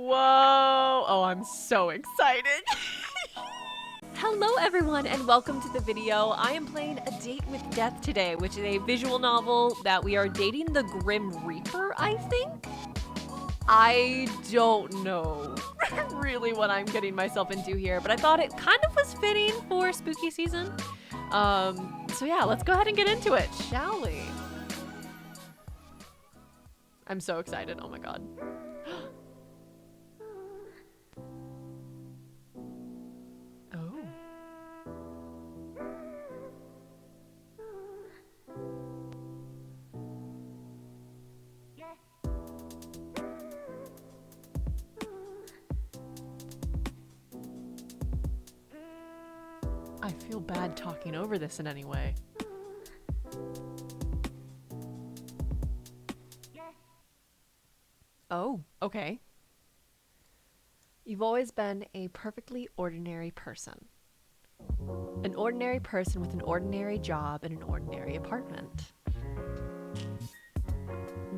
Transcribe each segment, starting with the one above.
Whoa! Oh, I'm so excited. Hello everyone and welcome to the video. I am playing A Date with Death today, which is a visual novel that we are dating the Grim Reaper, I think? I don't know really what I'm getting myself into here, but I thought it kind of was fitting for spooky season. So yeah, let's go ahead and get into it, shall we? I'm so excited, oh my god. Oh. I feel bad talking over this in any way. Oh, okay. You've always been a perfectly ordinary person. An ordinary person with an ordinary job and an ordinary apartment.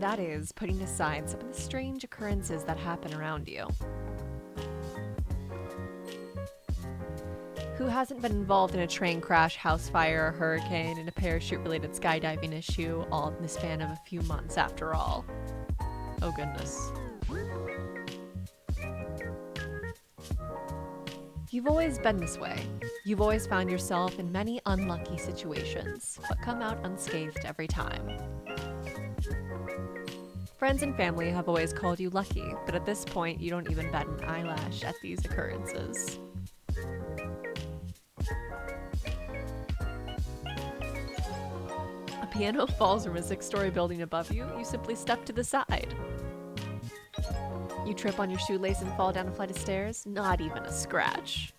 That is, putting aside some of the strange occurrences that happen around you. Who hasn't been involved in a train crash, house fire, a hurricane, and a parachute-related skydiving issue, all in the span of a few months after all? Oh goodness. You've always been this way. You've always found yourself in many unlucky situations, but come out unscathed every time. Friends and family have always called you lucky, but at this point you don't even bat an eyelash at these occurrences. A piano falls from a 6-story building above you, you simply step to the side. You trip on your shoelace and fall down a flight of stairs, not even a scratch.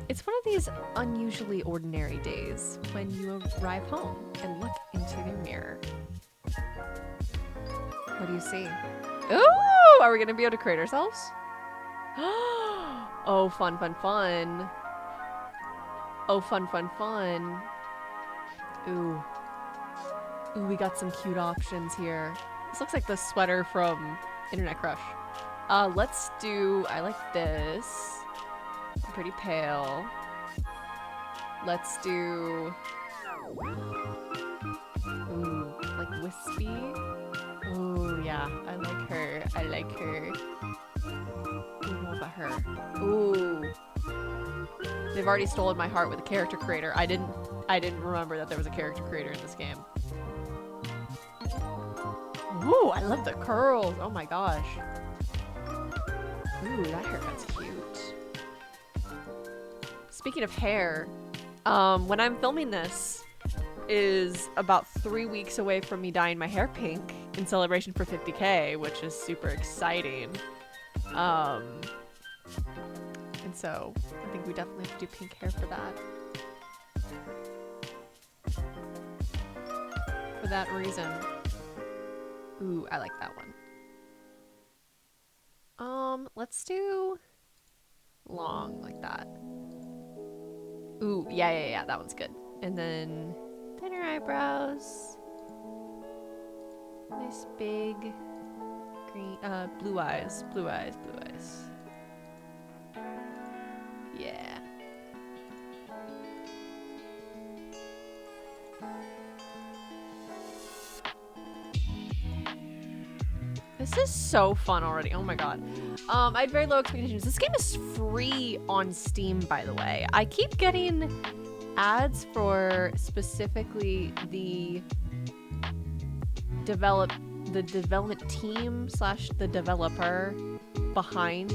It's one of these unusually ordinary days when you arrive home and look into your mirror. What do you see? Ooh! Are we gonna be able to create ourselves? Oh, fun, fun, fun. Oh, fun, fun, fun. Ooh. Ooh, we got some cute options here. This looks like the sweater from Internet Crush. Let's do, I like this. Pretty pale. Let's do, ooh, like wispy. Ooh, yeah, I like her. I like her. Ooh, what about her? Ooh. They've already stolen my heart with a character creator. I didn't remember that there was a character creator in this game. Ooh, I love the curls. Oh my gosh. Ooh, that haircut's cute. Speaking of hair, when I'm filming this is about 3 weeks away from me dyeing my hair pink in celebration for 50K, which is super exciting. And so I think we definitely have to do pink hair for that. For that reason. Ooh, I like that one. Let's do long like that. Ooh, yeah, that one's good. And then thinner eyebrows. Nice big green, blue eyes. Yeah. This is so fun already. Oh my god. I had very low expectations. This game is free on Steam, by the way. I keep getting ads for specifically the development team / the developer behind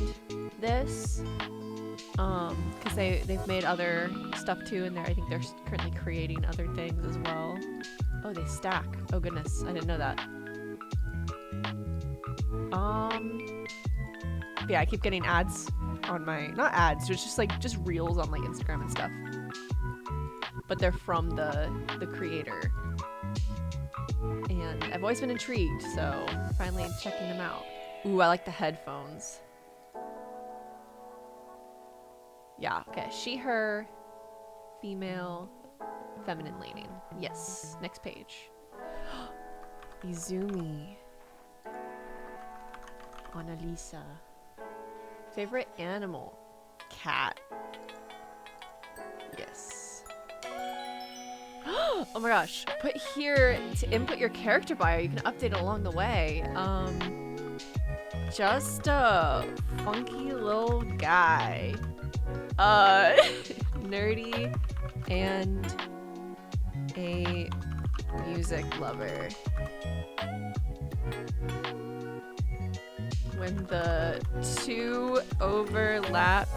this. Because they've made other stuff too, and I think they're currently creating other things as well. Oh, they stack. Oh goodness, I didn't know that. Yeah, I keep getting ads on my, not ads, it's just like, just reels on like Instagram and stuff. But they're from the creator. And I've always been intrigued, so finally checking them out. Ooh, I like the headphones. Yeah, okay, she, her, female, feminine leaning. Yes, next page. Izumi. Annalisa. Favorite animal? Cat. Yes. Oh my gosh. Put here to input your character bio. You can update it along the way. Just a funky little guy. Nerdy and a music lover. When the two overlap,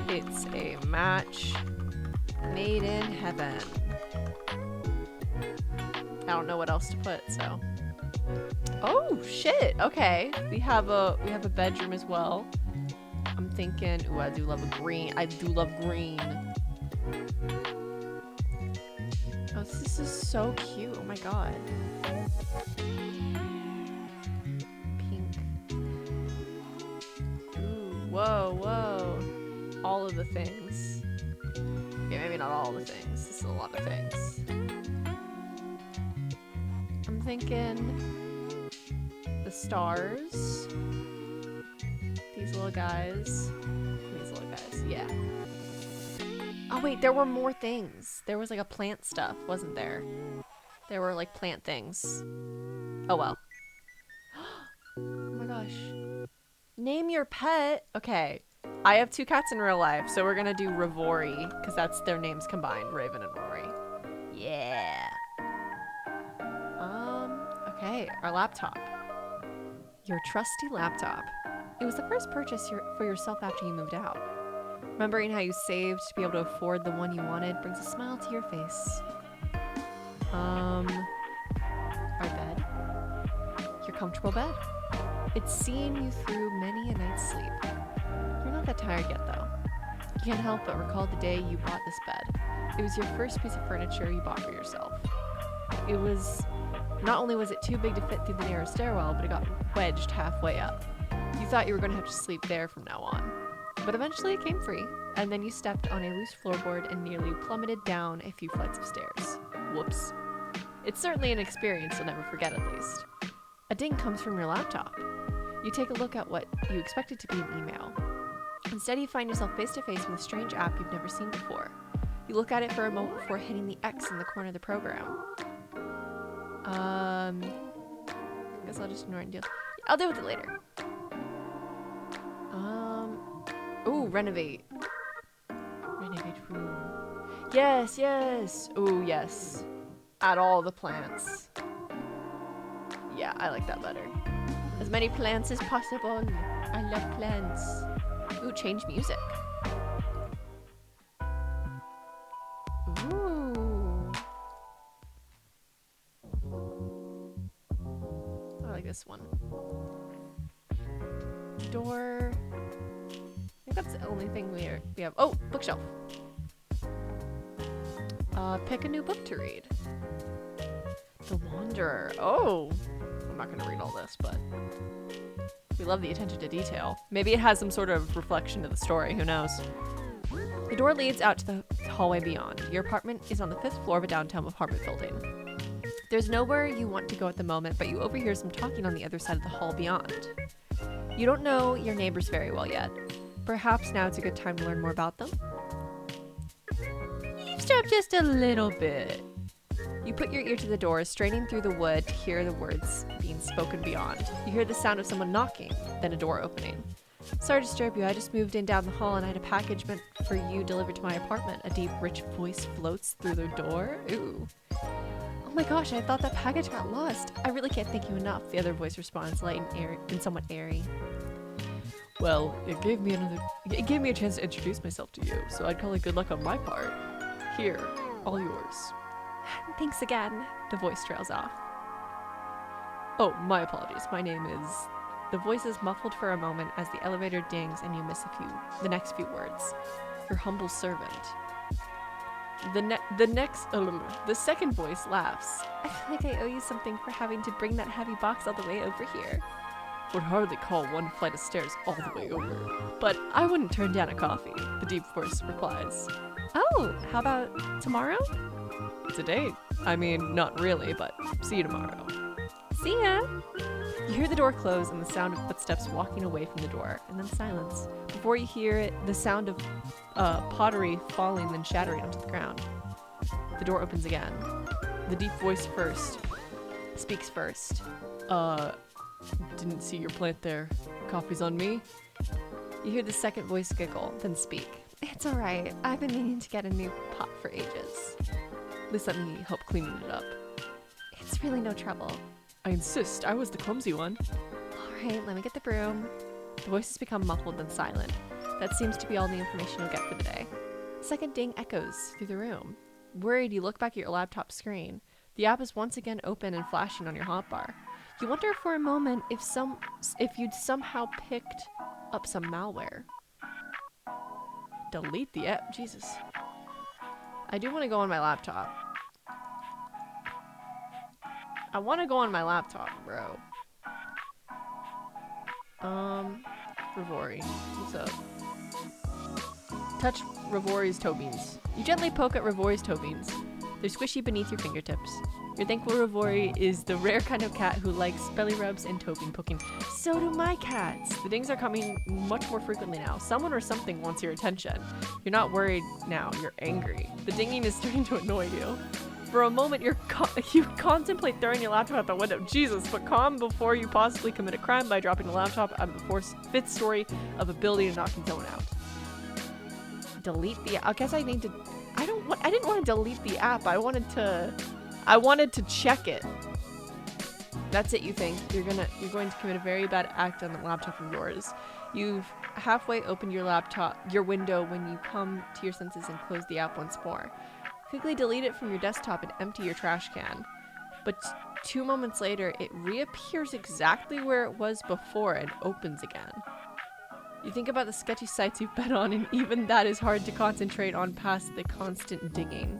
it's a match made in heaven. I don't know what else to put, so. Oh shit! Okay, we have a bedroom as well. I'm thinking, ooh, I do love a green. I do love green. Oh, this is so cute. Oh my god. Pink. Ooh, whoa, whoa. All of the things. Okay, maybe not all the things. This is a lot of things. I'm thinking the stars. These little guys. These little guys, yeah. Oh wait, there were more things. There was like a plant stuff, wasn't there? There were like plant things. Oh well. Oh my gosh. Name your pet. Okay. I have 2 cats in real life, so we're gonna do Rory, because that's their names combined, Raven and Rory. Yeah. Okay, our laptop. Your trusty laptop. It was the first purchase for yourself after you moved out. Remembering how you saved to be able to afford the one you wanted brings a smile to your face. Our bed. Your comfortable bed. It's seen you through many a night's sleep. You're not that tired yet, though. You can't help but recall the day you bought this bed. It was your first piece of furniture you bought for yourself. It was... Not only was it too big to fit through the narrow stairwell, but it got wedged halfway up. You thought you were going to have to sleep there from now on. But eventually it came free, and then you stepped on a loose floorboard and nearly plummeted down a few flights of stairs. Whoops. It's certainly an experience you'll never forget, at least. A ding comes from your laptop. You take a look at what you expected to be an email. Instead, you find yourself face to face with a strange app you've never seen before. You look at it for a moment before hitting the X in the corner of the program. I guess I'll just ignore it and deal. I'll deal with it later. Ooh, renovate. Renovate room. Yes, yes. Ooh, yes. Add all the plants. Yeah, I like that better. As many plants as possible. I love plants. Ooh, change music. Ooh. I like this one. Door. I think that's the only thing we have. Oh, bookshelf. Pick a new book to read. The Wanderer. Oh, I'm not gonna read all this, but we love the attention to detail. Maybe it has some sort of reflection to the story. Who knows? The door leads out to the hallway beyond. Your apartment is on the 5th floor of a downtown apartment building. There's nowhere you want to go at the moment, but you overhear some talking on the other side of the hall beyond. You don't know your neighbors very well yet. Perhaps now it's a good time to learn more about them. Eavesdrop just a little bit. You put your ear to the door, straining through the wood to hear the words being spoken beyond. You hear the sound of someone knocking, then a door opening. Sorry to disturb you, I just moved in down the hall and I had a package meant for you delivered to my apartment. A deep, rich voice floats through the door. Ooh. Oh my gosh, I thought that package got lost. I really can't thank you enough, the other voice responds, light and airy and somewhat airy. Well, it gave me a chance to introduce myself to you, so I'd call it good luck on my part. Here, all yours. Thanks again, the voice trails off. Oh, my apologies. My name is... The voice is muffled for a moment as the elevator dings and you miss the next few words. Your humble servant. The second voice laughs. I feel like I owe you something for having to bring that heavy box all the way over here. Would hardly call one flight of stairs all the way over. But I wouldn't turn down a coffee, the deep voice replies. Oh, how about tomorrow? It's a date. I mean, not really, but see you tomorrow. See ya! You hear the door close and the sound of footsteps walking away from the door, and then silence. Before you hear it, the sound of pottery falling then shattering onto the ground. The door opens again. The deep voice speaks first. Didn't see your plant there. Coffee's on me. You hear the second voice giggle, then speak. It's alright. I've been meaning to get a new pot for ages. At least let me help cleaning it up. It's really no trouble. I insist. I was the clumsy one. Alright, let me get the broom. The voices become muffled then silent. That seems to be all the information you'll get for the day. The second ding echoes through the room. Worried, you look back at your laptop screen. The app is once again open and flashing on your hotbar. You wonder for a moment if you'd somehow picked up some malware. Delete the app. Jesus. I do want to go on my laptop. I want to go on my laptop, bro. Ravori. What's up? Touch Ravori's toe beans. You gently poke at Ravori's toe beans. They're squishy beneath your fingertips. You're thankful Ravori is the rare kind of cat who likes belly rubs and toe bean poking. So do my cats. The dings are coming much more frequently now. Someone or something wants your attention. You're not worried now. You're angry. The dinging is starting to annoy you. For a moment, you contemplate throwing your laptop out the window. Jesus, but calm before you possibly commit a crime by dropping the laptop out of the fifth story of a building and knocking someone out. Delete the. I guess I need to. I didn't want to delete the app. I wanted to check it. That's it, you think. You're going to commit a very bad act on the laptop of yours. You've halfway opened your window when you come to your senses and close the app once more. Quickly delete it from your desktop and empty your trash can. But 2 moments later, it reappears exactly where it was before and opens again. You think about the sketchy sites you've been on, and even that is hard to concentrate on past the constant digging.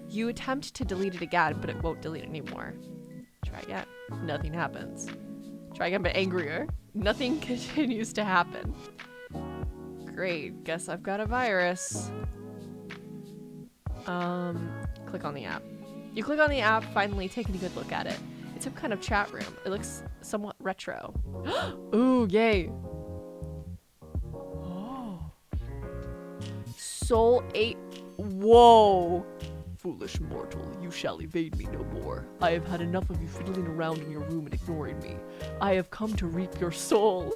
You attempt to delete it again, but it won't delete anymore. Try again. Nothing happens. Try again, but angrier. Nothing continues to happen. Great. Guess I've got a virus. Click on the app. You click on the app, finally taking a good look at it. It's some kind of chat room. It looks somewhat retro. Ooh, yay. Oh. Soul 8. Whoa. Foolish mortal, you shall evade me no more. I have had enough of you fiddling around in your room and ignoring me. I have come to reap your soul.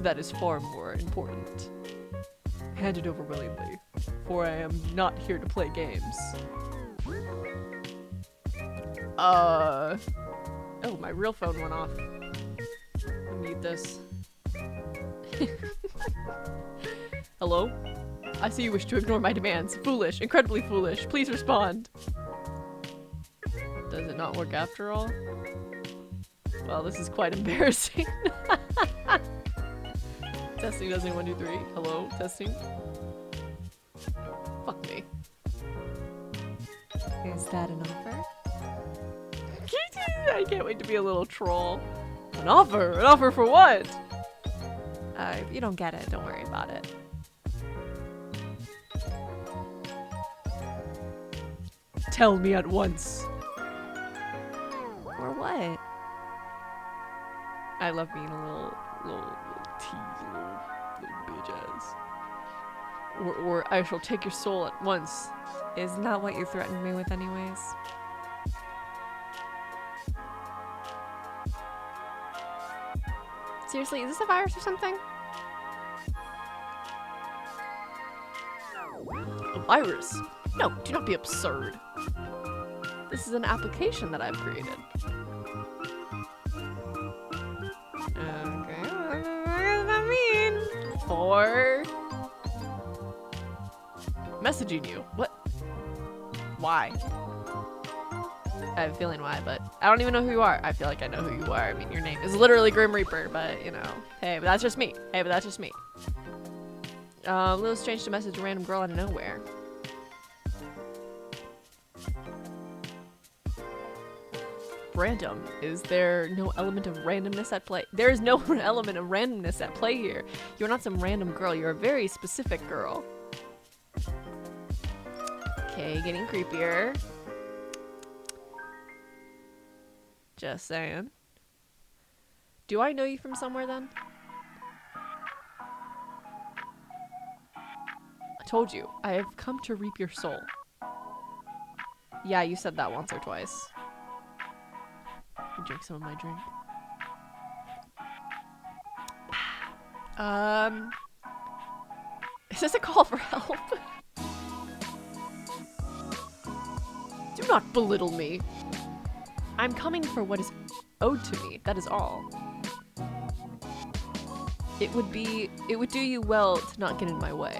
That is far more important. Hand it over willingly, for I am not here to play games. Oh, my real phone went off. I need this. Hello? I see you wish to ignore my demands. Foolish, incredibly foolish. Please respond. Does it not work after all? Well, this is quite embarrassing. Testing, testing, 1, 2, 3. Hello, testing. Fuck me. Is that an offer? I can't wait to be a little troll. An offer? An offer for what? If you don't get it, don't worry about it. Tell me at once. Or what? I love being a little tease, little bitch ass. Or I shall take your soul at once. Isn't that what you threatened me with anyways? Seriously, is this a virus or something? A virus? No, do not be absurd. This is an application that I've created. Okay, what does that mean? For messaging you. What? Why? I have a feeling why, but I don't even know who you are. I feel like I know who you are. I mean, your name is literally Grim Reaper, but you know. Hey, but that's just me. Hey, but that's just me. A little strange to message a random girl out of nowhere. Random. Is there no element of randomness at play? There is no element of randomness at play here. You're not some random girl. You're a very specific girl. Okay, getting creepier. Just saying. Do I know you from somewhere then? I told you, I have come to reap your soul. Yeah, you said that once or twice. You drink some of my drink. Is this a call for help? Do not belittle me. I'm coming for what is owed to me, that is all. It would do you well to not get in my way.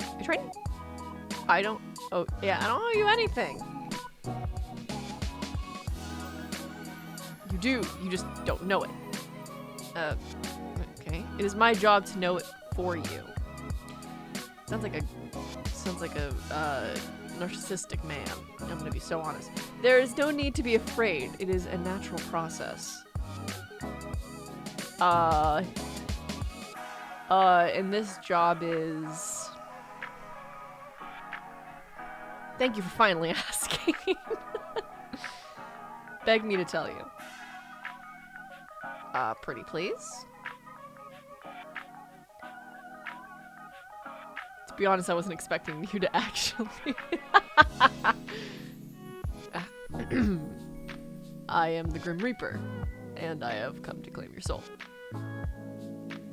Are you trying? I don't owe you anything. You do, you just don't know it. Okay. It is my job to know it for you. Sounds like a narcissistic man. I'm gonna be so honest. There is no need to be afraid. It is a natural process. And this job is... Thank you for finally asking. Beg me to tell you. Pretty please? To be honest, I wasn't expecting you to actually... I am the Grim Reaper, and I have come to claim your soul.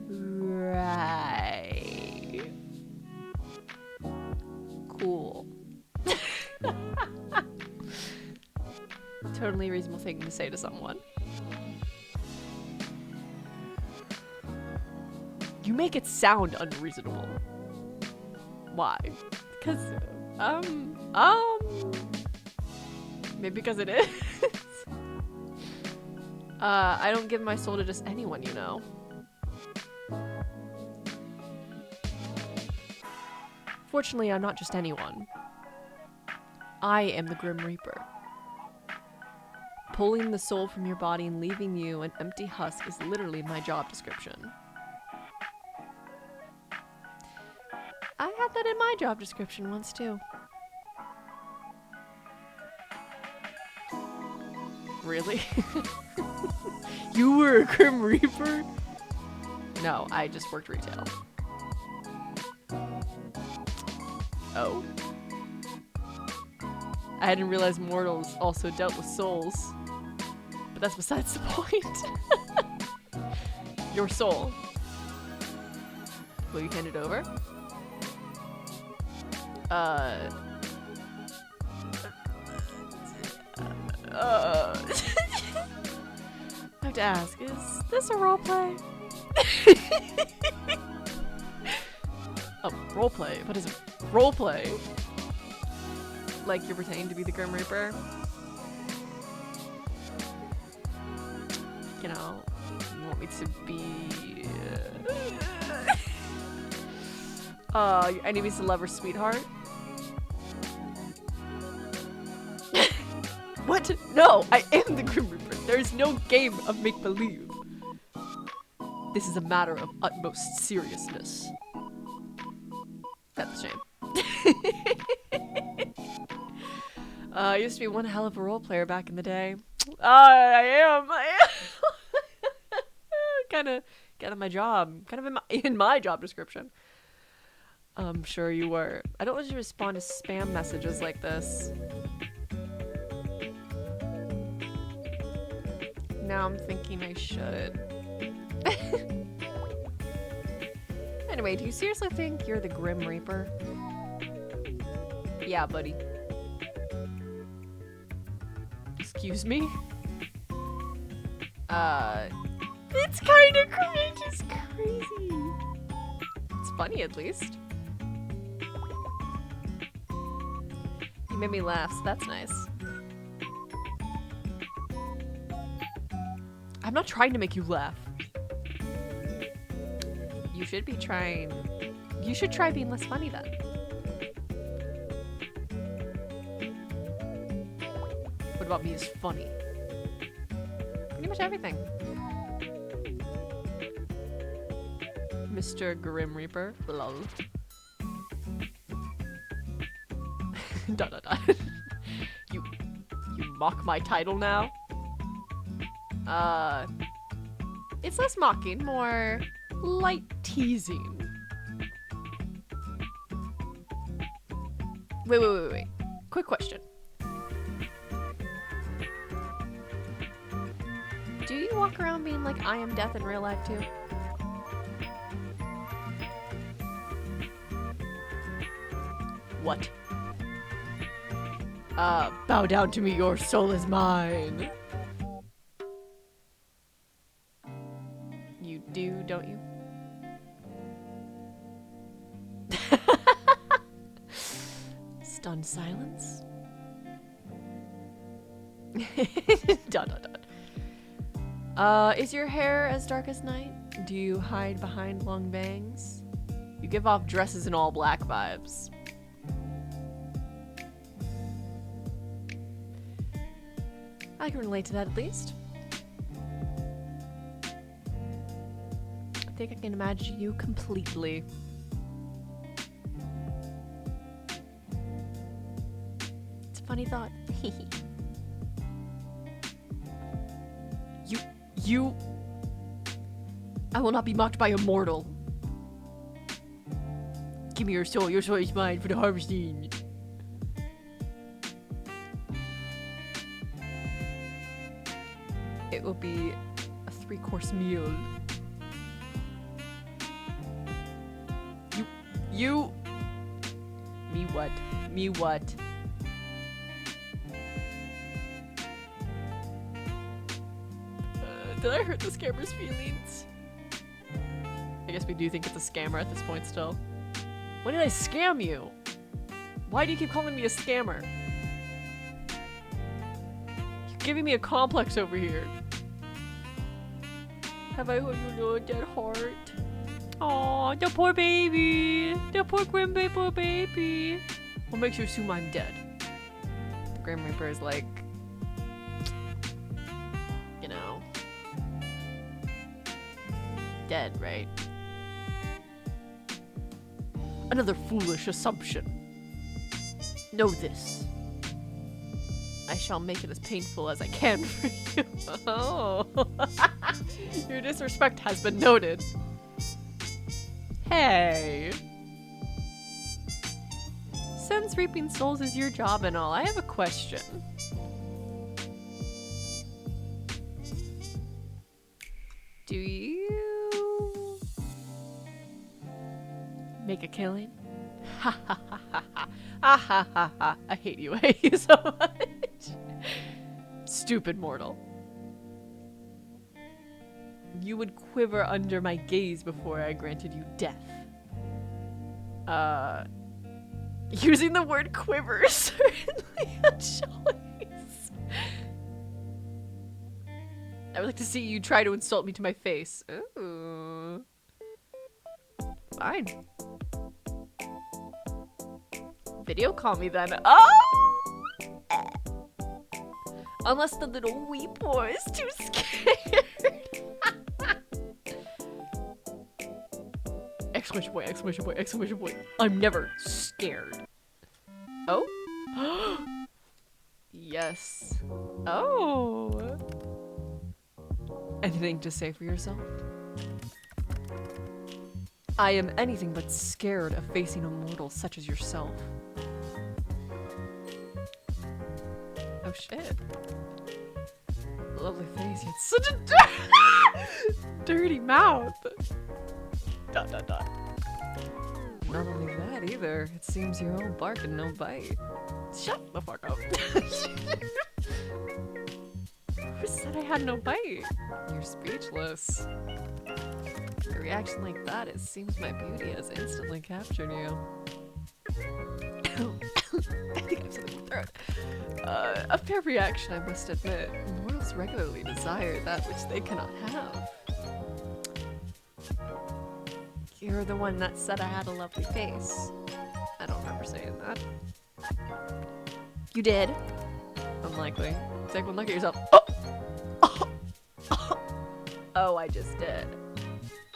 Right. Cool. Totally reasonable thing to say to someone. You make it sound unreasonable. Why? Because, maybe because it is. I don't give my soul to just anyone, you know. Fortunately, I'm not just anyone. I am the Grim Reaper. Pulling the soul from your body and leaving you an empty husk is literally my job description. I had that in my job description once too. Really? You were a Grim Reaper? No, I just worked retail. Oh. I hadn't realized mortals also dealt with souls. But that's besides the point. Your soul. Will you hand it over? I have to ask, is this a roleplay? Oh, roleplay? What is it? Roleplay? Like you're pretending to be the Grim Reaper? You know, you want me to be... your enemy's the lover's sweetheart? What? No, I am the Grim Reaper. There is no game of make-believe. This is a matter of utmost seriousness. That's a shame. I used to be one hell of a role player back in the day. I am. kind of my job. Kind of in my job description. I'm sure you were. I don't usually respond to spam messages like this. Now I'm thinking I should. Anyway, do you seriously think you're the Grim Reaper? Yeah, buddy. Excuse me? It's kind of just crazy. It's funny, at least. You made me laugh, so that's nice. I'm not trying to make you laugh. You should be trying... You should try being less funny then. What about me is funny? Pretty much everything. Mr. Grim Reaper. Lol. Dot dot dot. You mock my title now? It's less mocking, more light teasing. Wait. Quick question. Do you walk around being like, I am death in real life too? What? Bow down to me, your soul is mine. You do, don't you? Stunned silence? Dot. Is your hair as dark as night? Do you hide behind long bangs? You give off dresses in all black vibes. I can relate to that at least. I think I can imagine you completely. It's a funny thought. You... I will not be mocked by a mortal. Give me your soul is mine for the harvesting. It will be a 3-course meal. You... Me what? Me what? Did I hurt the scammer's feelings? I guess we do think it's a scammer at this point still. When did I scam you? Why do you keep calling me a scammer? You're giving me a complex over here. Have I hurt your little dead heart? Aw, the poor baby. The poor Grim poor baby. What makes you assume I'm dead? The Grim Reaper is like... You know... dead, right? Another foolish assumption. Know this. I shall make it as painful as I can for you. Oh. Your disrespect has been noted. Hey. Since reaping souls is your job and all, I have a question. Do you make a killing? Ha ha ha ha ha. Ha ha ha ha. I hate you. I hate you so much. Stupid mortal. You would quiver under my gaze before I granted you death. Using the word quiver is certainly a choice. I would like to see you try to insult me to my face. Ooh. Fine. Video call me then. Oh! Unless the little wee boy is too scared. Exclamation point, exclamation point, exclamation point. I'm never scared. Oh? Yes. Oh. Anything to say for yourself? I am anything but scared of facing a mortal such as yourself. Oh shit. Lovely face, yet such a dirty mouth. ... Not only that either, it seems you're all bark and no bite. Shut the fuck up. Who said I had no bite? You're speechless. A reaction like that, it seems my beauty has instantly captured you. I think I have something in my throat. A fair reaction, I must admit. Mortals regularly desire that which they cannot have. You're the one that said I had a lovely face. I don't remember saying that. You did? Unlikely. Take one look at yourself. Oh! Oh! Oh! Oh, I just did.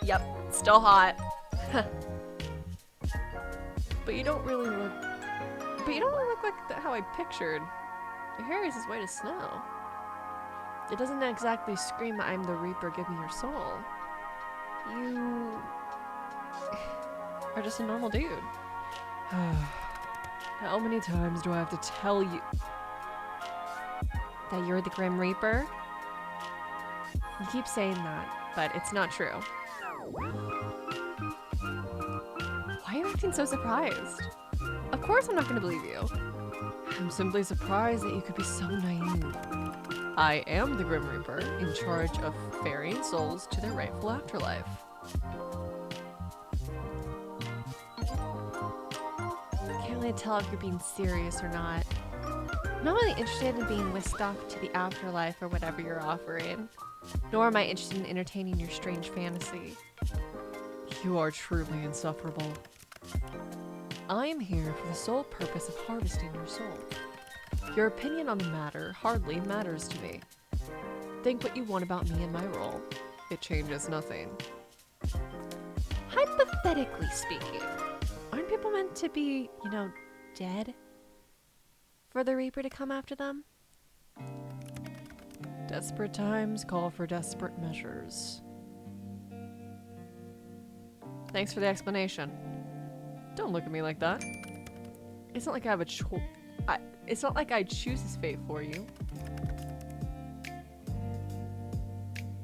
Yep, still hot. But you don't really look... But you don't really look like how I pictured. Your hair is as white as snow. It doesn't exactly scream, "I'm the Reaper, give me your soul." You are just a normal dude. How many times do I have to tell you that you're the Grim Reaper? You keep saying that, but it's not true. Why are you acting so surprised? Of course I'm not gonna believe you. I'm simply surprised that you could be so naive. I am the Grim Reaper, in charge of ferrying souls to their rightful afterlife. I can't really tell if you're being serious or not. I'm not really interested in being whisked off to the afterlife or whatever you're offering. Nor am I interested in entertaining your strange fantasy. You are truly insufferable. I am here for the sole purpose of harvesting your soul. Your opinion on the matter hardly matters to me. Think what you want about me and my role. It changes nothing. Hypothetically speaking, aren't people meant to be, you know, dead? For the Reaper to come after them? Desperate times call for desperate measures. Thanks for the explanation. Don't look at me like that. It's not like I have a choice. It's not like I choose this fate for you.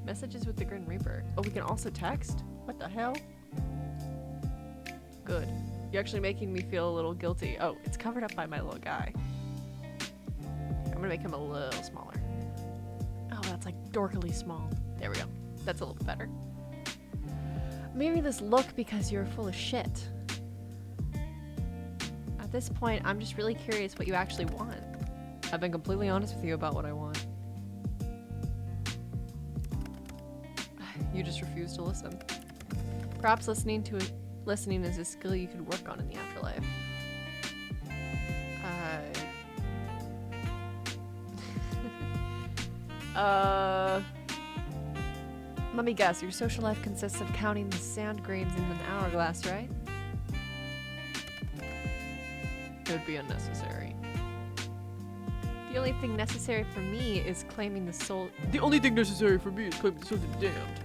Messages with the Grim Reaper. Oh, we can also text? What the hell? Good. You're actually making me feel a little guilty. Oh, it's covered up by my little guy. I'm gonna make him a little smaller. Oh, that's like dorkily small. There we go. That's a little bit better. Maybe this look because you're full of shit. At this point, I'm just really curious what you actually want. I've been completely honest with you about what I want. You just refuse to listen. Perhaps listening is a skill you could work on in the afterlife. Let me guess, your social life consists of counting the sand grains in an hourglass, right? It would be unnecessary. The only thing necessary for me is claiming the soul. The only thing necessary for me is claiming the souls of the damned.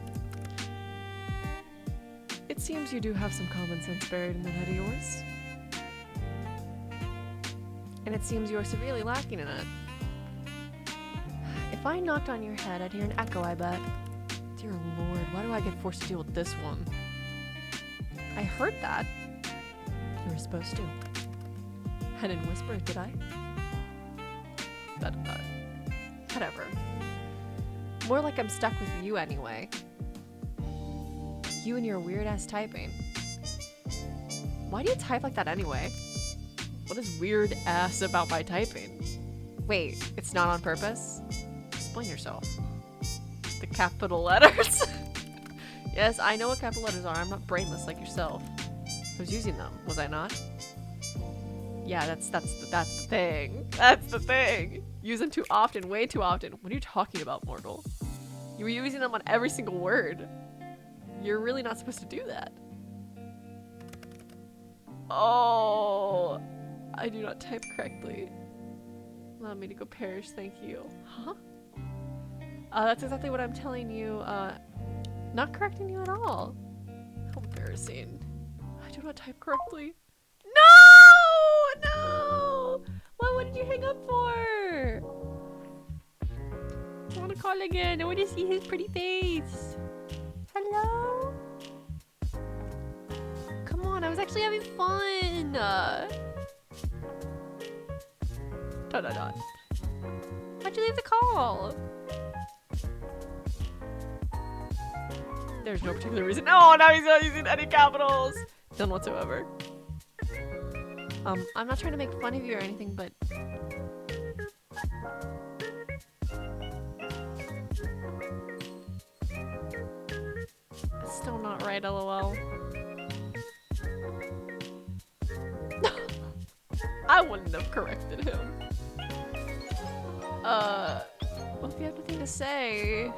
It seems you do have some common sense buried in that head of yours. And it seems you are severely lacking in it. If I knocked on your head, I'd hear an echo, I bet. Dear Lord, why do I get forced to deal with this one? I heard that. You were supposed to. I didn't whisper it, did I? Whatever. More like I'm stuck with you anyway. You and your weird-ass typing. Why do you type like that anyway? What is weird-ass about my typing? Wait, it's not on purpose? Explain yourself. The capital letters. Yes, I know what capital letters are. I'm not brainless like yourself. I was using them, was I not? Yeah, that's the thing. That's the thing. Use them too often, way too often. What are you talking about, mortal? You were using them on every single word. You're really not supposed to do that. Oh, I do not type correctly. Allow me to go perish, thank you. Huh? That's exactly what I'm telling you. Not correcting you at all. How embarrassing. I do not type correctly. No! No! What did you hang up for? I want to call again. I want to see his pretty face. Hello? Come on, I was actually having fun. Dot dot dot. Why'd you leave the call? There's no particular reason. No, now he's not using any capitals. None whatsoever. I'm not trying to make fun of you or anything, but it's still not right, lol. I wouldn't have corrected him. Well, if you have nothing to say,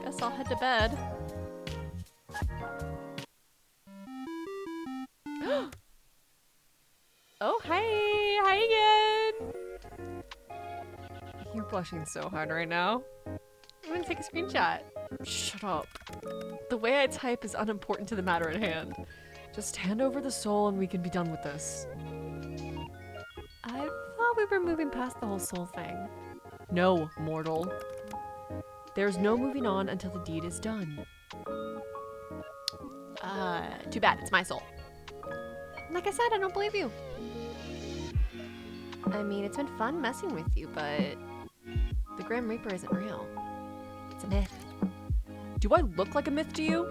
guess I'll head to bed. Oh, hey! Hi again! blushing so hard right now. I'm gonna take a screenshot. Shut up. The way I type is unimportant to the matter at hand. Just hand over the soul and we can be done with this. I thought we were moving past the whole soul thing. No, mortal. There's no moving on until the deed is done. Too bad, it's my soul. Like I said, I don't believe you. I mean, it's been fun messing with you, but the Grim Reaper isn't real. It's a myth. Do I look like a myth to you?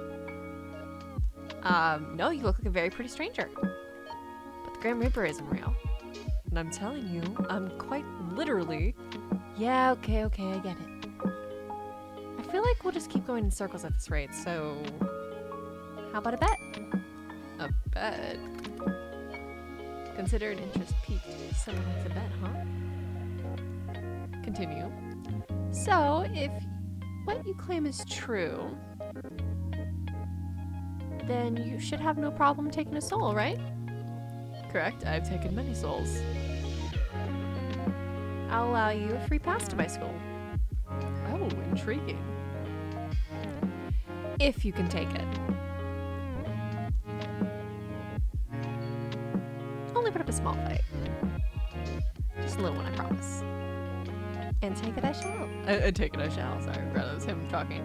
No, you look like a very pretty stranger. But the Grim Reaper isn't real. And I'm telling you, I'm quite literally... Yeah, okay, I get it. I feel like we'll just keep going in circles at this rate, so... How about a bet? A bet? Considered interest peaked. Someone likes a bet, huh? Continue. So, if what you claim is true, then you should have no problem taking a soul, right? Correct, I've taken many souls. I'll allow you a free pass to my school. Oh, intriguing. If you can take it. Only put up a small fight. Just a little one, I promise. And take it I shall. Take it I shall, sorry. Rather, it was him talking.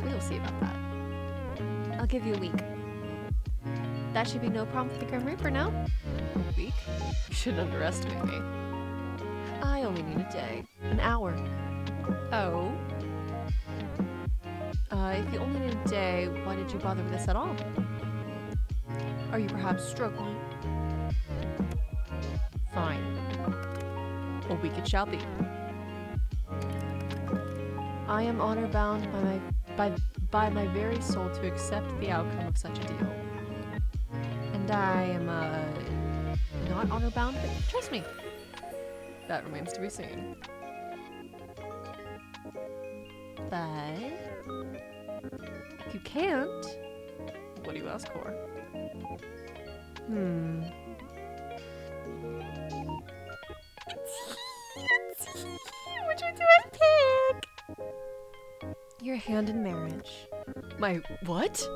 We'll see about that. I'll give you a week. That should be no problem for the Grim Reaper now. A week? You shouldn't underestimate me. I only need a day. An hour. Oh? If you only need a day, why did you bother with this at all? Are you perhaps struggling? Fine. A week it shall be. I am honor bound by my very soul to accept the outcome of such a deal. And I am, not honor bound, but trust me. That remains to be seen. But if you can't, what do you ask for? Which one do I pick? Your hand in marriage. My what?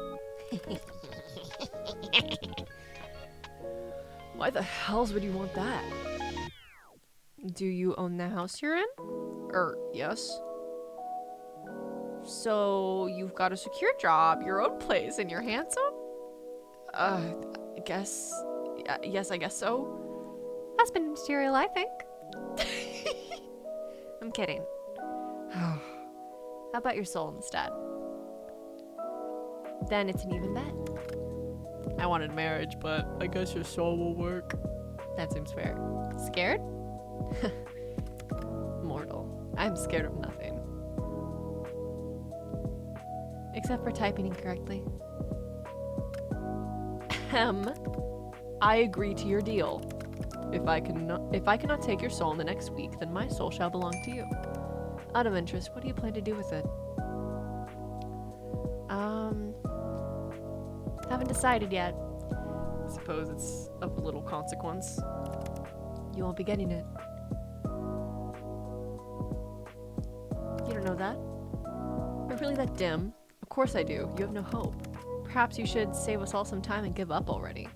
Why the hells would you want that? Do you own the house you're in? Yes. So you've got a secure job, your own place, and you're handsome? Yes, I guess so. Husband material, I think. I'm kidding. How about your soul instead? Then it's an even bet. I wanted marriage, but I guess your soul will work. That seems fair. Scared? Mortal. I'm scared of nothing. Except for typing incorrectly. I agree to your deal. If I cannot take your soul in the next week, then my soul shall belong to you. Out of interest, what do you plan to do with it? Haven't decided yet. I suppose it's of little consequence. You won't be getting it. You don't know that? Am I really that dim? Of course I do. You have no hope. Perhaps you should save us all some time and give up already.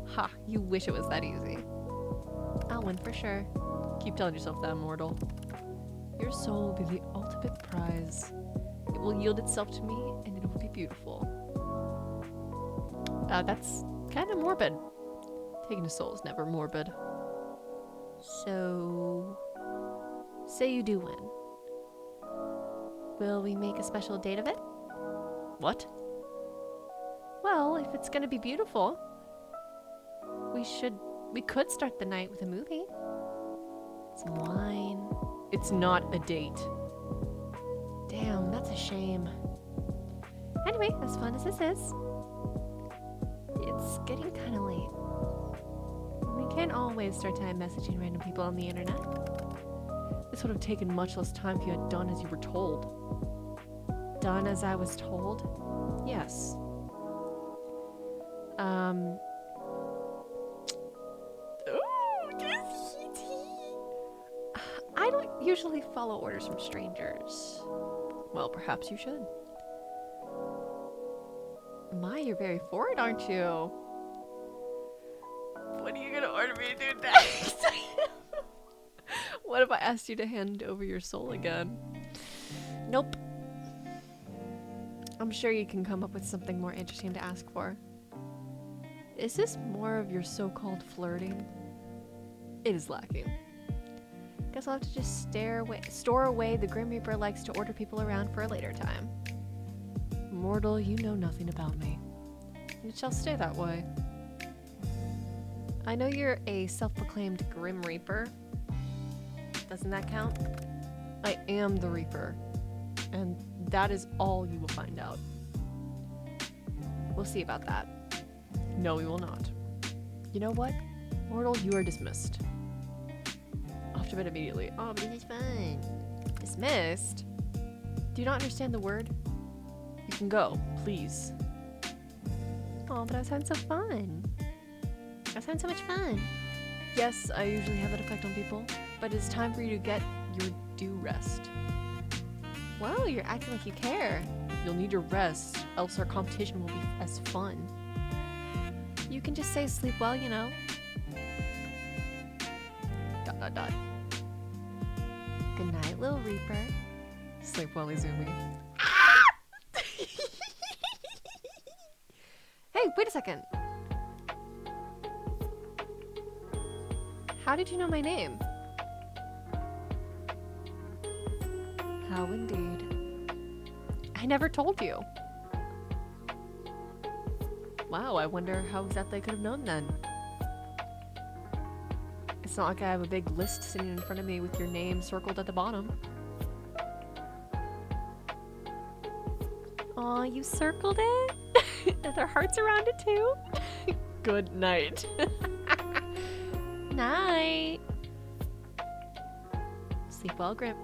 Ha, you wish it was that easy. I'll win for sure. Keep telling yourself that, mortal. Your soul will be the ultimate prize. It will yield itself to me, and it will be beautiful. That's kind of morbid. Taking a soul is never morbid. So, say you do win. Will we make a special date of it? What? Well, if it's gonna be beautiful, we could start the night with a movie. Some wine. It's not a date. Damn, that's a shame. Anyway, as fun as this is, it's getting kind of late. We can't all waste our time messaging random people on the internet. This would have taken much less time if you had done as you were told. Done as I was told? Yes. Ooh, I don't usually follow orders from strangers. Well, perhaps you should. My, you're very forward, aren't you? What are you gonna order me to do next? What if I asked you to hand over your soul again? Nope. I'm sure you can come up with something more interesting to ask for. Is this more of your so-called flirting? It is lacking. Guess I'll have to just store away the Grim Reaper likes to order people around for a later time. Mortal, you know nothing about me. It shall stay that way. I know you're a self-proclaimed Grim Reaper. Doesn't that count? I am the Reaper. And that is all you will find out. We'll see about that. No, we will not. You know what? Mortal, you are dismissed. Off to bed immediately. Oh, but this is fun. Dismissed? Do you not understand the word? You can go, please. Oh, but I was having so fun. I was having so much fun. Yes, I usually have that effect on people, but it's time for you to get your due rest. Wow, you're acting like you care. You'll need your rest, else our competition will be as fun. You can just say sleep well, you know. ... Good night, little Reaper. Sleep well, Izumi. Hey, wait a second. How did you know my name? How indeed. I never told you. Wow, I wonder how exactly I could have known then. It's not like I have a big list sitting in front of me with your name circled at the bottom. Aw, you circled it? Are there hearts around it too? Good night. Night. Sleep well, Grimmy.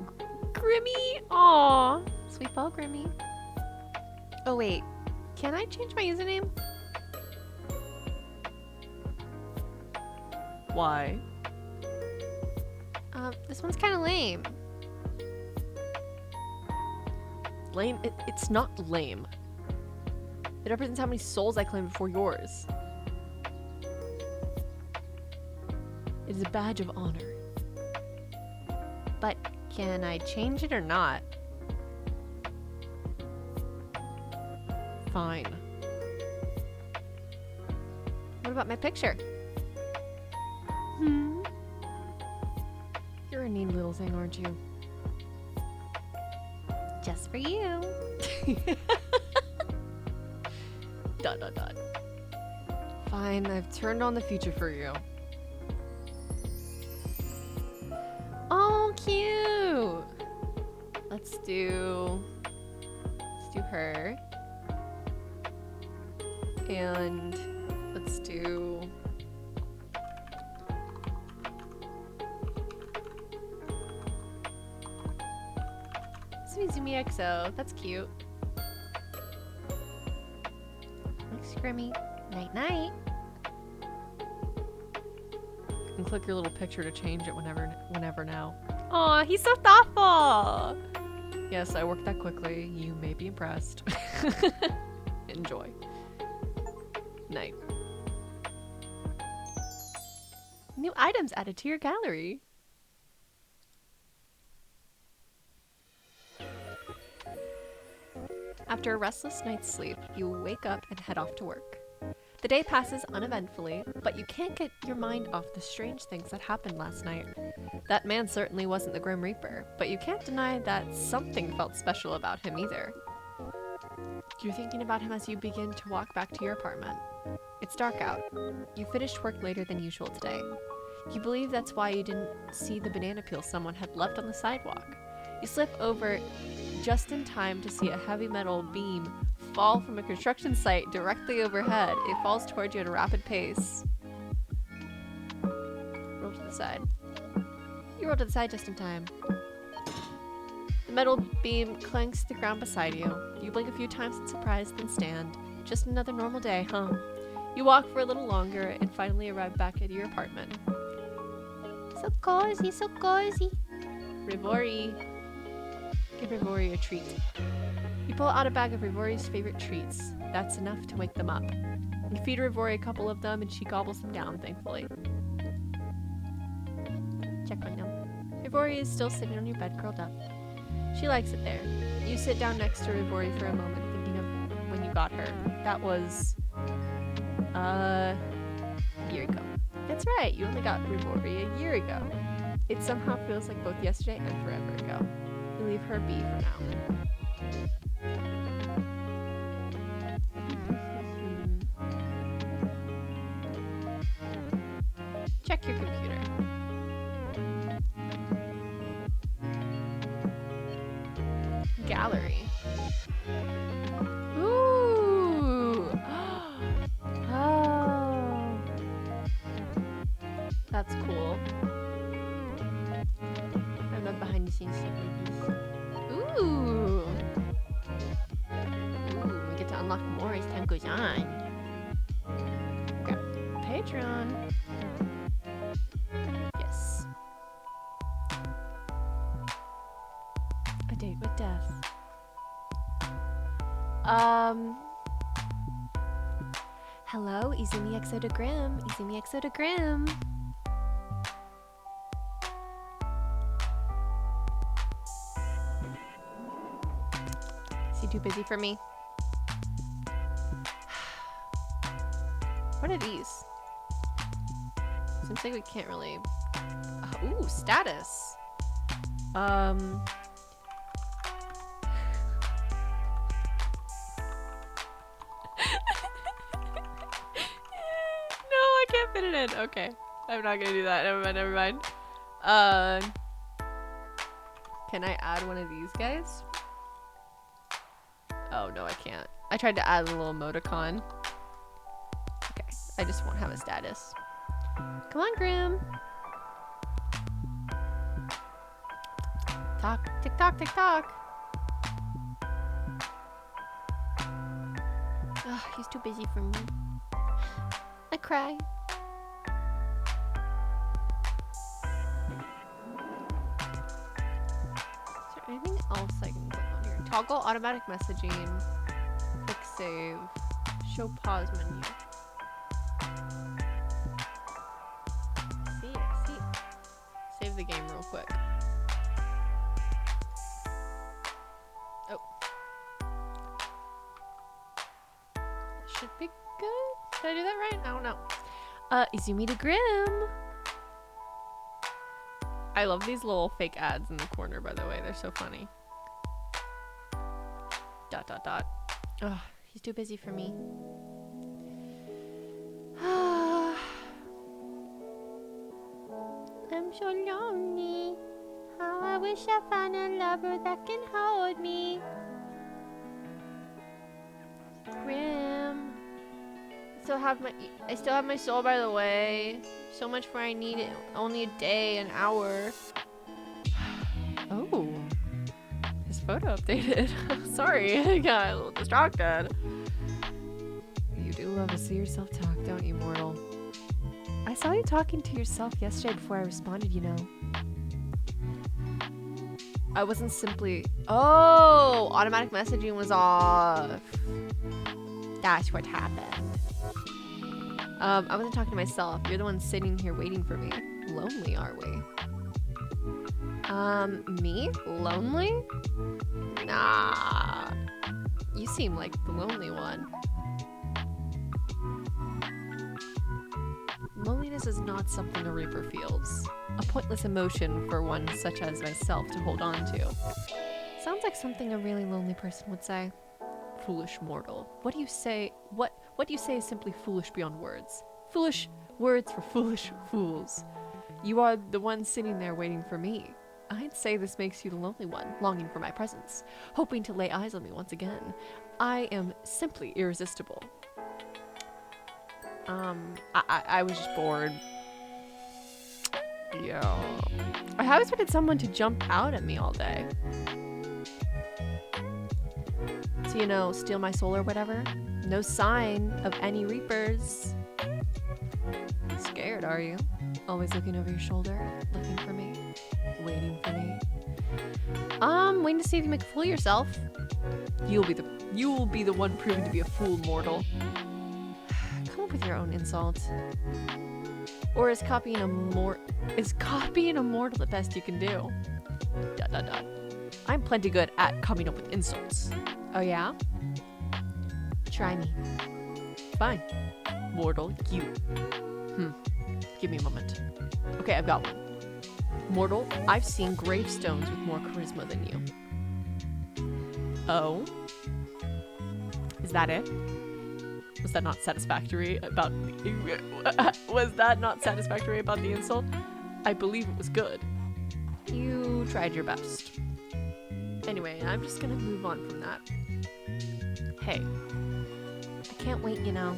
Aw. Sleep well, Grimmy. Oh wait, can I change my username? Why? This one's kind of lame. Lame? It's not lame. It represents how many souls I claimed before yours. It is a badge of honor. But can I change it or not? Fine. What about my picture? You're a neat little thing, aren't you? Just for you. ... Fine, I've turned on the future for you. Oh, cute! Let's do her. And let's do... Izumi XO. That's cute. Thanks, Grimmy. Night night. And click your little picture to change it whenever now. Aw, he's so thoughtful! Yes, I worked that quickly. You may be impressed. Enjoy. Night. New items added to your gallery. After a restless night's sleep, you wake up and head off to work. The day passes uneventfully, but you can't get your mind off the strange things that happened last night. That man certainly wasn't the Grim Reaper, but you can't deny that something felt special about him either. You're thinking about him as you begin to walk back to your apartment. It's dark out. You finished work later than usual today. You believe that's why you didn't see the banana peel someone had left on the sidewalk. You slip over just in time to see a heavy metal beam fall from a construction site directly overhead. It falls toward you at a rapid pace. Roll to the side. You roll to the side just in time. The metal beam clanks to the ground beside you. You blink a few times in surprise, then stand. Just another normal day, huh? You walk for a little longer and finally arrive back at your apartment. So cozy, so cozy. Rivori. Give Rivori a treat. You pull out a bag of Rivori's favorite treats. That's enough to wake them up. You feed Rivori a couple of them and she gobbles them down, thankfully. Check on them. Rivori is still sitting on your bed, curled up. She likes it there. You sit down next to Rivori for a moment, thinking of when you got her. That was... a year ago. That's right, you only got Rivori a year ago. It somehow feels like both yesterday and forever ago. You leave her be for now. Check your computer. Gallery. Ooh! Oh. That's cool. I love behind the scenes stuff like this. Ooh! Ooh, we get to unlock more as time goes on. Okay. Patreon. Yes. A date with death. Hello, Izumi Exo to Grimm. Izumi Exo to Grimm. Is he too busy for me? What are these? Seems like we can't really... ooh, status. I can't fit it in. Okay. I'm not gonna do that. Never mind. Can I add one of these guys? Oh, no, I can't. I tried to add a little emoticon. Okay. I just won't have a status. Come on, Grimm. Talk. Tick tock, tick tock. Ugh, he's too busy for me. I cry. Is there anything else I can click on here? Toggle automatic messaging. Quick save. Show pause menu. See. Save the game real quick. Oh. Should be good. Did I do that right? I don't know. Izumi to Grimm. I love these little fake ads in the corner, by the way. They're so funny. ... Ugh, he's too busy for me. I'm so lonely. How I wish I found a lover that can hold me. Grimm. I still have my soul, by the way. So much for I need it. Only a day, an hour. Oh. His photo updated. Sorry, I got a little distracted. You do love to see yourself talk, don't you, mortal? I saw you talking to yourself yesterday before I responded, you know. I wasn't simply... Oh! Automatic messaging was off. That's what happened. I wasn't talking to myself. You're the one sitting here waiting for me. Lonely, are we? Me? Lonely? Nah. You seem like the lonely one. Loneliness is not something a Reaper feels. A pointless emotion for one such as myself to hold on to. Sounds like something a really lonely person would say. Foolish mortal. What do you say? What do you say is simply foolish beyond words? Foolish words for foolish fools. You are the one sitting there waiting for me. I'd say this makes you the lonely one, longing for my presence, hoping to lay eyes on me once again. I am simply irresistible. I was just bored. Yeah. I have expected someone to jump out at me all day. To, you know, steal my soul or whatever. No sign of any Reapers. Scared, are you? Always looking over your shoulder, looking for me, waiting for me. Waiting to see if you make a fool of yourself. You will be the one proven to be a fool, mortal. Come up with your own insult. Or is copying a mortal the best you can do? ... I'm plenty good at coming up with insults. Oh yeah? Try me. Fine. Mortal, you. Give me a moment. Okay, I've got one. Mortal, I've seen gravestones with more charisma than you. Oh? Is that it? Was that not satisfactory about was that not satisfactory about the insult? I believe it was good. You tried your best. Anyway, I'm just gonna move on from that. Hey. I can't wait, you know.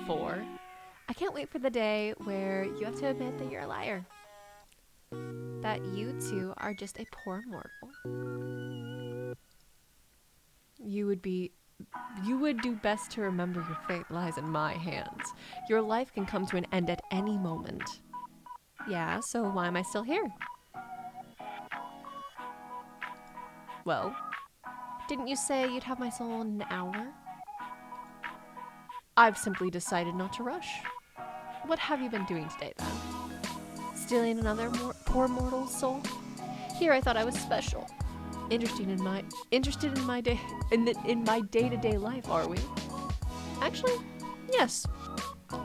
I can't wait for the day where you have to admit that you're a liar. That you two are just a poor mortal. You would do best to remember your fate lies in my hands. Your life can come to an end at any moment. Yeah, so why am I still here? Well, didn't you say you'd have my soul in an hour? I've simply decided not to rush. What have you been doing today, then? Stealing another poor mortal's soul? Here I thought I was special. Interested in my day-to-day life, are we? Actually, yes.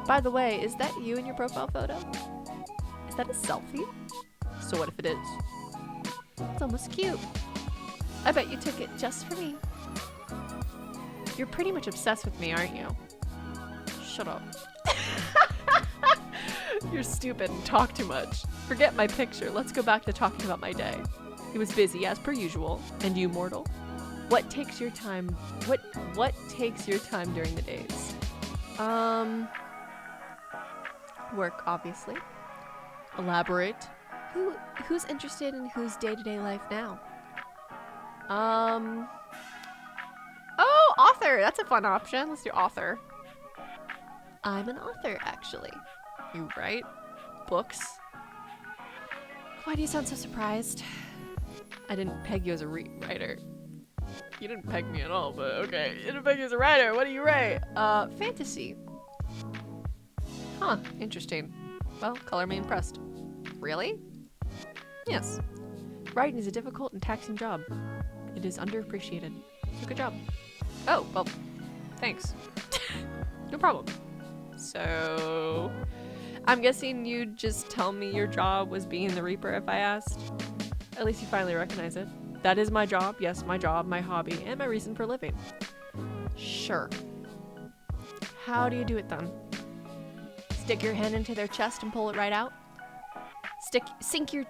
By the way, is that you in your profile photo? Is that a selfie? So what if it is? It's almost cute. I bet you took it just for me. You're pretty much obsessed with me, aren't you? Shut up. You're stupid and talk too much. Forget my picture. Let's go back to talking about my day. It was busy as per usual. And you, mortal? What takes your time? What takes your time during the days? Work, obviously. Elaborate. Who's interested in whose day-to-day life now? Oh, author. That's a fun option. Let's do author. I'm an author, actually. You write books? Why do you sound so surprised? I didn't peg you as a writer. You didn't peg me at all, but okay. You didn't peg you as a writer. What do you write? Fantasy. Huh, interesting. Well, color me impressed. Really? Yes. Writing is a difficult and taxing job. It is underappreciated. So good job. Oh, well, thanks. No problem. So, I'm guessing you'd just tell me your job was being the Reaper if I asked? At least you finally recognize it. That is my job, yes, my job, my hobby, and my reason for living. Sure. How do you do it then? Stick your hand into their chest and pull it right out? Stick your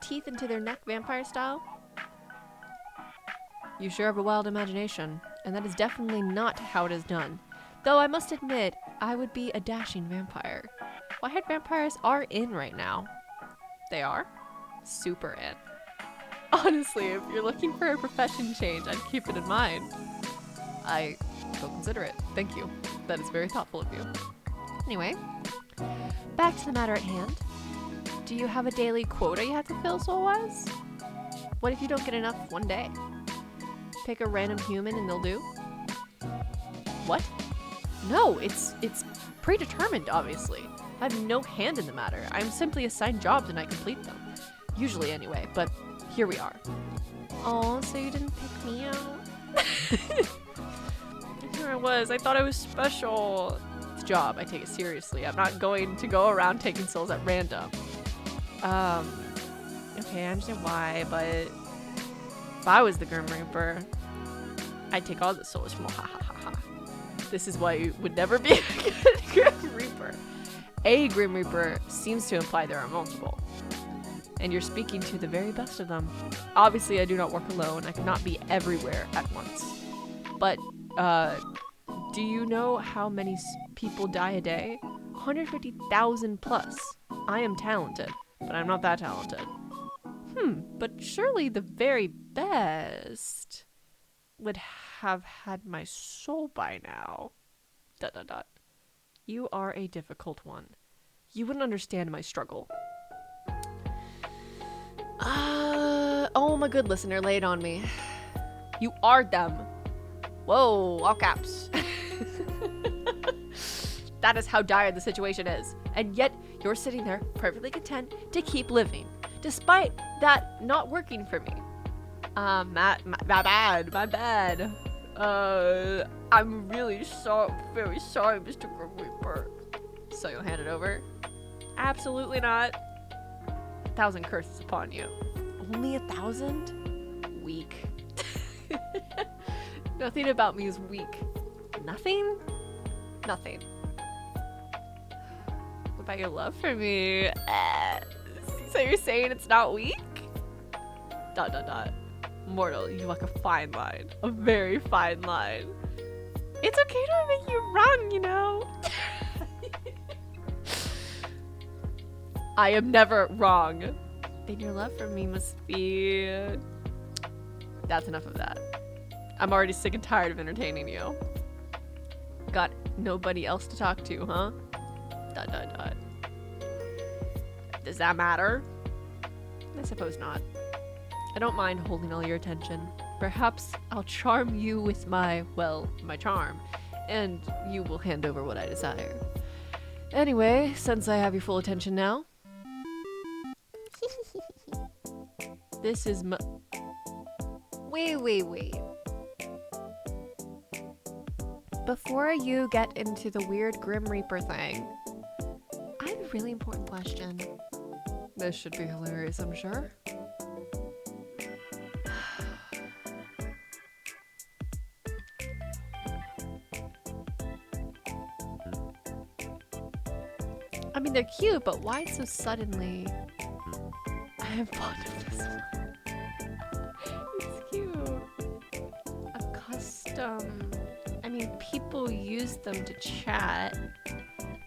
teeth into their neck vampire style? You sure have a wild imagination, and that is definitely not how it is done. Though I must admit, I would be a dashing vampire. Whitehead vampires are in right now. They are? Super in. Honestly, if you're looking for a profession change, I'd keep it in mind. I will consider it. Thank you. That is very thoughtful of you. Anyway, back to the matter at hand. Do you have a daily quota you have to fill soul-wise? What if you don't get enough one day? Pick a random human and they'll do? What? No, it's predetermined, obviously. I have no hand in the matter. I'm simply assigned jobs and I complete them. Usually anyway, but here we are. Oh, so you didn't pick me out? Here I was. I thought I was special. It's a job. I take it seriously. I'm not going to go around taking souls at random. Okay, I understand why, but if I was the Grim Reaper, I'd take all the souls from ha ha ha ha. This is why you would never be a good Grim Reaper. A Grim Reaper seems to imply there are multiple. And you're speaking to the very best of them. Obviously, I do not work alone. I cannot be everywhere at once. But, do you know how many people die a day? 150,000 plus. I am talented, but I'm not that talented. But surely the very best would have had my soul by now. ... You are a difficult one. You wouldn't understand my struggle. I'm a good listener. Lay it on me. You are them. Whoa, all caps. That is how dire the situation is. And yet, you're sitting there perfectly content to keep living, despite that not working for me. My bad. I'm really very sorry, Mr. Grim Reaper. So you'll hand it over? Absolutely not. 1,000 curses upon you. Only 1,000? Weak. Nothing about me is weak. Nothing? Nothing. What about your love for me? So you're saying it's not weak? ... Mortal, you walk a fine line. A very fine line. It's okay to make you wrong, you know? I am never wrong. Then your love for me must be... That's enough of that. I'm already sick and tired of entertaining you. Got nobody else to talk to, huh? ... Does that matter? I suppose not. I don't mind holding all your attention. Perhaps I'll charm you with my charm, and you will hand over what I desire. Anyway, since I have your full attention now, this is my... Wait. Before you get into the weird Grim Reaper thing, I have a really important question. This should be hilarious, I'm sure. I mean, they're cute, but why so suddenly? I am fond of this one. It's cute. A custom. I mean, people use them to chat,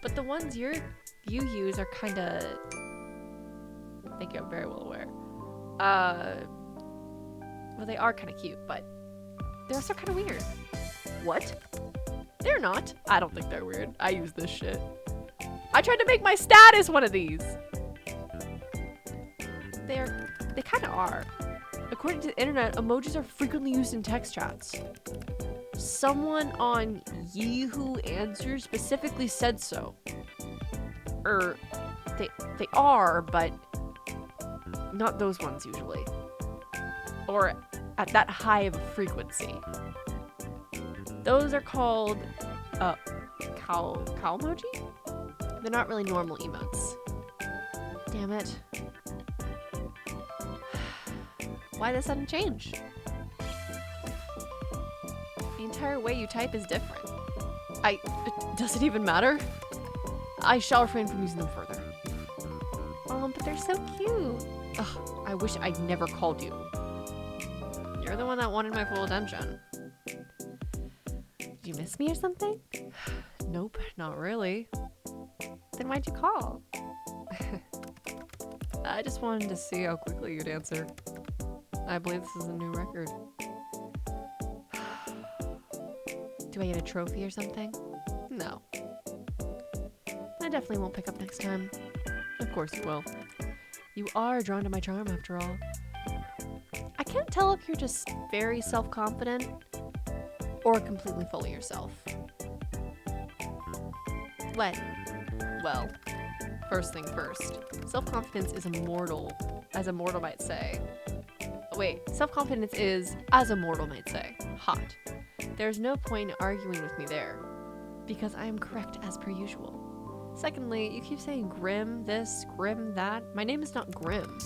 but the ones you use are kind of... I think I'm very well aware. Well, they are kind of cute, but they're also kind of weird. What? They're not. I don't think they're weird. I use this shit. I tried to make my status one of these. They kind of are. According to the internet, emojis are frequently used in text chats. Someone on Yahoo Answers specifically said so. They are, but not those ones usually. Or at that high of a frequency. Those are called, cow emoji? They're not really normal emotes. Damn it. Why the sudden change? The entire way you type is different. Does it even matter? I shall refrain from using them further. But they're so cute. Ugh, I wish I'd never called you. You're the one that wanted my full attention. Did you miss me or something? Nope, not really. Then why'd you call? I just wanted to see how quickly you'd answer. I believe this is a new record. Do I get a trophy or something? No. I definitely won't pick up next time. Of course you will. You are drawn to my charm after all. I can't tell if you're just very self-confident or completely full of yourself. What? Well, first thing first. Self-confidence is immortal, as a mortal might say. Wait, self-confidence is, as a mortal might say, hot. There's no point in arguing with me there, because I am correct as per usual. Secondly, you keep saying Grimm this, Grimm that. My name is not Grimm.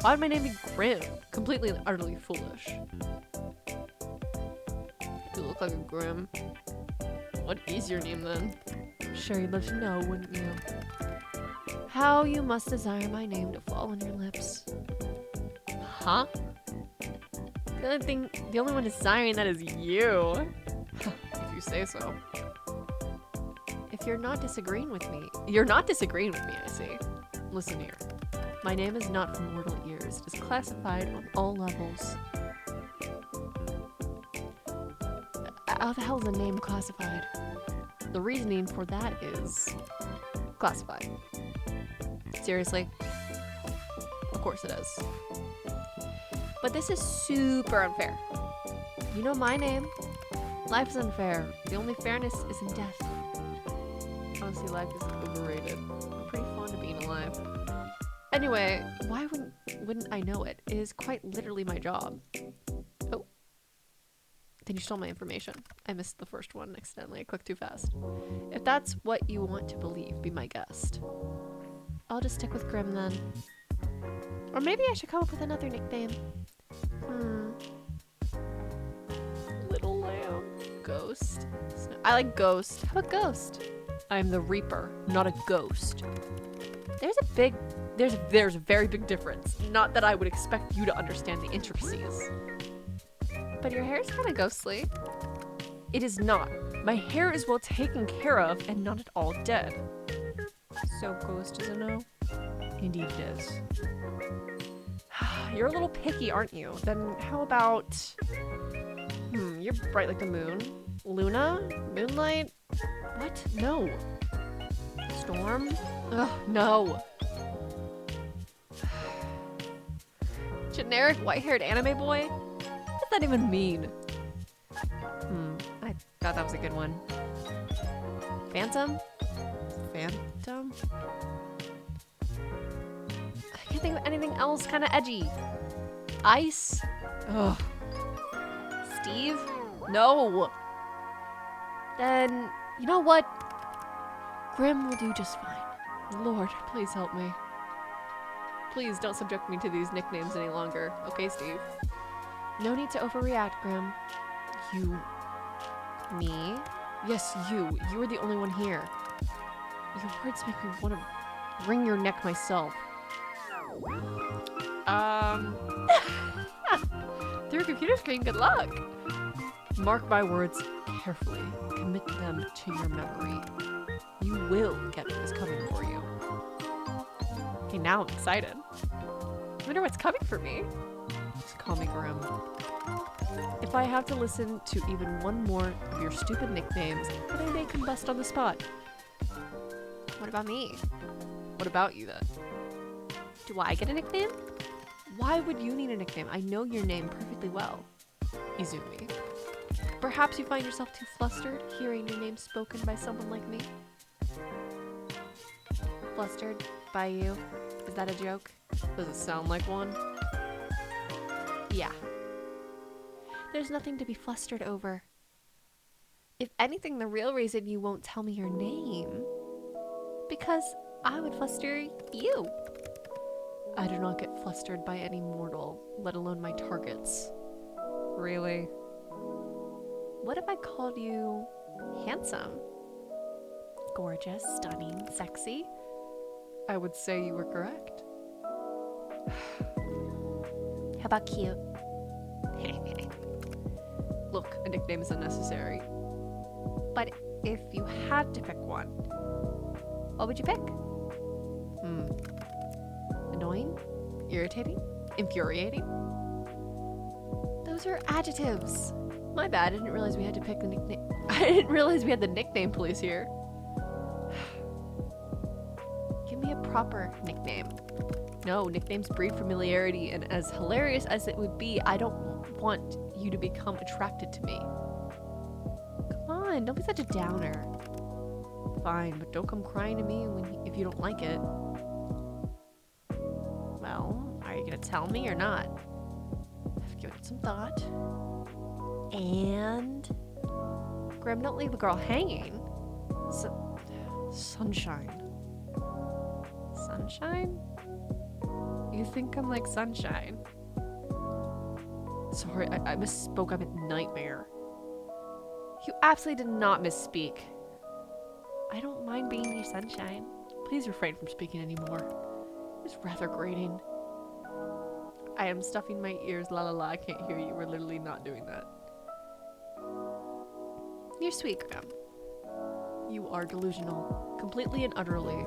Why would my name be Grimm? Completely and utterly foolish. You look like a Grimm. What is your name then? Sure, you'd love to know, wouldn't you? How you must desire my name to fall on your lips. Huh? The only one desiring that is you. If you say so. If you're not disagreeing with me, I see. Listen here. My name is not for mortal ears. It is classified on all levels. How the hell is a name classified? The reasoning for that is classified. Seriously? Of course it is. But this is super unfair. You know my name. Life is unfair. The only fairness is in death. Honestly, life is overrated. I'm pretty fond of being alive. Anyway, why wouldn't I know it? It is quite literally my job. Oh. Then you stole my information. I missed the first one accidentally. I clicked too fast. If that's what you want to believe, be my guest. I'll just stick with Grimm then. Or maybe I should come up with another nickname. Little lamb. Ghost. I like Ghost. How about Ghost? I'm the Reaper, not a ghost. There's a very big difference. Not that I would expect you to understand the intricacies. But your hair is kind of ghostly. It is not. My hair is well taken care of and not at all dead. So Ghost is a no? Indeed it is. You're a little picky, aren't you? Then how about... you're bright like the moon. Luna? Moonlight? What? No. Storm? Ugh, no. Generic white-haired anime boy? What does that even mean? I thought that was a good one. Phantom? Phantom? I can't think of anything else kind of edgy. Ice? Ugh. Steve? No. Then, you know what? Grimm will do just fine. Lord, please help me. Please don't subject me to these nicknames any longer. Okay, Steve? No need to overreact, Grimm. You... Me? Yes, you. You are the only one here. Your words make me want to wring your neck myself. Through a computer screen, good luck! Mark my words carefully. Commit them to your memory. You will get what is coming for you. Okay, now I'm excited. I wonder what's coming for me. Just call me Grimm. If I have to listen to even one more of your stupid nicknames, then I may combust on the spot. What about me? What about you then? Do I get a nickname? Why would you need a nickname? I know your name perfectly well. Izumi. Perhaps you find yourself too flustered hearing your name spoken by someone like me? Flustered by you? Is that a joke? Does it sound like one? Yeah. There's nothing to be flustered over. If anything, the real reason you won't tell me your name, because I would fluster you. I do not get flustered by any mortal, let alone my targets. Really? What if I called you handsome? Gorgeous, stunning, sexy? I would say you were correct. How about cute? Look, a nickname is unnecessary. But if you had to pick one, what would you pick? Annoying? Irritating? Infuriating? Those are adjectives. My bad, I didn't realize we had to pick the nickname. I didn't realize we had the nickname police here. Give me a proper nickname. No, nicknames breed familiarity, and as hilarious as it would be, I don't want you to become attracted to me. Come on, don't be such a downer. Fine, but don't come crying to me if you don't like it. Well, are you gonna tell me or not? I've given it some thought. And... Grimm, don't leave the girl hanging. Sunshine. Sunshine? You think I'm like sunshine? Sorry, I misspoke. I meant nightmare. You absolutely did not misspeak. I don't mind being your sunshine. Please refrain from speaking anymore. It's rather grating. I am stuffing my ears. La la la, I can't hear you. We're literally not doing that. You're sweet, Grimm. You are delusional. Completely and utterly.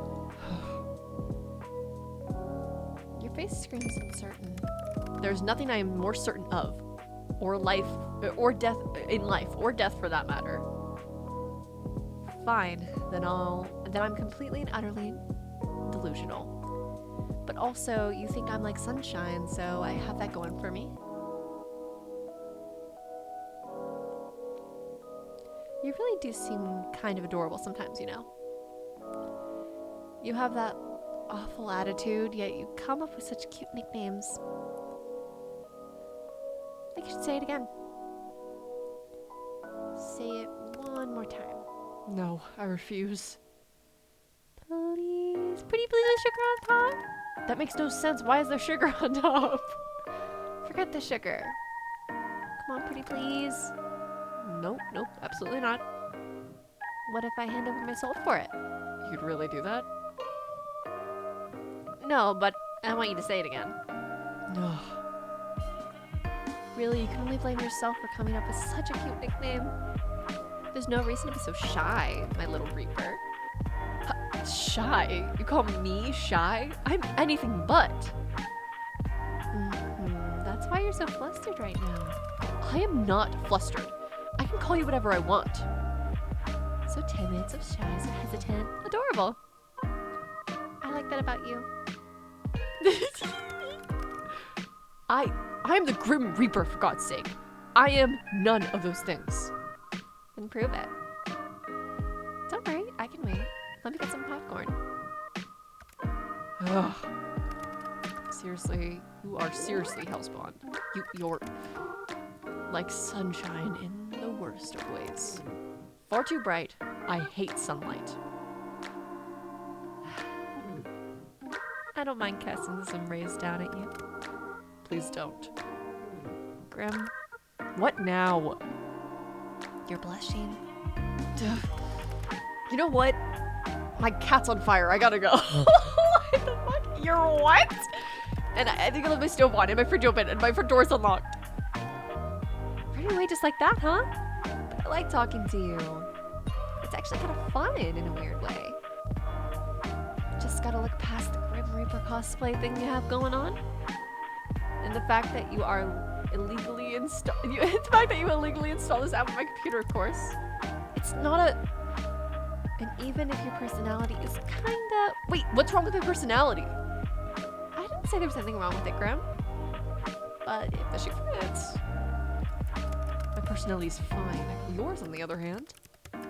Your face screams uncertain. There's nothing I am more certain of. Or life, or death, in life, or death for that matter. Fine, then I'm completely and utterly delusional. But also, you think I'm like sunshine, so I have that going for me. You really do seem kind of adorable sometimes, you know? You have that awful attitude, yet you come up with such cute nicknames. I think you should say it again. Say it one more time. No, I refuse. Please. Pretty please, sugar on top? That makes no sense. Why is there sugar on top? Forget the sugar. Come on, pretty please. Nope, nope, absolutely not. What if I hand over my soul for it? You'd really do that? No, but I want you to say it again. No. Really, you can only blame yourself for coming up with such a cute nickname. There's no reason to be so shy, my little Reaper. Shy? You call me shy? I'm anything but. That's why you're so flustered right now. I am not flustered. I can call you whatever I want. So timid, so shy, so hesitant. Adorable. I like that about you. I'm the Grim Reaper, for God's sake. I am none of those things. Then prove it. Don't worry, I can wait. Let me get some popcorn. Ugh. Seriously, you are seriously hellspawn. You're like sunshine in the worst of ways. Far too bright. I hate sunlight. I don't mind casting some rays down at you. Please don't. Grimm, What now? you're blushing. You know what? My cat's on fire. I gotta go. What the fuck? You're what? And I think I left my stove on and my fridge open and my front door's unlocked. Right away just like that, huh? But I like talking to you. It's actually kind of fun in a weird way. Just gotta look past the Grim Reaper cosplay thing you have going on. And the fact that you are illegally installed. The fact that you illegally installed this app on my computer, of course. It's not a. And even if your personality is kinda. Wait, what's wrong with my personality? I didn't say there was anything wrong with it, Grimm. But if the shoe fits. My personality's fine. Yours, on the other hand.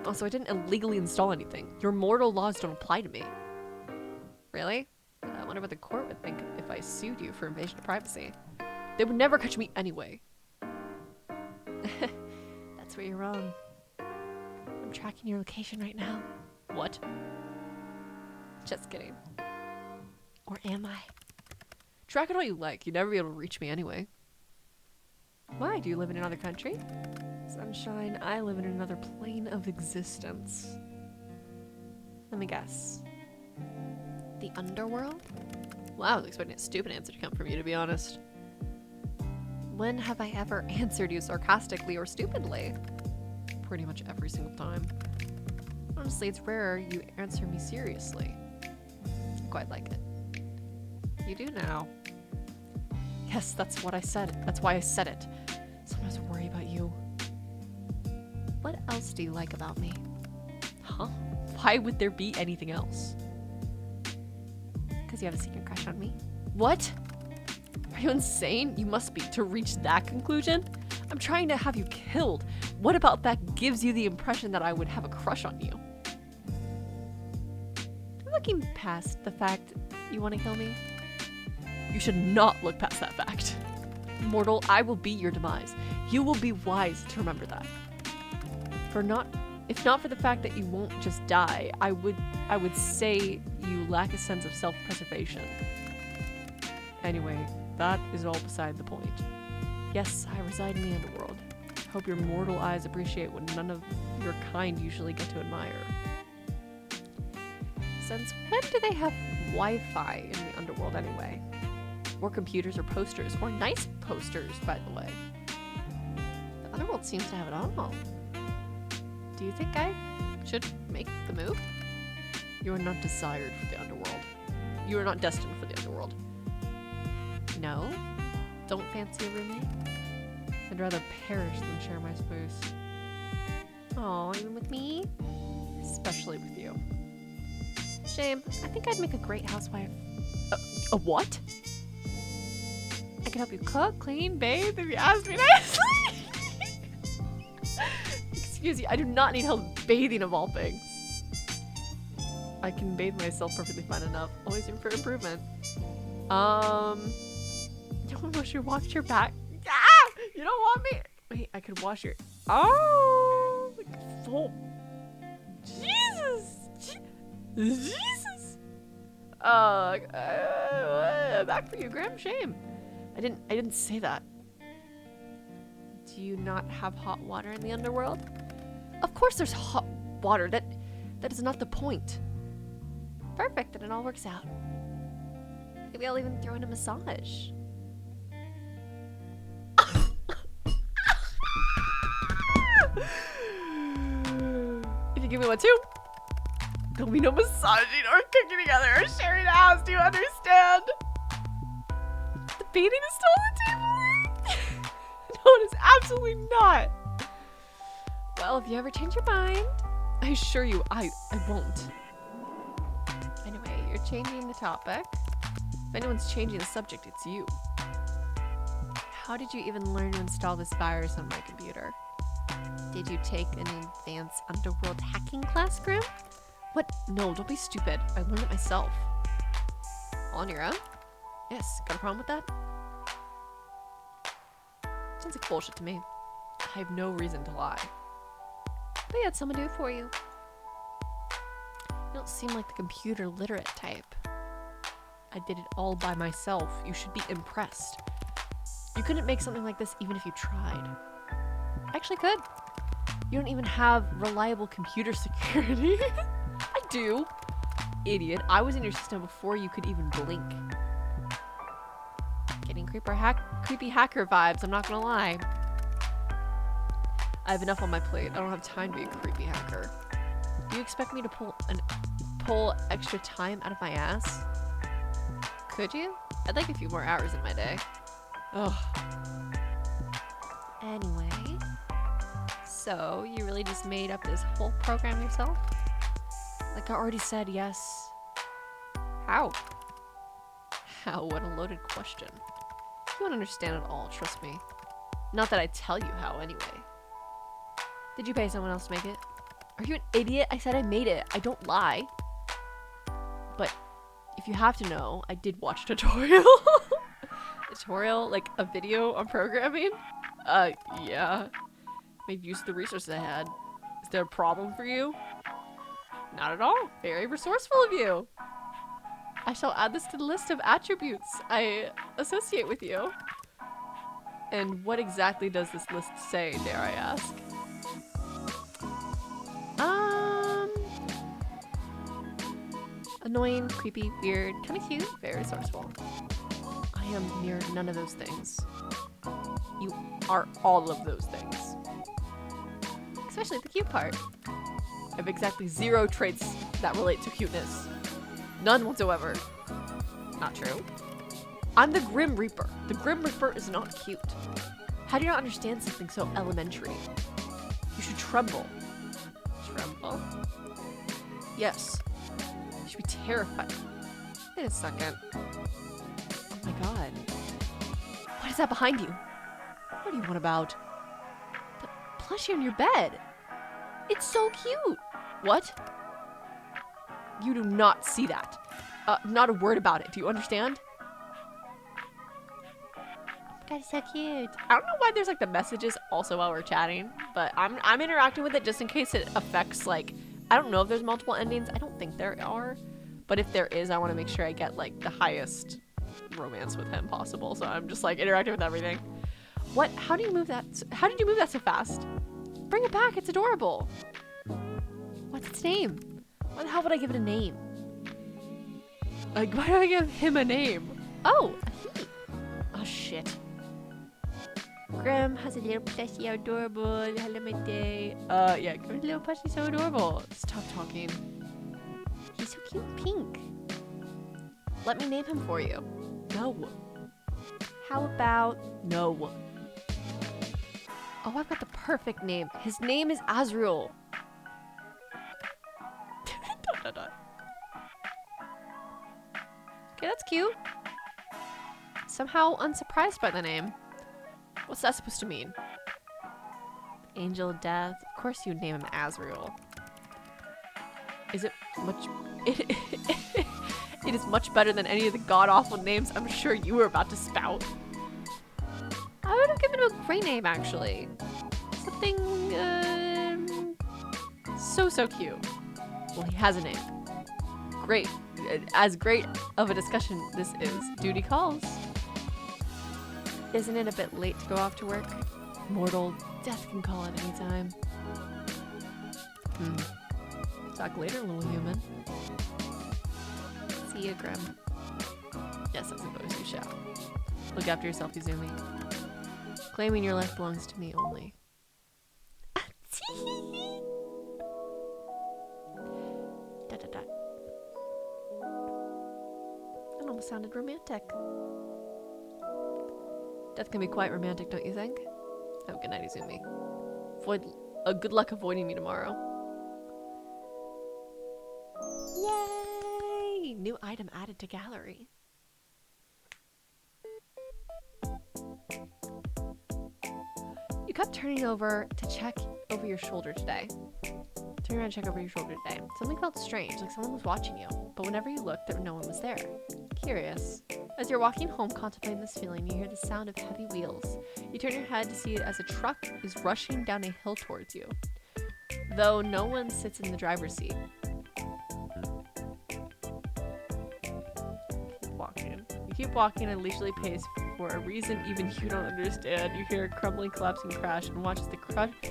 Also, I didn't illegally install anything. Your mortal laws don't apply to me. Really? I wonder what the court would think if I sued you for invasion of privacy. They would never catch me anyway. That's where you're wrong. I'm tracking your location right now. What? Just kidding. Or am I? Track it all you like. You'd never be able to reach me anyway. Why? Do you live in another country? Sunshine, I live in another plane of existence. Let me guess. The underworld? Wow, I was expecting a stupid answer to come from you, to be honest. When have I ever answered you sarcastically or stupidly? Pretty much every single time. Honestly, it's rare you answer me seriously. I quite like it. You do now. Yes, that's what I said. That's why I said it. Sometimes I worry about you. What else do you like about me? Huh? Why would there be anything else? Because you have a secret crush on me? What? Are you insane? You must be, to reach that conclusion? I'm trying to have you killed. What about that gives you the impression that I would have a crush on you? I'm looking past the fact you want to kill me. You should not look past that fact. Mortal, I will be your demise. You will be wise to remember that. If not for the fact that you won't just die, I would say you lack a sense of self-preservation. Anyway, that is all beside the point. Yes, I reside in the underworld. Hope your mortal eyes appreciate what none of your kind usually get to admire. Since when do they have Wi-Fi in the underworld anyway? Or computers or posters, or nice posters, by the way. The underworld seems to have it all. Do you think I should make the move? You are not desired for the underworld. You are not destined for the underworld. No? Don't fancy a roommate? I'd rather perish than share my space. Aw, even with me? Especially with you. Shame. I think I'd make a great housewife. A what? I can help you cook, clean, bathe if you ask me nicely. Excuse you, I do not need help bathing of all things. I can bathe myself perfectly fine enough. Always room for improvement. You want to wash your back? Ah! You don't want me? Wait, I could wash your... Oh! Like full... Jesus! Jesus! Back for you, Grimm. Shame. I didn't say that. Do you not have hot water in the underworld? Of course there's hot water. That is not the point. Perfect, then it all works out. Maybe I'll even throw in a massage. If you give me one too, there'll be no massaging or cooking together or sharing a house. Do you understand? The bathing is still on the table? No, it is absolutely not. Well, if you ever change your mind, I assure you, I won't. Anyway, you're changing the topic. If anyone's changing the subject, it's you. How did you even learn to install this virus on my computer? Did you take an advanced underworld hacking class, Grimm? What? No, don't be stupid. I learned it myself. All on your own? Yes, got a problem with that? Sounds like bullshit to me. I have no reason to lie. But you had someone do it for you. You don't seem like the computer literate type. I did it all by myself. You should be impressed. You couldn't make something like this even if you tried. I actually could. You don't even have reliable computer security. I do. Idiot. I was in your system before you could even blink. Getting creepy hacker vibes, I'm not gonna lie. I have enough on my plate. I don't have time to be a creepy hacker. Do you expect me to pull extra time out of my ass? Could you? I'd like a few more hours in my day. Ugh. Anyway, so you really just made up this whole program yourself? Like I already said, yes. How? How? What a loaded question. You won't understand it all, trust me. Not that I tell you how, anyway. Did you pay someone else to make it? Are you an idiot? I said I made it. I don't lie. But if you have to know, I did watch a tutorial. A tutorial? Like a video on programming? Yeah. Made use of the resources I had. Is there a problem for you? Not at all. Very resourceful of you. I shall add this to the list of attributes I associate with you. And what exactly does this list say, dare I ask? Annoying, creepy, weird, kind of cute, very resourceful. I am near none of those things. You are all of those things. Especially the cute part. I have exactly 0 traits that relate to cuteness. None whatsoever. Not true. I'm the Grim Reaper. The Grim Reaper is not cute. How do you not understand something so elementary? You should tremble. Tremble? Yes. You should be terrified. Wait a second. Oh my god. What is that behind you? What do you want about? The plushie on your bed. It's so cute. What? You do not see that. Not a word about it. Do you understand? God, it's so cute. I don't know why there's like the messages also while we're chatting, but I'm interacting with it just in case it affects like, I don't know if there's multiple endings. I don't think there are, but if there is, I want to make sure I get like the highest romance with him possible. So I'm just like interacting with everything. What? How do you move that? How did you move that so fast? Bring it back. It's adorable. What's its name? Why the hell would I give it a name? Like, why do I give him a name? Oh, a he. Oh, shit. Grimm has a little plushie, how adorable. Hello, my day. Yeah, Grimm's little plushie, so adorable. Stop talking. He's so cute and pink. Let me name him for you. No. How about no? Oh, I've got the perfect name. His name is Azrael. Okay, that's cute. Somehow unsurprised by the name. What's that supposed to mean? Angel of Death. Of course you'd name him Azrael. Is it much... It is much better than any of the god-awful names I'm sure you were about to spout. I would have given him a great name, actually. Something, so cute. Well, he has a name. Great. As great of a discussion this is, duty calls. Isn't it a bit late to go off to work? Mortal, death can call at any time. Talk later, little human. See you, Grimm. Yes, I suppose you shall. Look after yourself, Izumi. Claiming your life belongs to me only. That almost sounded romantic. Death can be quite romantic, don't you think? Oh, good night, Izumi. Good luck avoiding me tomorrow. Yay! New item added to gallery. You kept turning over to check over your shoulder today. Turn around and check over your shoulder today. Something felt strange, like someone was watching you. But whenever you looked, no one was there. Curious. As you're walking home contemplating this feeling, you hear the sound of heavy wheels. You turn your head to see it as a truck is rushing down a hill towards you. Though no one sits in the driver's seat. You keep walking at a leisurely pace for a reason even you don't understand. You hear a crumbling, collapsing crash and watch as the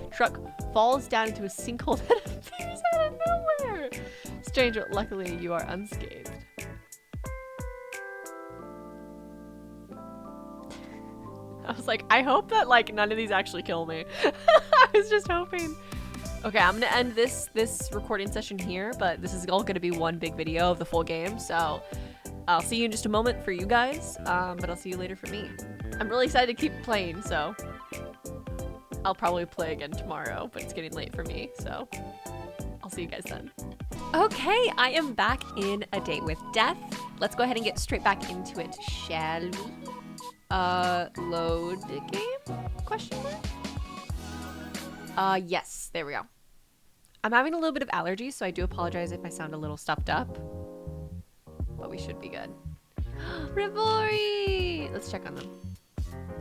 truck falls down into a sinkhole that appears out of nowhere. Strange, but luckily you are unscathed. I was like, I hope that like none of these actually kill me. I was just hoping. Okay, I'm gonna end this recording session here, but this is all gonna be one big video of the full game, so I'll see you in just a moment for you guys, but I'll see you later for me. I'm really excited to keep playing, so I'll probably play again tomorrow, but it's getting late for me, so I'll see you guys then. Okay, I am back in A Date with Death. Let's go ahead and get straight back into it, shall we? Load the game? Question mark? Yes, there we go. I'm having a little bit of allergies, so I do apologize if I sound a little stuffed up. But we should be good. Rivori! Let's check on them.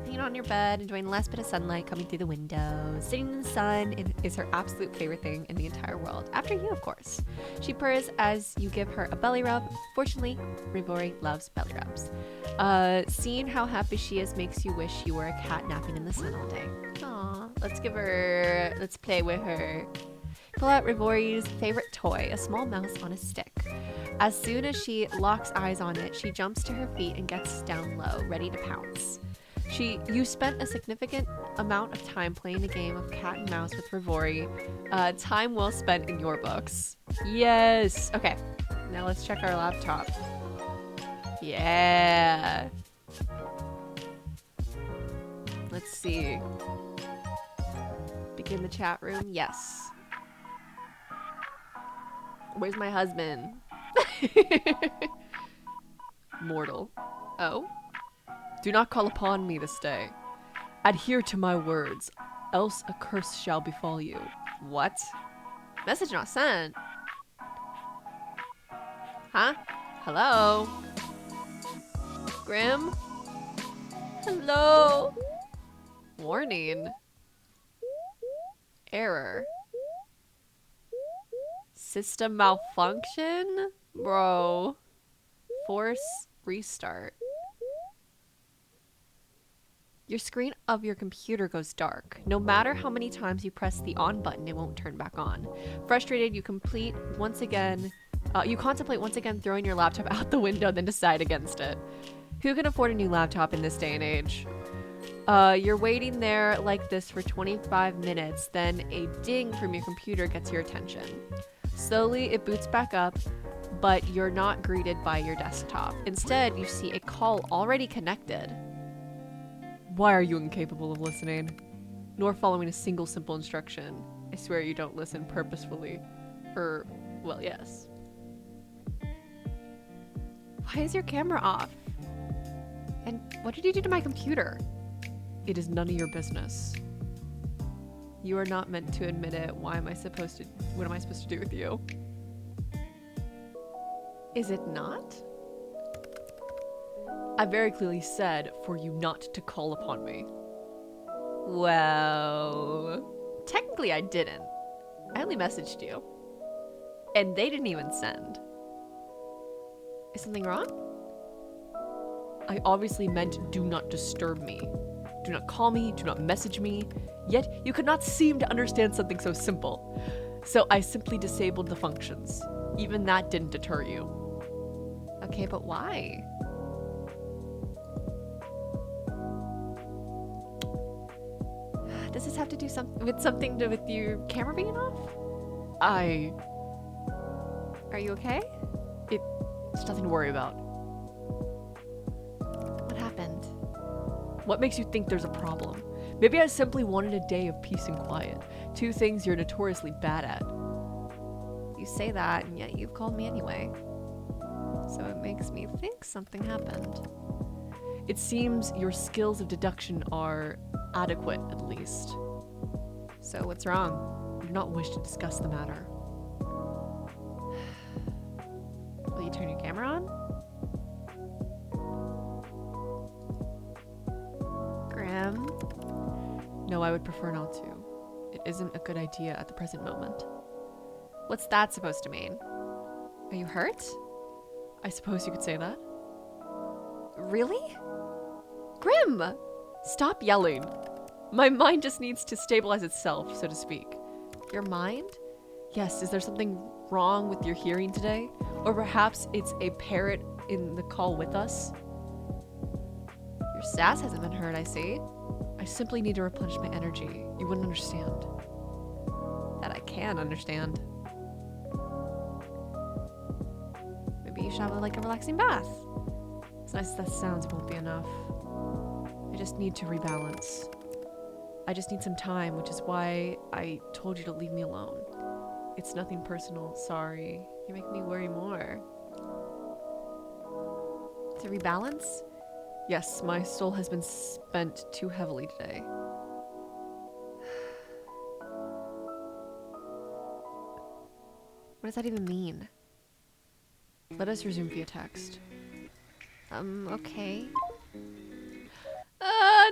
Hanging on your bed, enjoying the last bit of sunlight coming through the window. Sitting in the sun is her absolute favorite thing in the entire world. After you, of course. She purrs as you give her a belly rub. Fortunately, Rivori loves belly rubs. Seeing how happy she is makes you wish you were a cat napping in the sun all day. Aw, let's play with her. Pull out Rivori's favorite toy, a small mouse on a stick. As soon as she locks eyes on it, she jumps to her feet and gets down low, ready to pounce. You spent a significant amount of time playing a game of cat and mouse with Rivori. Time well spent in your books. Yes! Okay, now let's check our laptop. Yeah! Let's see. Begin the chat room? Yes. Where's my husband? Mortal. Oh? Do not call upon me this day. Adhere to my words, else a curse shall befall you. What? Message not sent. Huh? Hello? Grimm? Hello? Warning. Error. System malfunction? Bro. Force restart. Your screen of your computer goes dark. No matter how many times you press the on button, it won't turn back on. Frustrated, you contemplate once again throwing your laptop out the window, then decide against it. Who can afford a new laptop in this day and age? You're waiting there like this for 25 minutes, then a ding from your computer gets your attention. Slowly, it boots back up, but you're not greeted by your desktop. Instead, you see a call already connected. Why are you incapable of listening? Nor following a single simple instruction. I swear you don't listen purposefully. Well, yes. Why is your camera off? And what did you do to my computer? It is none of your business. You are not meant to admit it. What am I supposed to do with you? Is it not? I very clearly said for you not to call upon me. Well, technically I didn't. I only messaged you. And they didn't even send. Is something wrong? I obviously meant do not disturb me. Do not call me, do not message me. Yet you could not seem to understand something so simple. So I simply disabled the functions. Even that didn't deter you. Okay, but why? Does this have to do something with your camera being off? Are you okay? It's nothing to worry about. What happened? What makes you think there's a problem? Maybe I simply wanted a day of peace and quiet. Two things you're notoriously bad at. You say that, and yet you've called me anyway. So it makes me think something happened. It seems your skills of deduction are adequate, at least. So what's wrong? I do not wish to discuss the matter. Will you turn your camera on? Grimm? No, I would prefer not to. It isn't a good idea at the present moment. What's that supposed to mean? Are you hurt? I suppose you could say that. Really? Grimm! Stop yelling. My mind just needs to stabilize itself, so to speak. Your mind? Yes, is there something wrong with your hearing today? Or perhaps it's a parrot in the call with us? Your sass hasn't been hurt, I see. I simply need to replenish my energy. You wouldn't understand. That I can understand. Maybe you should have like a relaxing bath. As nice as that sounds, it won't be enough. I just need to rebalance. I just need some time, which is why I told you to leave me alone. It's nothing personal, sorry. You make me worry more. To rebalance? Yes, my soul has been spent too heavily today. What does that even mean? Let us resume via text. Okay.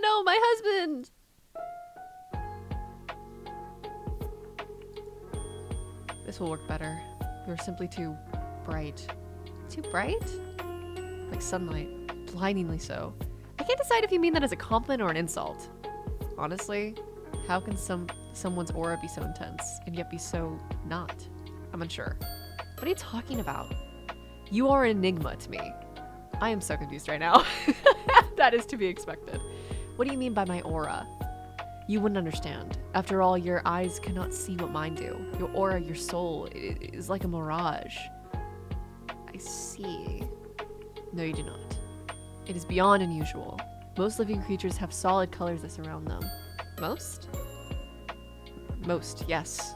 No, my husband! This will work better. You're simply too bright. Too bright? Like sunlight. Blindingly so. I can't decide if you mean that as a compliment or an insult. Honestly, how can someone's aura be so intense and yet be so not? I'm unsure. What are you talking about? You are an enigma to me. I am so confused right now. That is to be expected. What do you mean by my aura? You wouldn't understand. After all, your eyes cannot see what mine do. Your aura, your soul, it is like a mirage. I see. No, you do not. It is beyond unusual. Most living creatures have solid colors that surround them. Most? Most, yes.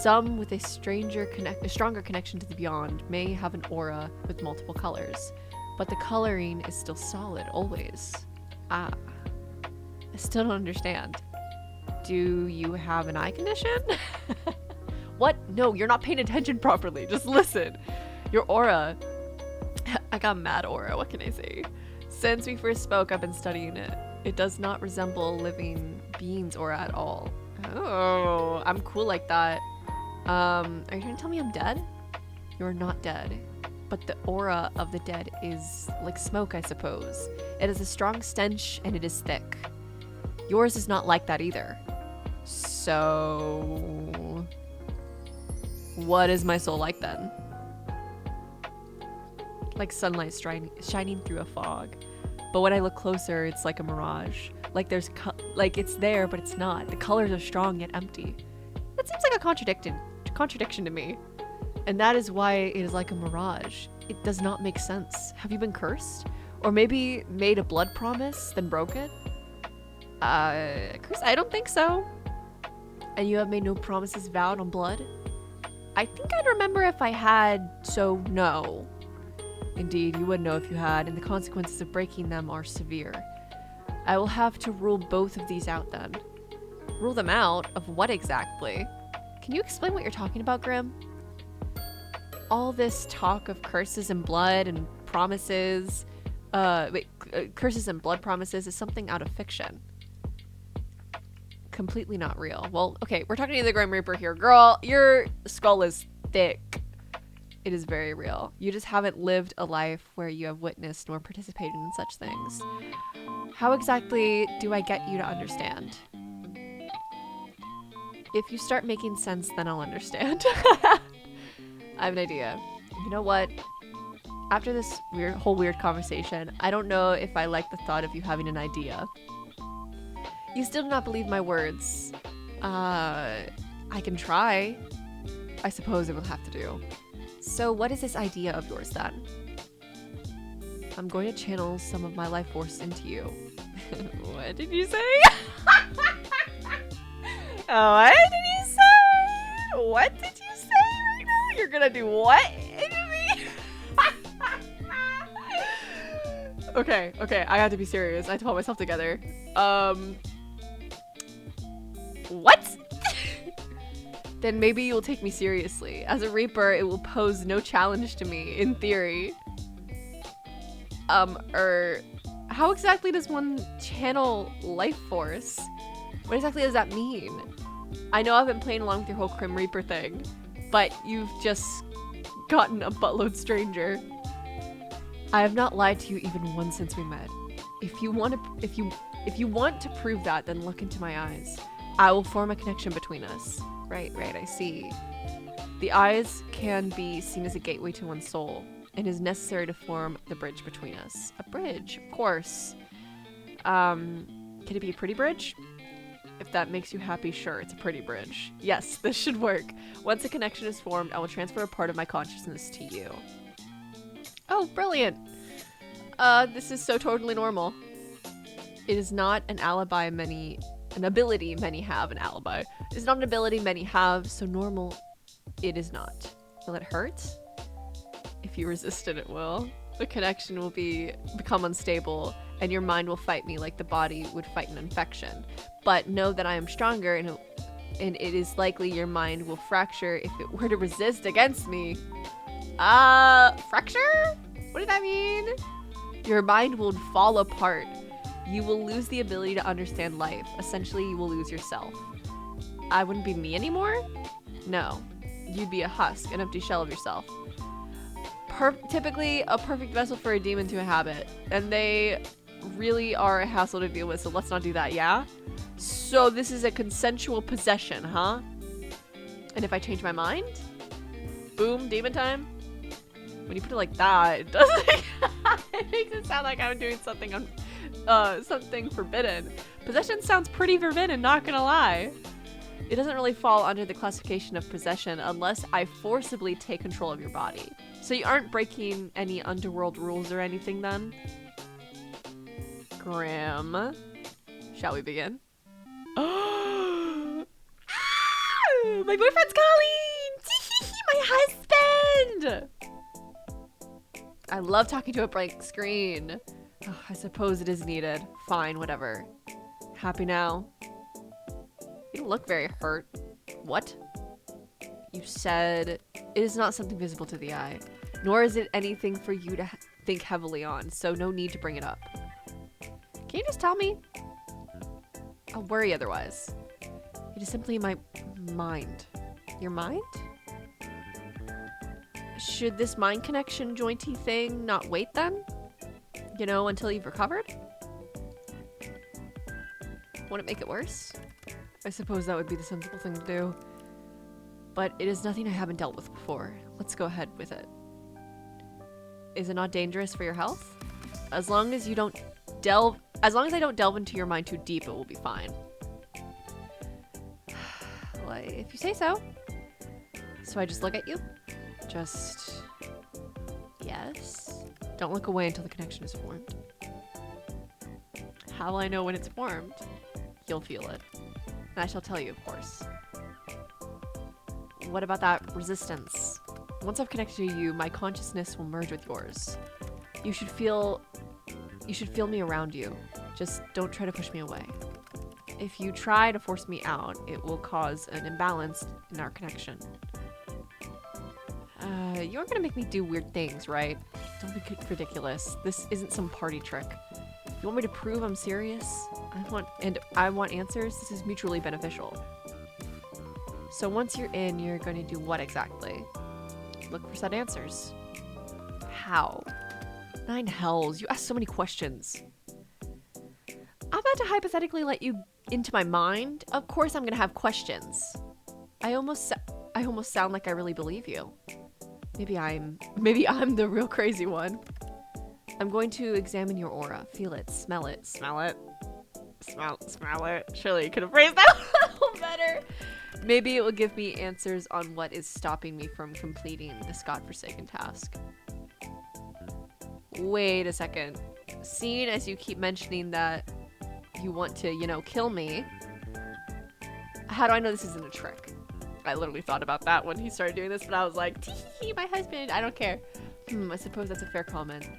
Some with a stronger connection to the beyond may have an aura with multiple colors, but the coloring is still solid, always. Ah. I still don't understand. Do you have an eye condition? What? No, you're not paying attention properly. Just listen. Your aura. I got mad aura, what can I say? Since we first spoke, I've been studying it. It does not resemble living beings' aura at all. Oh, I'm cool like that. Are you trying to tell me I'm dead? You're not dead. But the aura of the dead is like smoke, I suppose. It has a strong stench and it is thick. Yours is not like that either. So... what is my soul like then? Like sunlight shining through a fog. But when I look closer, it's like a mirage. Like there's like it's there, but it's not. The colors are strong yet empty. That seems like a contradiction to me. And that is why it is like a mirage. It does not make sense. Have you been cursed? Or maybe made a blood promise, then broke it? Cursed? I don't think so. And you have made no promises vowed on blood? I think I'd remember if I had, so no. Indeed, you would know if you had, and the consequences of breaking them are severe. I will have to rule both of these out then. Rule them out? Of what exactly? Can you explain what you're talking about, Grimm? All this talk of curses and blood and promises, curses and blood promises is something out of fiction. Completely not real. Well, okay, we're talking to the Grim Reaper here. Girl, your skull is thick. It is very real. You just haven't lived a life where you have witnessed nor participated in such things. How exactly do I get you to understand? If you start making sense, then I'll understand. I have an idea. You know what? After this whole weird conversation, I don't know if I like the thought of you having an idea. You still do not believe my words. I can try. I suppose it will have to do. So what is this idea of yours then? I'm going to channel some of my life force into you. What did you say? What did you say? What did you say right now? You're gonna do what into me? Okay, I have to be serious. I have to pull myself together. What? Then maybe you'll take me seriously. As a Reaper, it will pose no challenge to me, in theory. How exactly does one channel life force? What exactly does that mean? I know I've been playing along with your whole Grim Reaper thing, but you've just gotten a buttload stranger. I have not lied to you even once since we met. If you want to prove that, then look into my eyes. I will form a connection between us. Right, I see. The eyes can be seen as a gateway to one's soul, and is necessary to form the bridge between us. A bridge, of course. Can it be a pretty bridge? If that makes you happy, sure, it's a pretty bridge. Yes, this should work. Once a connection is formed, I will transfer a part of my consciousness to you. Oh, brilliant. This is so totally normal. It is not an ability many have, an alibi. It's not an ability many have, so normal it is not. Will it hurt? If you resist it, it will. The connection will become unstable, and your mind will fight me like the body would fight an infection. But know that I am stronger, and it is likely your mind will fracture if it were to resist against me. Fracture? What did that mean? Your mind will fall apart. You will lose the ability to understand life. Essentially, you will lose yourself. I wouldn't be me anymore? No. You'd be a husk, an empty shell of yourself. Typically, a perfect vessel for a demon to inhabit. And they really are a hassle to deal with, so let's not do that, yeah? So this is a consensual possession, huh? And if I change my mind? Boom, demon time? When you put it like that, it doesn't... it makes it sound like I'm doing something something forbidden. Possession sounds pretty forbidden, not gonna lie. It doesn't really fall under the classification of possession unless I forcibly take control of your body. So you aren't breaking any underworld rules or anything then? Grimm. Shall we begin? My boyfriend's calling! My husband! I love talking to a blank screen. Oh, I suppose it is needed. Fine, whatever. Happy now? You don't look very hurt. What? You said it is not something visible to the eye, nor is it anything for you to think heavily on, so no need to bring it up. Can you just tell me? I'll worry otherwise. It is simply my mind. Your mind? Should this mind connection jointy thing not wait then? You know, until you've recovered? Won't it make it worse? I suppose that would be the sensible thing to do. But it is nothing I haven't dealt with before. Let's go ahead with it. Is it not dangerous for your health? As long as I don't delve into your mind too deep, it will be fine. Well, if you say so. So I just look at you? Just... yes? Don't look away until the connection is formed. How will I know when it's formed? You'll feel it. And I shall tell you, of course. What about that resistance? Once I've connected to you, my consciousness will merge with yours. You should feel me around you. Just don't try to push me away. If you try to force me out, it will cause an imbalance in our connection. You're gonna make me do weird things, right? Don't be ridiculous. This isn't some party trick. If you want me to prove I'm serious, I want answers, this is mutually beneficial. So once you're in, you're going to do what exactly? Look for said answers. How? 9 hells, you ask so many questions. I'm about to hypothetically let you into my mind. Of course I'm gonna have questions. I almost sound like I really believe you. Maybe I'm the real crazy one. I'm going to examine your aura. Feel it, smell it, smell it. Smell it. Surely you could have phrased that a little better. Maybe it will give me answers on what is stopping me from completing this godforsaken task. Wait a second. Seeing as you keep mentioning that you want to, you know, kill me, how do I know this isn't a trick? I literally thought about that when he started doing this, but I was like, tee, my husband, I don't care. I suppose that's a fair comment.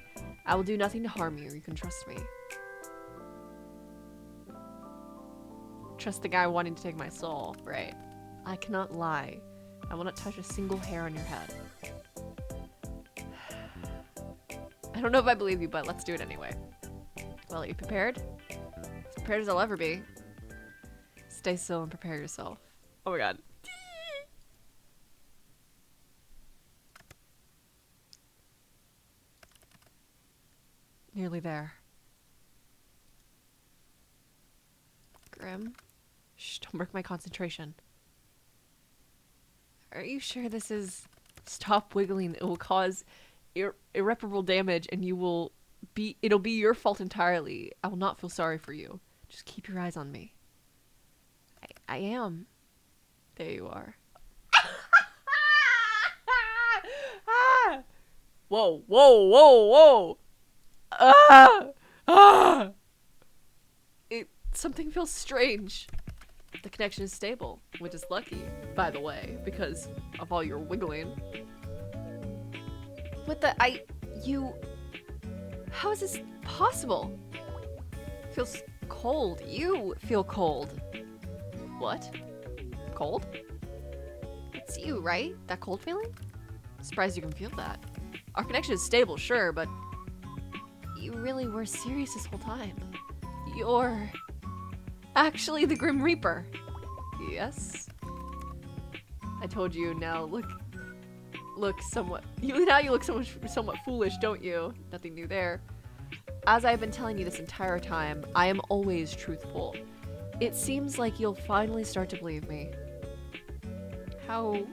I will do nothing to harm you. You can trust me. Trust the guy wanting to take my soul, right? I cannot lie. I will not touch a single hair on your head. I don't know if I believe you, but let's do it anyway. Well, are you prepared? As prepared as I'll ever be. Stay still and prepare yourself. Oh my god. Nearly there. Grimm? Shh, don't break my concentration. Are you sure this is... Stop wiggling. It will cause irreparable damage and it'll be your fault entirely. I will not feel sorry for you. Just keep your eyes on me. I am. There you are. Whoa, whoa, whoa, whoa! Something feels strange. The connection is stable, which is lucky, by the way, because of all your wiggling. What the, how is this possible? It feels cold. You feel cold. What? Cold? It's you, right? That cold feeling? Surprised you can feel that. Our connection is stable, sure, but you really were serious this whole time. You're actually the Grim Reaper. Yes. I told you. Now look somewhat. Now you look somewhat foolish, don't you? Nothing new there. As I've been telling you this entire time, I am always truthful. It seems like you'll finally start to believe me. How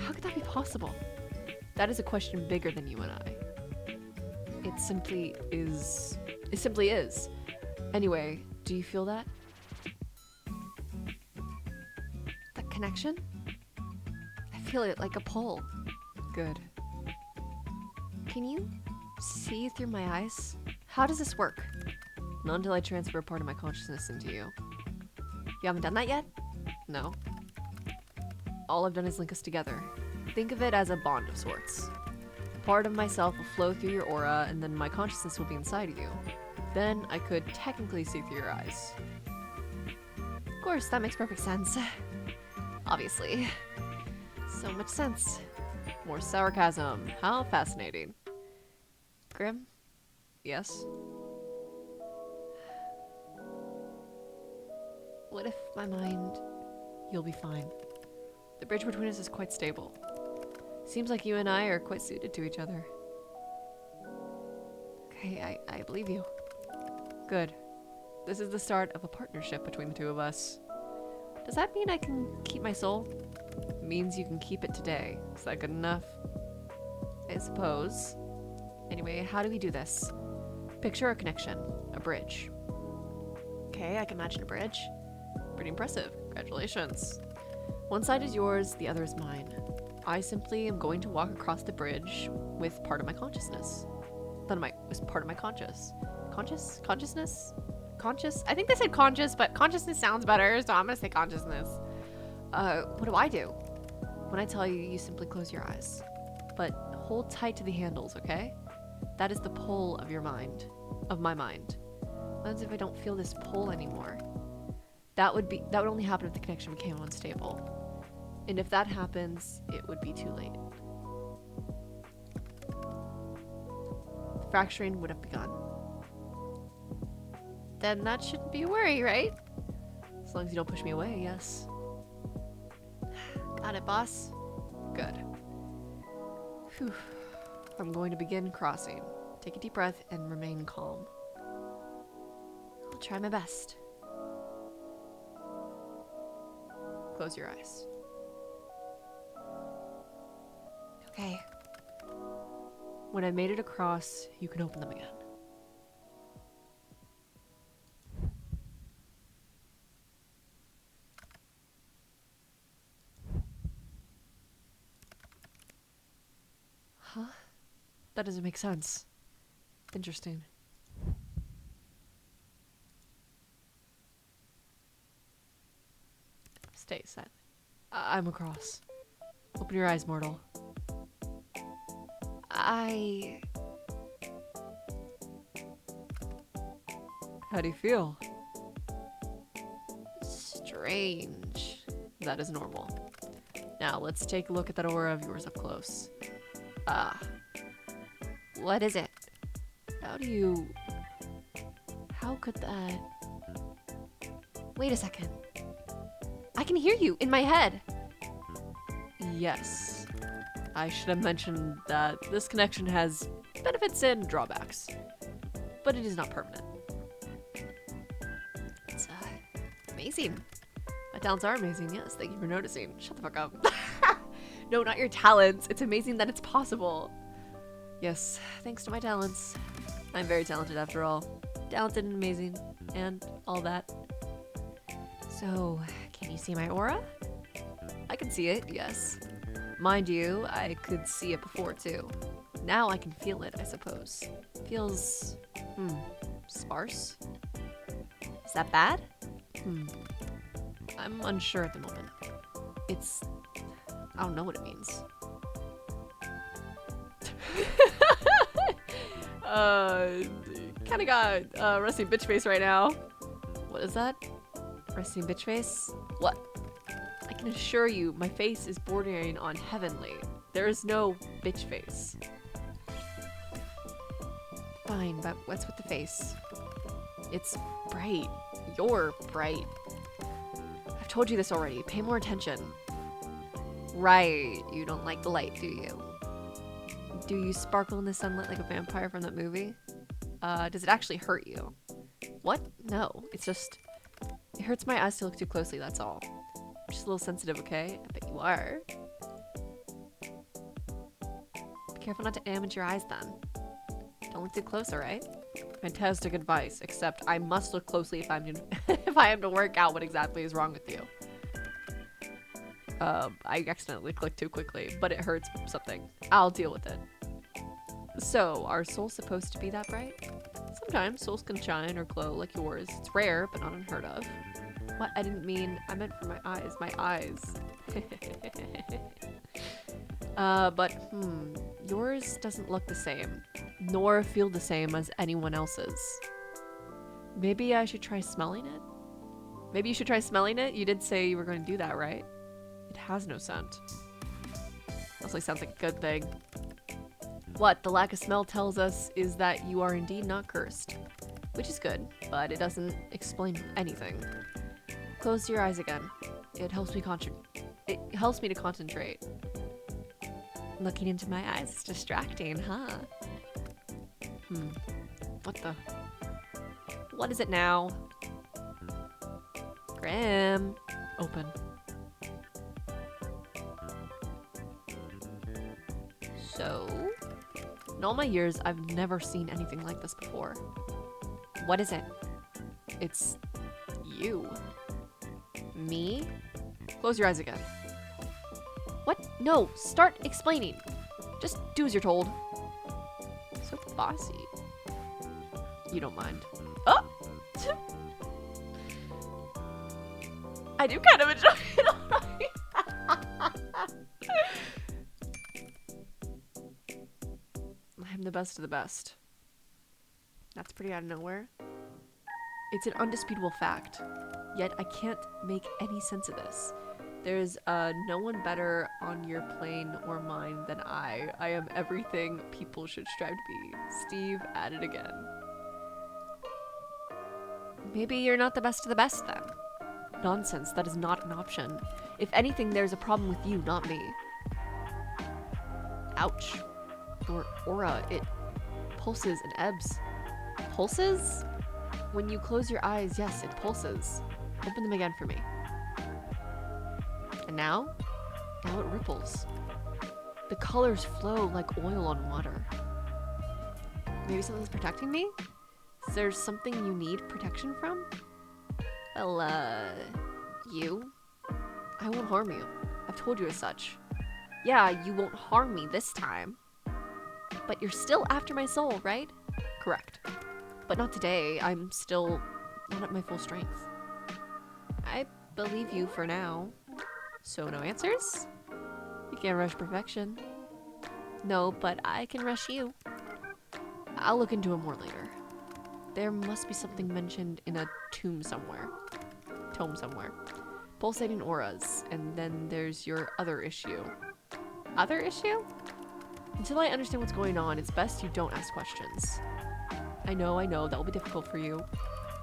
could that be possible? That is a question bigger than you and I. It simply is. It simply is. Anyway, do you feel that? That connection? I feel it like a pull. Good. Can you see through my eyes? How does this work? Not until I transfer a part of my consciousness into you. You haven't done that yet? No. All I've done is link us together. Think of it as a bond of sorts. Part of myself will flow through your aura, and then my consciousness will be inside of you. Then I could technically see through your eyes. Of course, that makes perfect sense. Obviously. So much sense. More sarcasm. How fascinating. Grimm? Yes? What if my mind... You'll be fine. The bridge between us is quite stable. Seems like you and I are quite suited to each other. Okay, I believe you. Good. This is the start of a partnership between the two of us. Does that mean I can keep my soul? It means you can keep it today. Is that good enough? I suppose. Anyway, how do we do this? Picture a connection. A bridge. Okay, I can imagine a bridge. Pretty impressive. Congratulations. One side is yours, the other is mine. I simply am going to walk across the bridge with part of my consciousness. Was part of my consciousness? Conscious? I think they said conscious, but consciousness sounds better, so I'm gonna say consciousness. What do? When I tell you, you simply close your eyes. But hold tight to the handles, okay? That is the pull of your mind. Of my mind. What if I don't feel this pull anymore? That would only happen if the connection became unstable. And if that happens, it would be too late. The fracturing would have begun. Then that shouldn't be a worry, right? As long as you don't push me away, yes. Got it, boss. Good. Phew. I'm going to begin crossing. Take a deep breath and remain calm. I'll try my best. Close your eyes. Okay. When I've made it across, you can open them again. Huh? That doesn't make sense. Interesting. Stay set. I'm across. Open your eyes, mortal. How do you feel? Strange. That is normal. Now, let's take a look at that aura of yours up close. What is it? How could that... Wait a second. I can hear you in my head. Yes. I should have mentioned that this connection has benefits and drawbacks, but it is not permanent. It's amazing. My talents are amazing, yes. Thank you for noticing. Shut the fuck up. No, not your talents. It's amazing that it's possible. Yes, thanks to my talents. I'm very talented after all. Talented and amazing, and all that. So, can you see my aura? I can see it, yes. Mind you, I could see it before too. Now I can feel it, I suppose. Feels, sparse? Is that bad? I'm unsure at the moment. I don't know what it means. Kinda got resting bitch face right now. What is that? Resting bitch face? What? I can assure you, my face is bordering on heavenly. There is no bitch face. Fine, but what's with the face? It's bright. You're bright. I've told you this already. Pay more attention. Right, you don't like the light, do you? Do you sparkle in the sunlight like a vampire from that movie? Does it actually hurt you? What? No, it's just... It hurts my eyes to look too closely, that's all. I'm just a little sensitive, okay? I bet you are. Be careful not to damage your eyes then. Don't look too close, alright? Fantastic advice, except I must look closely if I'm if I am to work out what exactly is wrong with you. I accidentally clicked too quickly, but it hurts something. I'll deal with it. So, are souls supposed to be that bright? Sometimes souls can shine or glow like yours. It's rare, but not unheard of. What? I didn't mean... I meant for my eyes. My eyes. Yours doesn't look the same, nor feel the same as anyone else's. Maybe I should try smelling it? Maybe you should try smelling it? You did say you were going to do that, right? It has no scent. Honestly, sounds like a good thing. What the lack of smell tells us is that you are indeed not cursed. Which is good, but it doesn't explain anything. Close your eyes again. It helps me to concentrate. Looking into my eyes is distracting, huh? What is it now? Grimm. Open. So, in all my years, I've never seen anything like this before. What is it? It's you. Me? Close your eyes again. What? No, start explaining. Just do as you're told. So bossy. You don't mind. Oh! I do kind of enjoy it already. I'm the best of the best. That's pretty out of nowhere. It's an undisputable fact. Yet I can't make any sense of this. There's no one better on your plane or mine than I. I am everything people should strive to be. Steve at it again. Maybe you're not the best of the best then. Nonsense, that is not an option. If anything, there's a problem with you, not me. Ouch. Your aura, it pulses and ebbs. Pulses? When you close your eyes, yes, it pulses. Open them again for me. And now? Now it ripples. The colors flow like oil on water. Maybe something's protecting me? Is there something you need protection from? Well, you? I won't harm you. I've told you as such. Yeah, you won't harm me this time. But you're still after my soul, right? Correct. But not today. I'm still not at my full strength. I believe you for now. So no answers? You can't rush perfection. No, but I can rush you. I'll look into it more later. There must be something mentioned in a tome somewhere. Pulsating auras, and then there's your other issue. Other issue? Until I understand what's going on, it's best you don't ask questions. I know, that will be difficult for you.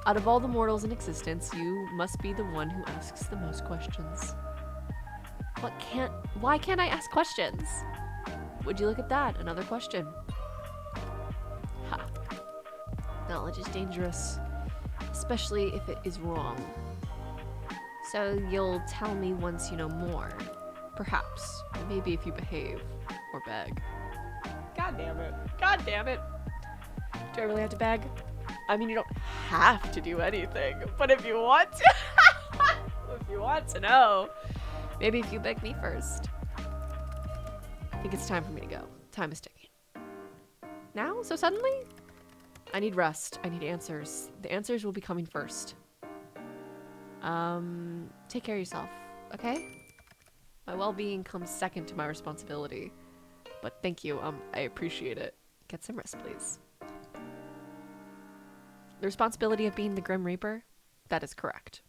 Out of all the mortals in existence, you must be the one who asks the most questions. Why can't I ask questions? Would you look at that? Another question. Ha. Knowledge is dangerous, especially if it is wrong. So you'll tell me once you know more. Perhaps. Maybe if you behave or beg. God damn it. God damn it. Do I really have to beg? I mean, you don't have to do anything, but if you want to, if you want to know, maybe if you beg me first. I think it's time for me to go. Time is ticking. Now? So suddenly? I need rest. I need answers. The answers will be coming first. Take care of yourself, okay? My well-being comes second to my responsibility. But thank you, I appreciate it. Get some rest, please. The responsibility of being the Grim Reaper? That is correct.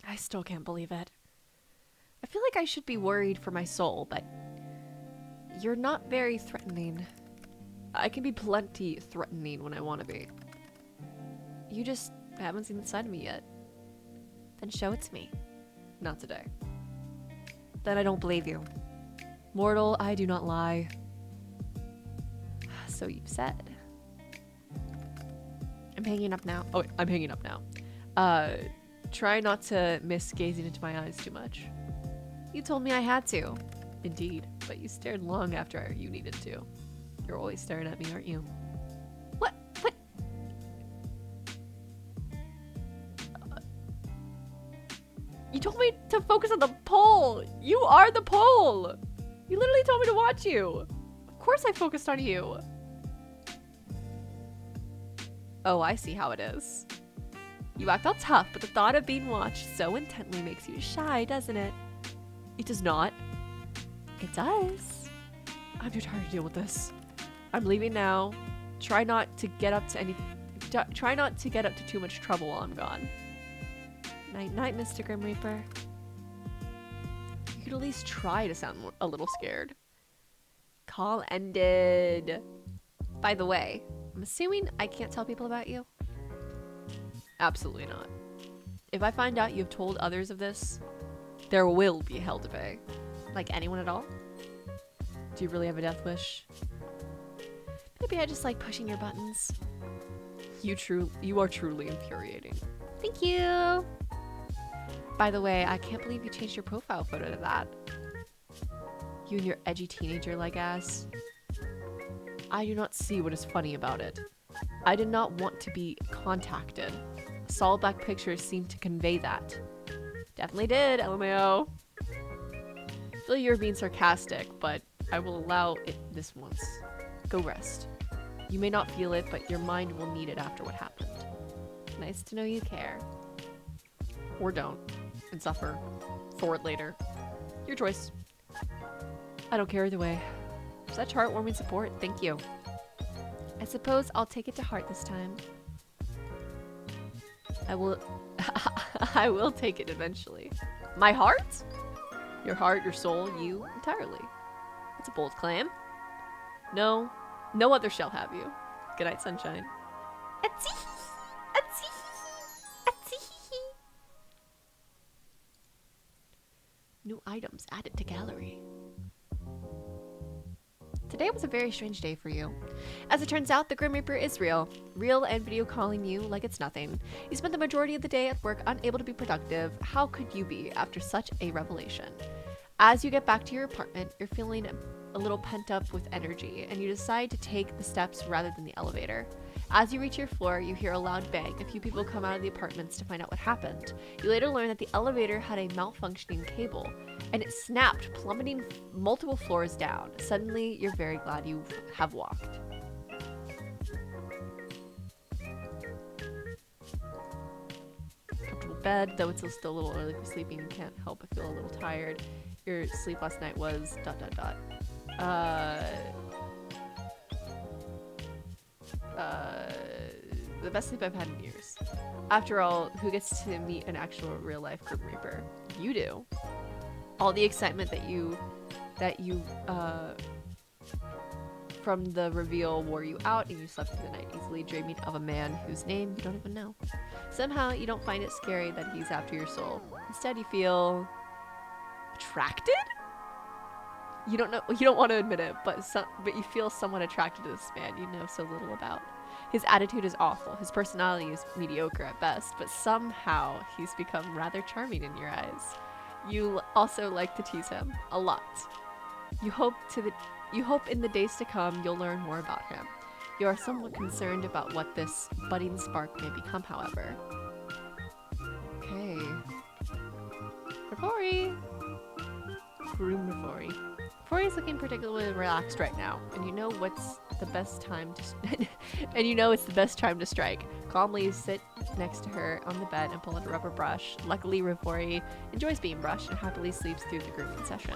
I still can't believe it. I feel like I should be worried for my soul, but you're not very threatening. I can be plenty threatening when I want to be. You just haven't seen the side of me yet. Then show it to me. Not today. Then I don't believe you. Mortal, I do not lie. So you've said. I'm hanging up now. Oh, wait, I'm hanging up now. Try not to miss gazing into my eyes too much. You told me I had to. Indeed, but you stared long after you needed to. You're always staring at me, aren't you? What? You told me to focus on the pole. You are the pole. You literally told me to watch you. Of course I focused on you. Oh, I see how it is. You act all tough, but the thought of being watched so intently makes you shy, doesn't it? It does not. It does. I'm too tired to deal with this. I'm leaving now. Try not to get up to too much trouble while I'm gone. Night night, Mr. Grim Reaper. You could at least try to sound a little scared. Call ended. By the way, I'm assuming I can't tell people about you? Absolutely not. If I find out you've told others of this, there will be hell to pay. Like anyone at all? Do you really have a death wish? Maybe I just like pushing your buttons. You are truly infuriating. Thank you! By the way, I can't believe you changed your profile photo to that. You and your edgy teenager-like ass. I do not see what is funny about it. I did not want to be contacted. Solid black pictures seem to convey that. Definitely did, LMAO. I feel you're being sarcastic, but I will allow it this once. Go rest. You may not feel it, but your mind will need it after what happened. Nice to know you care. Or don't. And suffer for it later. Your choice. I don't care either way. Such heartwarming support, thank you. I suppose I'll take it to heart this time. I will I will take it eventually. My heart? Your heart, your soul, you entirely. It's a bold claim. No other shall have you. Good night, sunshine. New items added to gallery. Today was a very strange day for you. As it turns out, the Grim Reaper is real and video calling you like it's nothing. You spent the majority of the day at work unable to be productive. How could you be after such a revelation? As you get back to your apartment, you're feeling a little pent up with energy, and you decide to take the steps rather than the elevator. As you reach your floor, you hear a loud bang. A few people come out of the apartments to find out what happened. You later learn that the elevator had a malfunctioning cable, and it snapped, plummeting multiple floors down. Suddenly, you're very glad you have walked. Comfortable bed, though it's still a little early for sleeping. You can't help but feel a little tired. Your sleep last night was ... the best sleep I've had in years. After all, who gets to meet an actual real-life Grim Reaper? You do. All the excitement that you from the reveal wore you out, and you slept through the night easily, dreaming of a man whose name you don't even know. Somehow, you don't find it scary that he's after your soul. Instead, you feel attracted? You don't want to admit it, but you feel somewhat attracted to this man you know so little about. His attitude is awful. His personality is mediocre at best, but somehow he's become rather charming in your eyes. You also like to tease him a lot. You hope in the days to come you'll learn more about him. You are somewhat concerned about what this budding spark may become, however. Okay. Rafori! Groom Rafori. Rafori is looking particularly relaxed right now, and you know what's the best time to and you know it's the best time to strike. Calmly sit next to her on the bed and pull out a rubber brush. Luckily, Rafori enjoys being brushed and happily sleeps through the grooming session.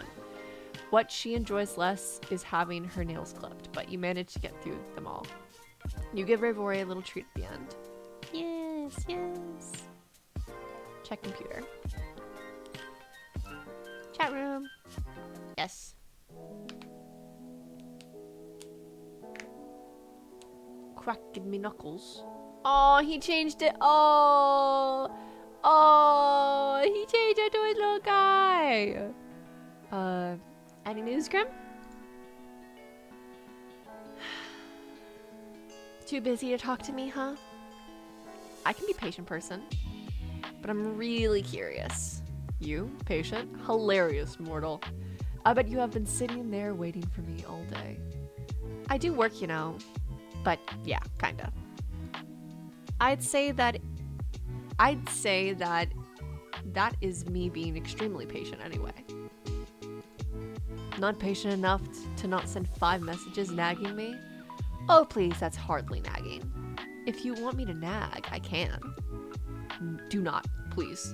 What she enjoys less is having her nails clipped, but you manage to get through them all. You give Rafori a little treat at the end. Yes. Check computer. Chat room. Yes. Cracking me knuckles. Oh, he changed it. Oh, he changed it to his little guy. Any news, Grimm? Too busy to talk to me, huh? I can be a patient person, but I'm really curious. You, patient? Hilarious, mortal. I bet you have been sitting there waiting for me all day. I do work, you know, but yeah, kinda. I'd say that is me being extremely patient anyway. Not patient enough to not send 5 messages nagging me? Oh please, that's hardly nagging. If you want me to nag, I can. Do not, please.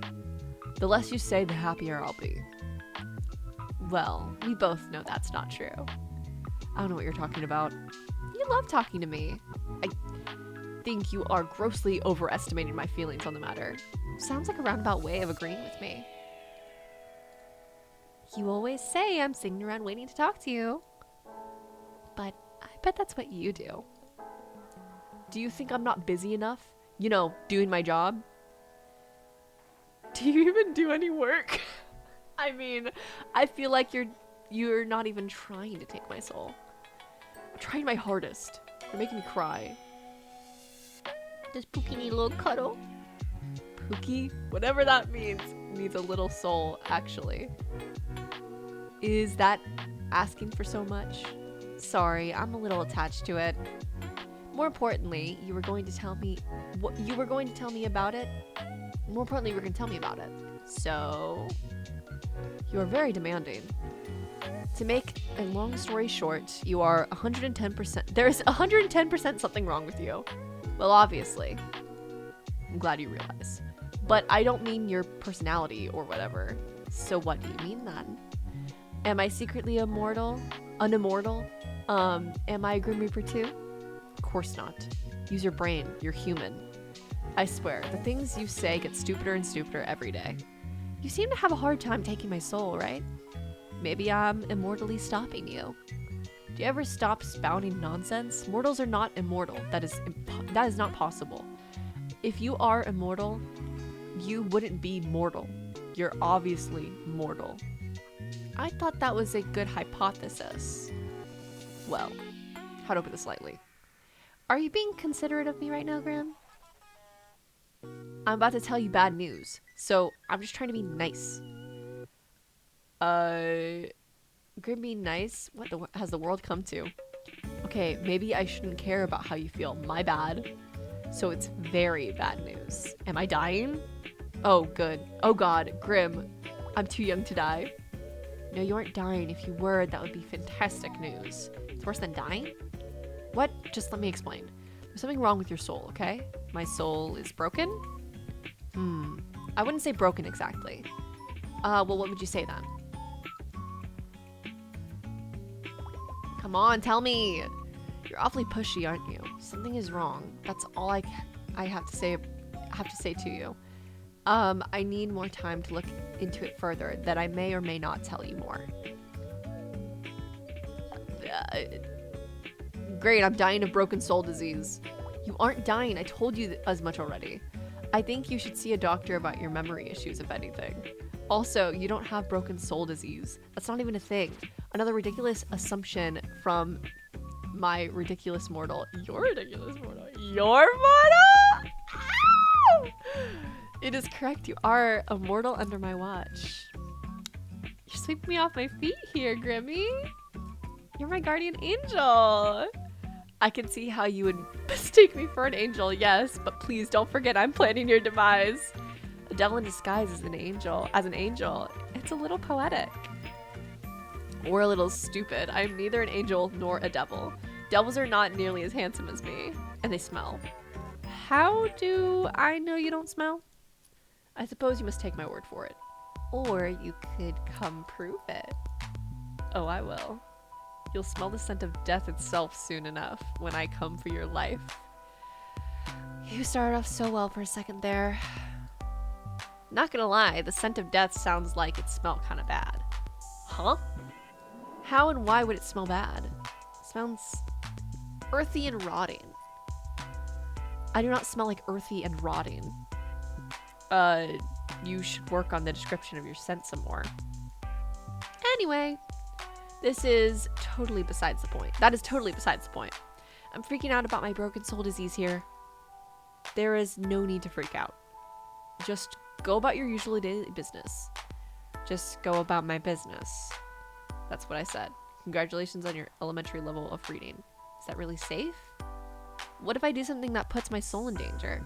The less you say, the happier I'll be. Well, we both know that's not true. I don't know what you're talking about. You love talking to me. I think you are grossly overestimating my feelings on the matter. Sounds like a roundabout way of agreeing with me. You always say I'm sitting around waiting to talk to you. But I bet that's what you do. Do you think I'm not busy enough? You know, doing my job? Do you even do any work? I mean, I feel like you're not even trying to take my soul. I'm trying my hardest. You're making me cry. Does Pookie need a little cuddle? Pookie? Whatever that means, needs a little soul, actually. Is that asking for so much? Sorry, I'm a little attached to it. More importantly, you were going to tell me about it. More importantly, you were going to tell me about it. So, you are very demanding. To make a long story short, you are 110%. There's 110% something wrong with you. Well, obviously. I'm glad you realize. But I don't mean your personality or whatever. So what do you mean then? Am I secretly immortal? Unimmortal? Am I a Grim Reaper too? Of course not. Use your brain. You're human. I swear, the things you say get stupider and stupider every day. You seem to have a hard time taking my soul, right? Maybe I'm immortally stopping you. Do you ever stop spouting nonsense? Mortals are not immortal. That is not possible. If you are immortal, you wouldn't be mortal. You're obviously mortal. I thought that was a good hypothesis. Well, how to put this lightly. Are you being considerate of me right now, Grimm? I'm about to tell you bad news, so I'm just trying to be nice. Grimm being nice? What has the world come to? Okay, maybe I shouldn't care about how you feel. My bad. So it's very bad news. Am I dying? Oh, good. Oh god, Grimm. I'm too young to die. No, you aren't dying. If you were, that would be fantastic news. It's worse than dying? What? Just let me explain. There's something wrong with your soul, okay? My soul is broken? I wouldn't say broken exactly. Well, what would you say then? Come on, tell me. You're awfully pushy, aren't you? Something is wrong. That's all I have to say to you. I need more time to look into it further, that I may or may not tell you more. Great, I'm dying of broken soul disease. You aren't dying, I told you as much already. I think you should see a doctor about your memory issues, if anything. Also, you don't have broken soul disease. That's not even a thing. Another ridiculous assumption from my ridiculous mortal. Your ridiculous mortal. Your mortal? Ow! It is correct. You are a mortal under my watch. You're sweeping me off my feet here, Grimmy. You're my guardian angel. I can see how you would mistake me for an angel, yes, but please don't forget I'm planning your demise. A devil in disguise as an angel. It's a little poetic. Or a little stupid. I'm neither an angel nor a devil. Devils are not nearly as handsome as me, and they smell. How do I know you don't smell? I suppose you must take my word for it. Or you could come prove it. Oh, I will. You'll smell the scent of death itself soon enough when I come for your life. You started off so well for a second there. Not gonna lie, the scent of death sounds like it smelled kind of bad. Huh? How and why would it smell bad? It smells earthy and rotting. I do not smell like earthy and rotting. You should work on the description of your scent some more. Anyway, this is totally besides the point. That is totally besides the point. I'm freaking out about my broken soul disease here. There is no need to freak out. Just go about your usual daily business. Just go about my business. That's what I said. Congratulations on your elementary level of reading. Is that really safe? What if I do something that puts my soul in danger?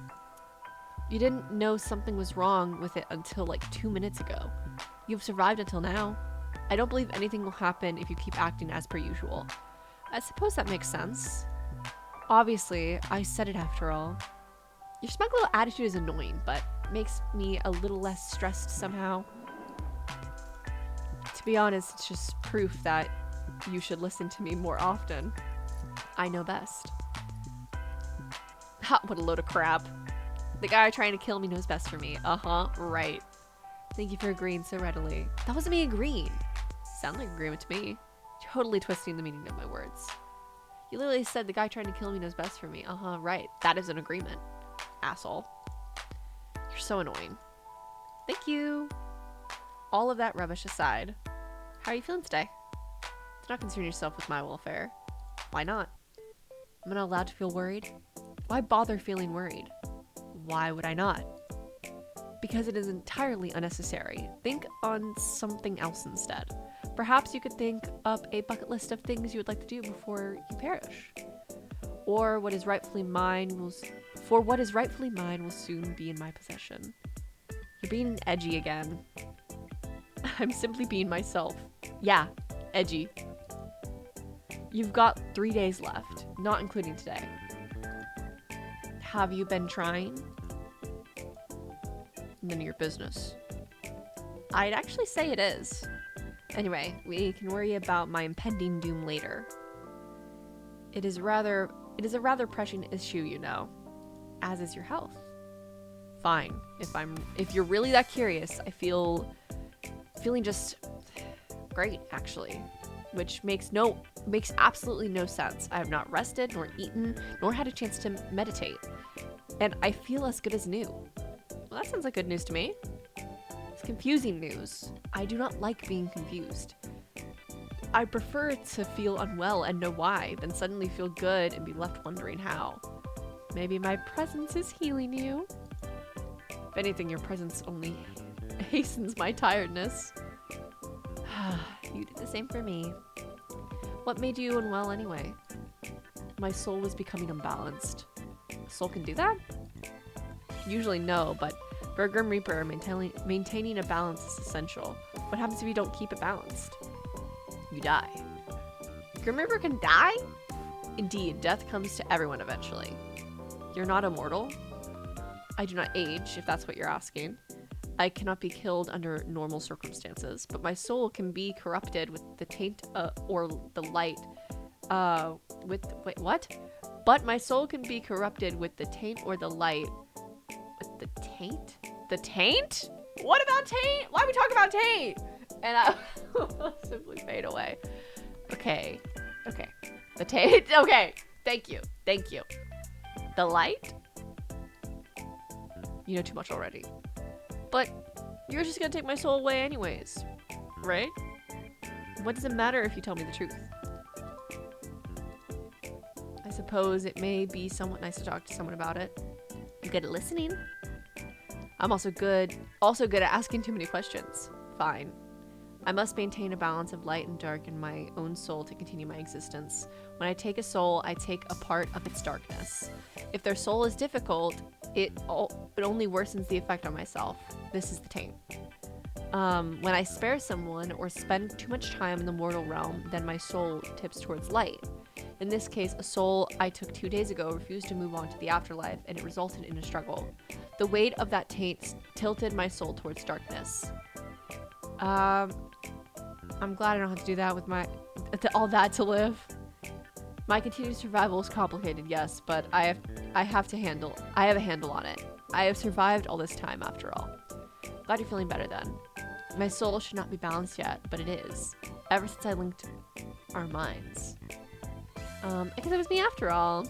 You didn't know something was wrong with it until like 2 minutes ago. You've survived until now. I don't believe anything will happen if you keep acting as per usual. I suppose that makes sense. Obviously, I said it after all. Your smug little attitude is annoying, but makes me a little less stressed somehow. To be honest, it's just proof that you should listen to me more often. I know best. Ha, what a load of crap. The guy trying to kill me knows best for me. Uh-huh, right. Thank you for agreeing so readily. That wasn't me agreeing. Sound like agreement to me. Totally twisting the meaning of my words. You literally said the guy trying to kill me knows best for me. Uh-huh, right. That is an agreement. Asshole. You're so annoying. Thank you. All of that rubbish aside, how are you feeling today? Do not concern yourself with my welfare. Why not? I'm not allowed to feel worried. Why bother feeling worried? Why would I not? Because it is entirely unnecessary. Think on something else instead. Perhaps you could think up a bucket list of things you would like to do before you perish. Or what is rightfully mine will soon be in my possession. You're being edgy again. I'm simply being myself. Yeah, edgy. You've got 3 days left, not including today. Have you been trying? None of your business. I'd actually say it is. Anyway, we can worry about my impending doom later. It is a rather pressing issue, you know, as is your health. fine. If you're really that curious, feeling just great, actually. Which makes absolutely no sense. I have not rested, nor eaten, nor had a chance to meditate. And I feel as good as new. Well, that sounds like good news to me. It's confusing news. I do not like being confused. I prefer to feel unwell and know why, than suddenly feel good and be left wondering how. Maybe my presence is healing you. If anything, your presence only hastens my tiredness. You did the same for me. What made you unwell anyway? My soul was becoming unbalanced. A soul can do that? Usually no, but for a Grim Reaper, maintaining a balance is essential. What happens if you don't keep it balanced? You die. Grim Reaper can die? Indeed, death comes to everyone eventually. You're not immortal? I do not age, if that's what you're asking. I cannot be killed under normal circumstances, but my soul can be corrupted with the taint or the light. Wait, what? But my soul can be corrupted with the taint or the light. With the taint? The taint? What about taint? Why are we talking about taint? And I will simply fade away. Okay. The taint. Okay. Thank you. The light? You know too much already. But you're just gonna take my soul away anyways, right? What does it matter if you tell me the truth? I suppose it may be somewhat nice to talk to someone about it. You good at listening? I'm also good at asking too many questions. Fine. I must maintain a balance of light and dark in my own soul to continue my existence. When I take a soul, I take a part of its darkness. If their soul is difficult, it only worsens the effect on myself. This is the taint. When I spare someone or spend too much time in the mortal realm, then my soul tips towards light. In this case, a soul I took 2 days ago refused to move on to the afterlife, and it resulted in a struggle. The weight of that taint tilted my soul towards darkness. I'm glad I don't have to do that with all that to live. My continued survival is complicated, yes, but I have a handle on it. I have survived all this time after all. Glad you're feeling better then. My soul should not be balanced yet, but it is. Ever since I linked our minds. I guess it was me after all.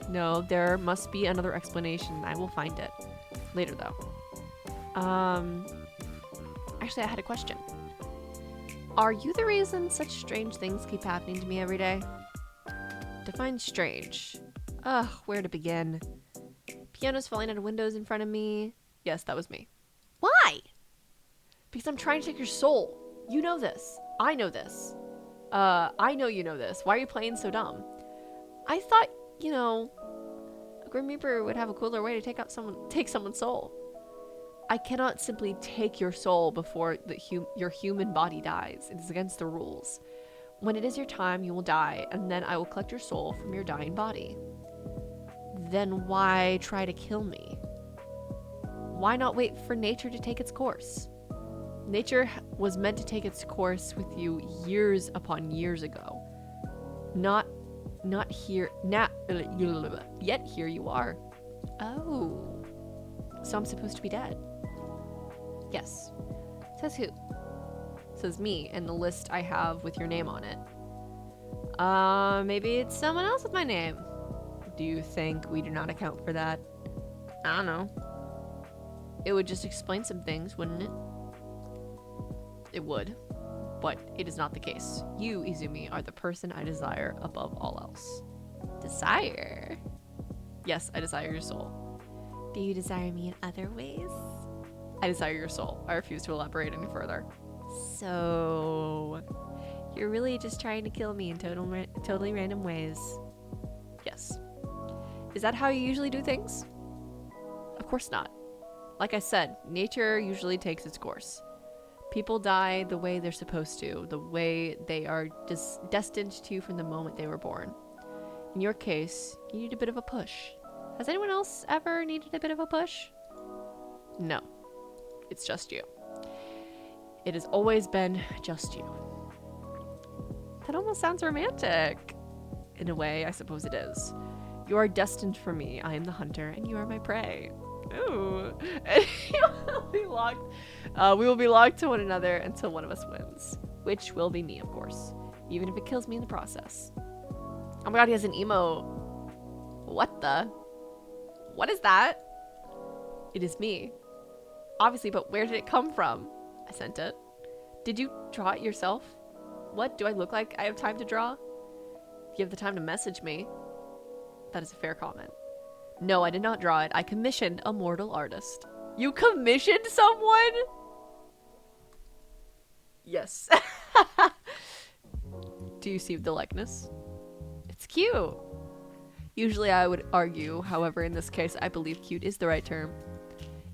No, there must be another explanation. I will find it. Later though. Actually, I had a question. Are you the reason such strange things keep happening to me every day? Define strange. Ugh, where to begin? Pianos falling out of windows in front of me. Yes, that was me. Why? Because I'm trying to take your soul. You know this. I know this. I know you know this. Why are you playing so dumb? I thought, a Grim Reaper would have a cooler way to take someone's soul. I cannot simply take your soul before your human body dies. It is against the rules. When it is your time, you will die, and then I will collect your soul from your dying body. Then why try to kill me? Why not wait for nature to take its course? Nature was meant to take its course with you years upon years ago. Not here, yet here you are. Oh. So I'm supposed to be dead. Yes. Says who? Says me, and the list I have with your name on it. Maybe it's someone else with my name. Do you think we do not account for that? I don't know. It would just explain some things, wouldn't it? It would. But it is not the case. You, Izumi, are the person I desire above all else. Desire? Yes, I desire your soul. Do you desire me in other ways? I desire your soul. I refuse to elaborate any further. So, you're really just trying to kill me in totally random ways. Yes. Is that how you usually do things? Of course not. Like I said, nature usually takes its course. People die the way they're supposed to, the way they are destined to from the moment they were born. In your case, you need a bit of a push. Has anyone else ever needed a bit of a push? No. It's just you. It has always been just you. That almost sounds romantic. In a way, I suppose it is. You are destined for me. I am the hunter, and you are my prey. Ooh. We will be locked to one another until one of us wins. Which will be me, of course. Even if it kills me in the process. Oh my god, he has an emo. What the? What is that? It is me. Obviously, but where did it come from? I sent it. Did you draw it yourself? What? Do I look like I have time to draw? You have the time to message me. That is a fair comment. No, I did not draw it. I commissioned a mortal artist. You commissioned someone? Yes. Do you see the likeness? It's cute. Usually I would argue, however, in this case, I believe cute is the right term.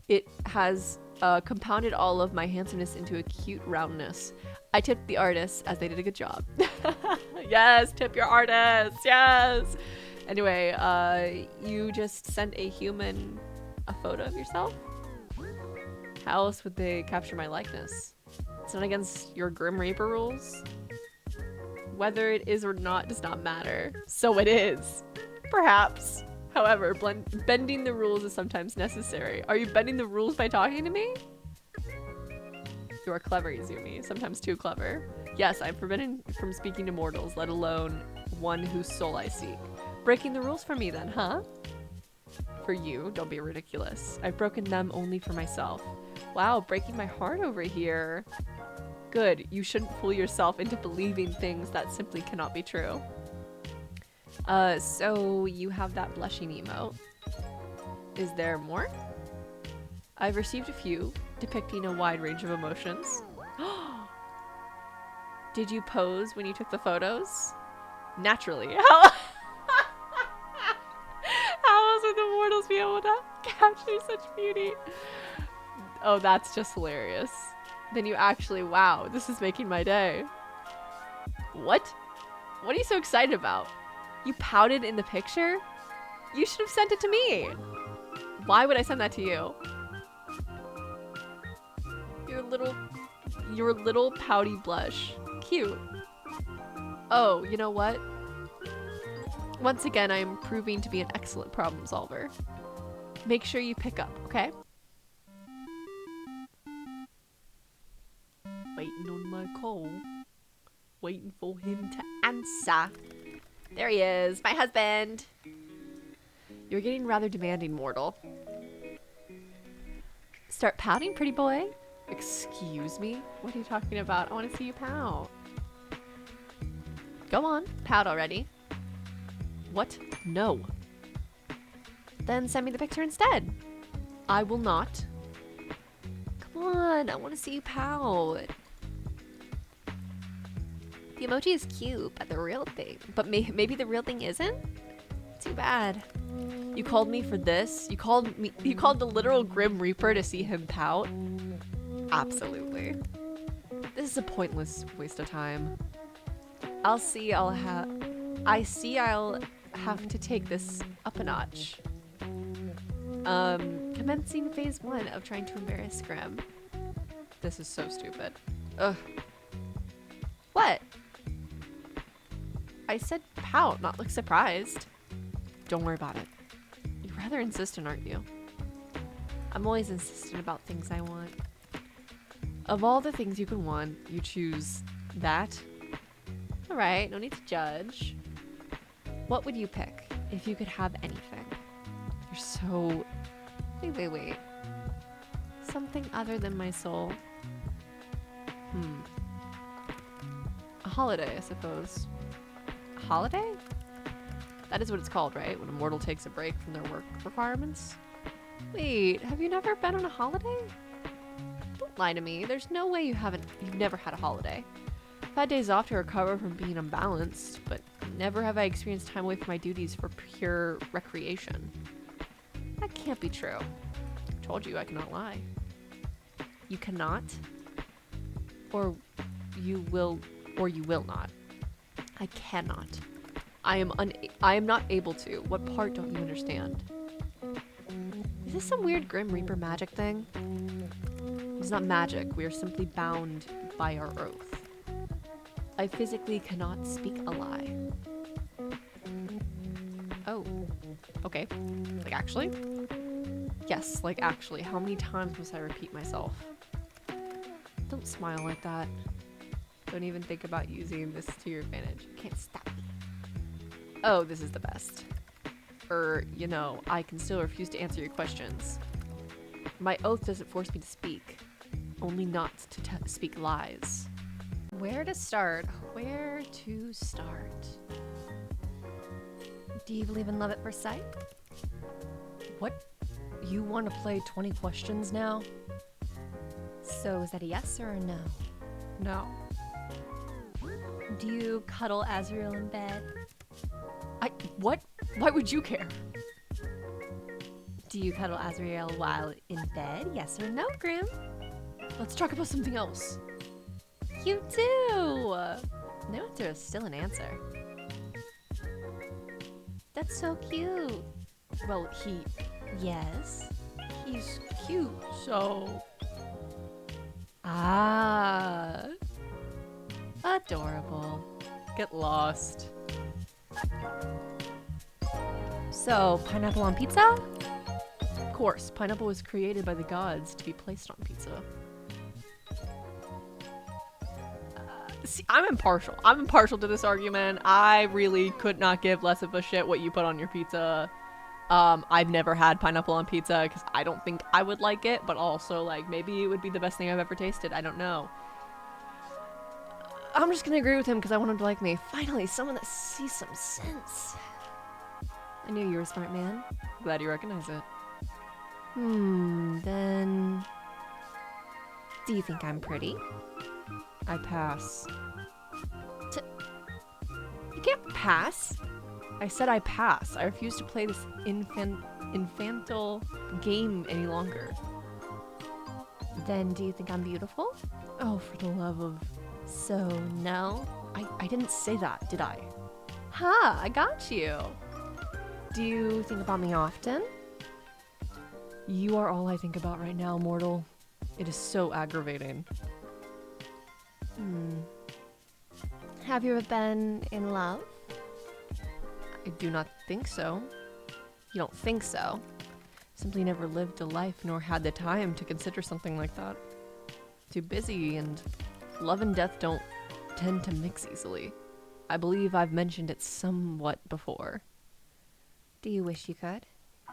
It has compounded all of my handsomeness into a cute roundness. I tipped the artists as they did a good job. Yes, tip your artists. Yes. Anyway, you just sent a human a photo of yourself? How else would they capture my likeness? It's not against your Grim Reaper rules. Whether it is or not does not matter. So it is. Perhaps. However, bending the rules is sometimes necessary. Are you bending the rules by talking to me? You are clever, Izumi. Sometimes too clever. Yes, I'm forbidden from speaking to mortals, let alone one whose soul I seek. Breaking the rules for me then, huh? For you, don't be ridiculous. I've broken them only for myself. Wow, breaking my heart over here. Good, you shouldn't fool yourself into believing things that simply cannot be true. So you have that blushing emote. Is there more? I've received a few, depicting a wide range of emotions. Did you pose when you took the photos? Naturally. How else would the mortals be able to capture such beauty? Oh, that's just hilarious. Then you actually, wow, this is making my day. What? What are you so excited about? You pouted in the picture? You should have sent it to me. Why would I send that to you? Your little pouty blush. Cute. Oh, you know what? Once again, I am proving to be an excellent problem solver. Make sure you pick up, okay? Waiting on my call. Waiting for him to answer. There he is, my husband. You're getting rather demanding, mortal. Start pouting, pretty boy. Excuse me? What are you talking about? I want to see you pout. Go on, pout already. What? No. Then send me the picture instead. I will not. Come on, I want to see you pout. The emoji is cute, but the real thing. But maybe the real thing isn't? Too bad. You called me for this? You called the literal Grim Reaper to see him pout? Absolutely. This is a pointless waste of time. I'll have to take this up a notch. Commencing phase 1 of trying to embarrass Grimm. This is so stupid. Ugh. What? I said pout, not look surprised. Don't worry about it. You're rather insistent, aren't you? I'm always insistent about things I want. Of all the things you can want, you choose that. Alright, no need to judge. What would you pick if you could have anything? You're so... Wait. Something other than my soul. A holiday, I suppose. A holiday? That is what it's called, right? When a mortal takes a break from their work requirements? Wait, have you never been on a holiday? Don't lie to me. There's no way you've never had a holiday. I've had days off to recover from being unbalanced, but never have I experienced time away from my duties for pure recreation. That can't be true. I told you I cannot lie. You cannot? Or you will not. I cannot. I am not able to. What part don't you understand? Is this some weird Grim Reaper magic thing? It's not magic. We are simply bound by our oath. I physically cannot speak a lie. Oh. Okay. Like, actually? Yes, like actually, how many times must I repeat myself? Don't smile like that. Don't even think about using this to your advantage. Can't stop me. Oh, this is the best. You know, I can still refuse to answer your questions. My oath doesn't force me to speak. Only not to speak lies. Where to start? Where to start? Do you believe in love at first sight? What? You want to play 20 questions now? So is that a yes or a no? No. Do you cuddle Azrael in bed? What? Why would you care? Do you cuddle Azrael while in bed? Yes or no, Grimm? Let's talk about something else. You do! No answer is still an answer. That's so cute. Well, Yes? he's cute, so... Ah. Adorable. Get lost. So, pineapple on pizza? Of course, pineapple was created by the gods to be placed on pizza. See, I'm impartial. I'm impartial to this argument. I really could not give less of a shit what you put on your pizza. I've never had pineapple on pizza because I don't think I would like it, but also, like, maybe it would be the best thing I've ever tasted. I don't know. I'm just gonna agree with him because I want him to like me. Finally, someone that sees some sense. I knew you were a smart man. Glad you recognize it. Then... Do you think I'm pretty? I pass. You can't pass. I said I pass. I refuse to play this infantil game any longer. Then do you think I'm beautiful? Oh, for the love of... So, no? I didn't say that, did I? Ha! I got you. Do you think about me often? You are all I think about right now, mortal. It is so aggravating. Have you ever been in love? I do not think so. You don't think so? Simply never lived a life nor had the time to consider something like that. Too busy, and love and death don't tend to mix easily. I believe I've mentioned it somewhat before. Do you wish you could?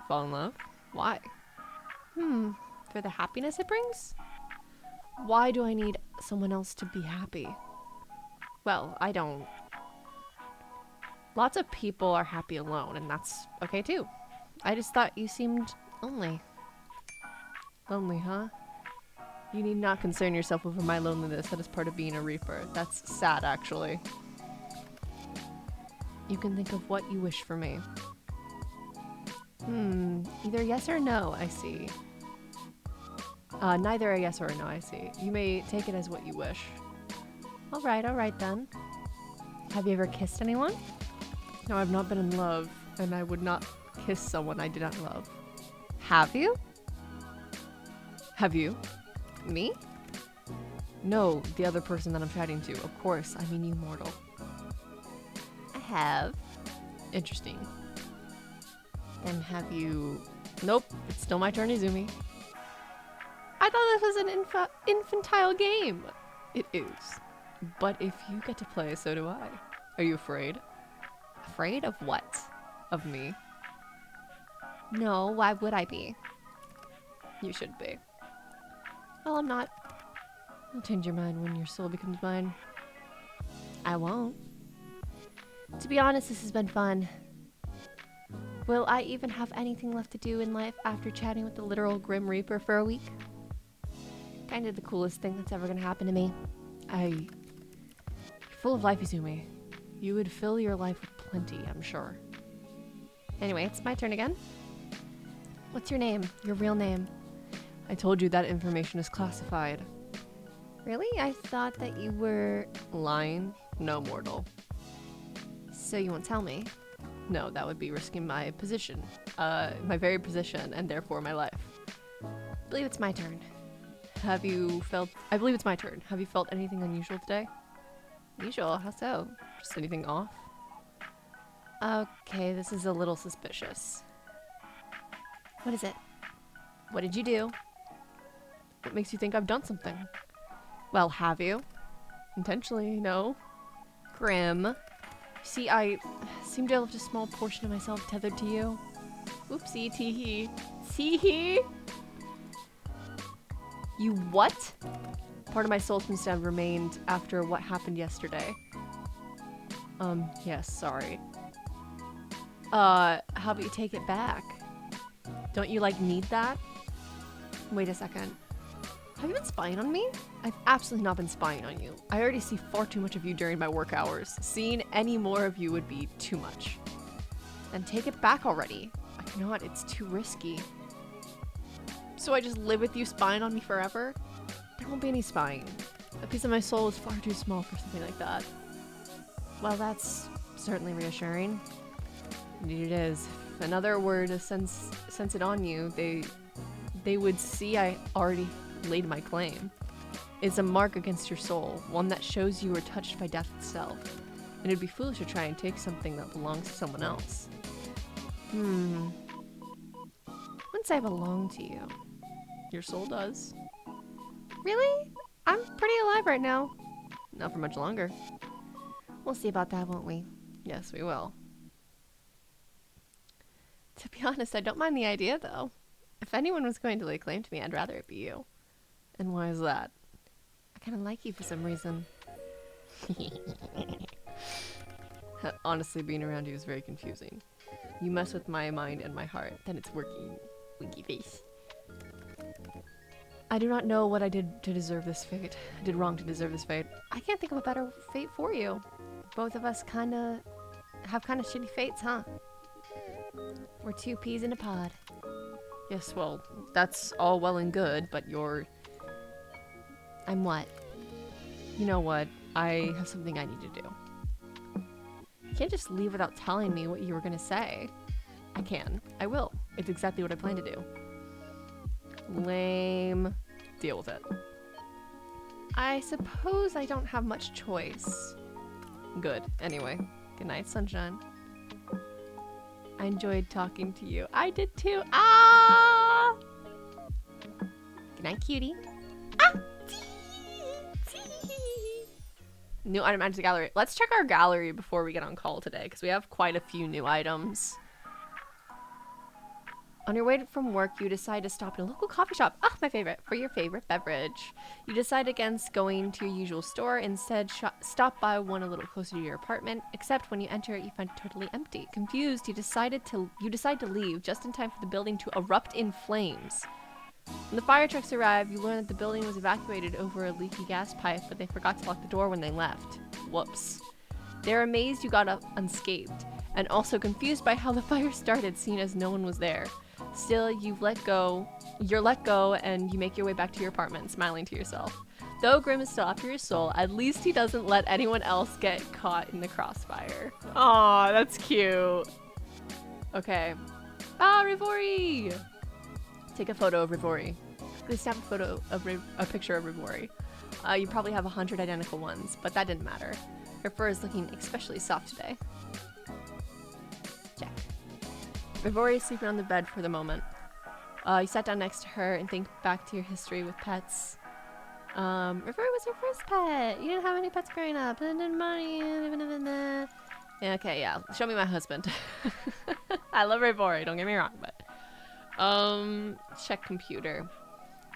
Fall in love? Why? For the happiness it brings? Why do I need someone else to be happy? Well, I don't. Lots of people are happy alone, and that's okay too. I just thought you seemed lonely. Lonely, huh? You need not concern yourself over my loneliness. That is part of being a reaper. That's sad, actually. You can think of what you wish for me. Either yes or no, I see. Neither a yes or a no, I see. You may take it as what you wish. All right then. Have you ever kissed anyone? No, I've not been in love, and I would not kiss someone I did not love. Have you? Have you? Me? No, the other person that I'm chatting to. Of course, I mean you, mortal. I have. Interesting. Then have you... Nope, it's still my turn, Izumi. I thought this was an infantile game. It is. But if you get to play, so do I. Are you afraid? Afraid of what? Of me? No, why would I be? You should be. Well, I'm not. You'll change your mind when your soul becomes mine. I won't. To be honest, this has been fun. Will I even have anything left to do in life after chatting with the literal Grim Reaper for a week? Kind of the coolest thing that's ever gonna happen to me. You're full of life, Izumi. You would fill your life with plenty, I'm sure. Anyway, it's my turn again. What's your name? Your real name? I told you that information is classified. Really? I thought that you were... Lying? No, mortal. So you won't tell me? No, that would be risking my position. My very position, and therefore my life. I believe it's my turn. I believe it's my turn. Have you felt anything unusual today? Usual? How so? Just anything off? Okay, this is a little suspicious. What is it? What did you do? What makes you think I've done something? Well, have you? Intentionally, no. Grimm. See, I seem to have left a small portion of myself tethered to you. Oopsie, tee-hee. Tee-hee? You what? Part of my soul seems to have remained after what happened yesterday. Yes, sorry. How about you take it back? Don't you, like, need that? Wait a second. Have you been spying on me? I've absolutely not been spying on you. I already see far too much of you during my work hours. Seeing any more of you would be too much. Then take it back already. I cannot, it's too risky. So I just live with you spying on me forever? There won't be any spying. A piece of my soul is far too small for something like that. Well, that's certainly reassuring. Indeed it is. If another were to sense it on you, they would see I already laid my claim. It's a mark against your soul, one that shows you were touched by death itself. And it'd be foolish to try and take something that belongs to someone else. Wouldn't say I belong to you. Your soul does. Really? I'm pretty alive right now. Not for much longer. We'll see about that, won't we? Yes, we will. To be honest, I don't mind the idea, though. If anyone was going to lay claim to me, I'd rather it be you. And why is that? I kind of like you for some reason. Honestly, being around you is very confusing. You mess with my mind and my heart, then it's working. Winky face. I do not know what I did to deserve this fate. I did wrong to deserve this fate. I can't think of a better fate for you. Both of us have kind of shitty fates, huh? We're two peas in a pod. Yes, well, that's all well and good, but I'm what? You know what? I have something I need to do. You can't just leave without telling me what you were gonna say. I can. I will. It's exactly what I plan to do. Lame. Deal with it. I suppose I don't have much choice. Good. Anyway, good night, sunshine. I enjoyed talking to you. I did too. Ah! Good night, cutie. Ah! New item added to the gallery. Let's check our gallery before we get on call today, because we have quite a few new items. On your way from work, you decide to stop at a local coffee shop. Ah, my favorite. For your favorite beverage. You decide against going to your usual store. Instead, stop by one a little closer to your apartment. Except when you enter it, you find it totally empty. Confused, you decide to leave just in time for the building to erupt in flames. When the fire trucks arrive, you learn that the building was evacuated over a leaky gas pipe, but they forgot to lock the door when they left. Whoops. They're amazed you got up unscathed, and also confused by how the fire started, seeing as no one was there. Still, you're let go, and you make your way back to your apartment, smiling to yourself. Though Grimm is still after your soul, at least he doesn't let anyone else get caught in the crossfire. Aw, that's cute. Okay. Ah, Rivori! Take a photo of Rivori. Quickly snap a picture of Rivori. You probably have 100 identical ones, but that didn't matter. Her fur is looking especially soft today. Check. Rivori is sleeping on the bed for the moment. You sat down next to her and think back to your history with pets. Rivori was your first pet. You didn't have any pets growing up. Yeah, okay, yeah. Show me my husband. I love Rivori, don't get me wrong, but... check computer.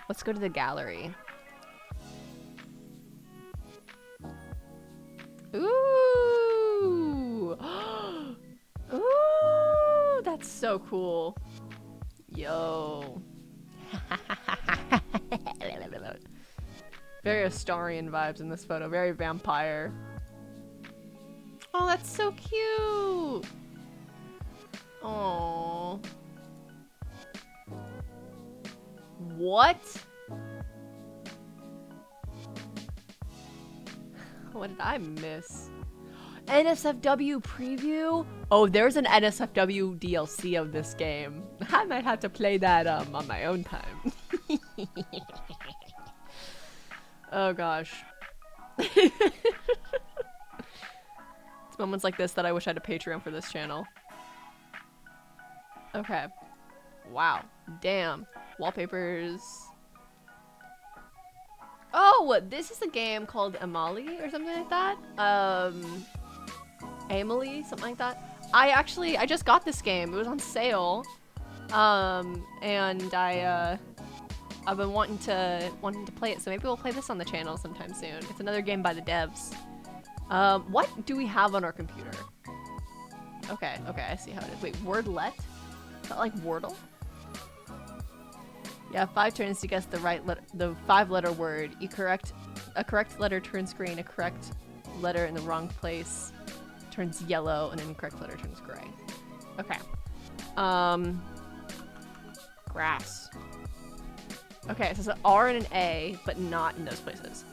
Let's go to the gallery. Ooh! Ooh! That's so cool. Yo. Very Astarian vibes in this photo. Very vampire. Oh, that's so cute! Aww. What? What did I miss? NSFW preview? Oh, there's an NSFW DLC of this game. I might have to play that on my own time. Oh gosh. It's moments like this that I wish I had a Patreon for this channel. Okay. Wow. Damn. Wallpapers. Oh, this is a game called Amali or something like that. Emily, something like that. I just got this game. It was on sale. And I've been wanting to play it, so maybe we'll play this on the channel sometime soon. It's another game by the devs. What do we have on our computer? Okay, I see how it is. Wait, wordlet? Is that like Wordle? Yeah, 5 turns to guess the right letter, the 5-letter word. A correct letter turns green, a correct letter in the wrong place turns yellow, and an incorrect letter turns gray. Okay. Grass. Okay, so it's an R and an A, but not in those places.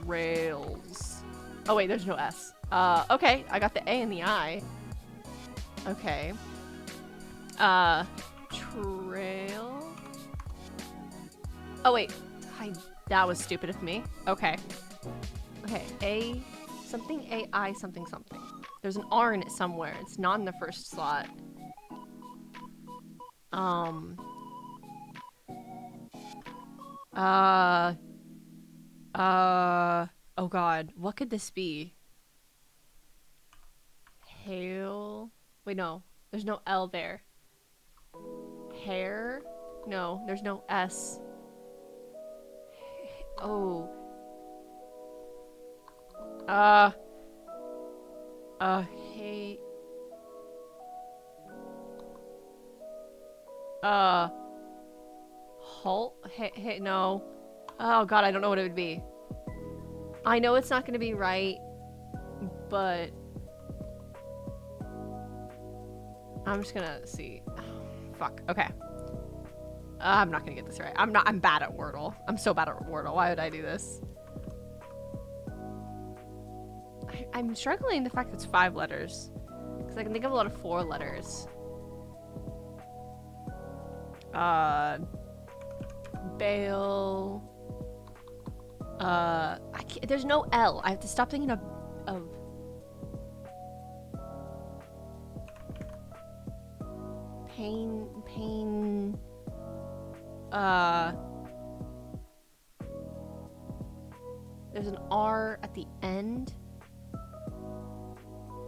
Rails. Oh wait, there's no S. Okay, I got the A and the I. Okay. Trail. Oh wait, that was stupid of me. Okay. Okay, A, something AI, something something. There's an R in it somewhere. It's not in the first slot. Oh god, what could this be? Hail. Wait, no. There's no L there. Hair? No, there's no S. Oh. Hey. Halt? Hey, no. Oh god, I don't know what it would be. I know it's not gonna be right, but I'm just gonna see. Fuck. Okay. I'm not gonna get this right. I'm bad at Wordle. I'm so bad at Wordle. Why would I do this? I'm struggling the fact that it's 5 letters. Because I can think of a lot of 4 letters. Bail. I can't, there's no L. I have to stop thinking of pain. There's an R at the end.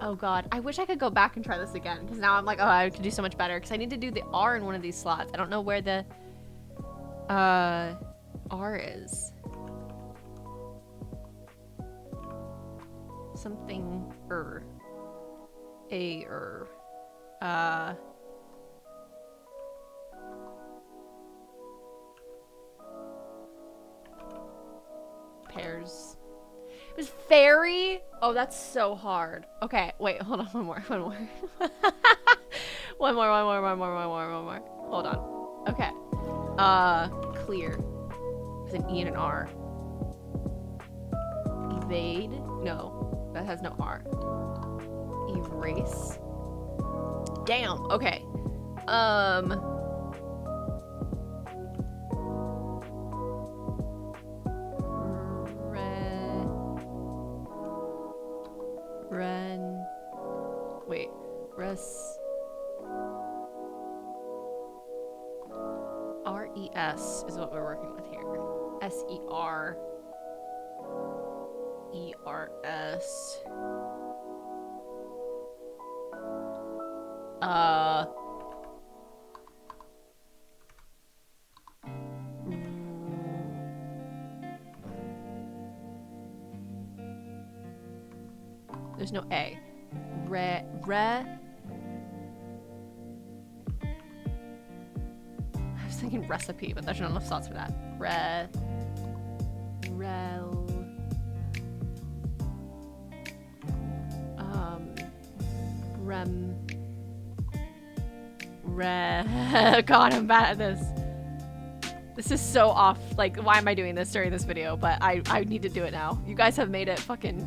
Oh god, I wish I could go back and try this again, because now I'm like, oh, I could do so much better, because I need to do the R in one of these slots. I don't know where the R is. Something Pears. It was fairy? Oh, that's so hard. Okay, wait, hold on, one more. One more. Hold on. Okay. Clear. There's an E and an R. Evade? No, that has no R. Erase? Damn, okay. Wait, R-E-S is what we're working with here. S-E-R-E-R-S. There's no A. I was thinking recipe, but there's not enough slots for that. Rel. God, I'm bad at this. This is so off. Like, why am I doing this during this video? But I need to do it now. You guys have made it fucking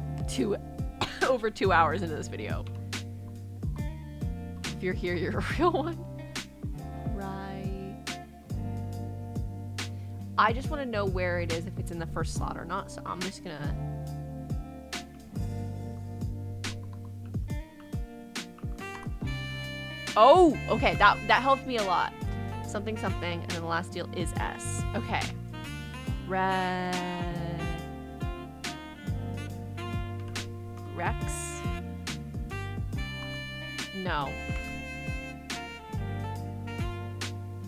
over 2 hours into this video. If you're here, you're a real one. Right. I just want to know where it is, if it's in the first slot or not, so I'm just gonna... Oh, okay, that helped me a lot. Something, something, and then the last deal is S. Okay. Rex? No.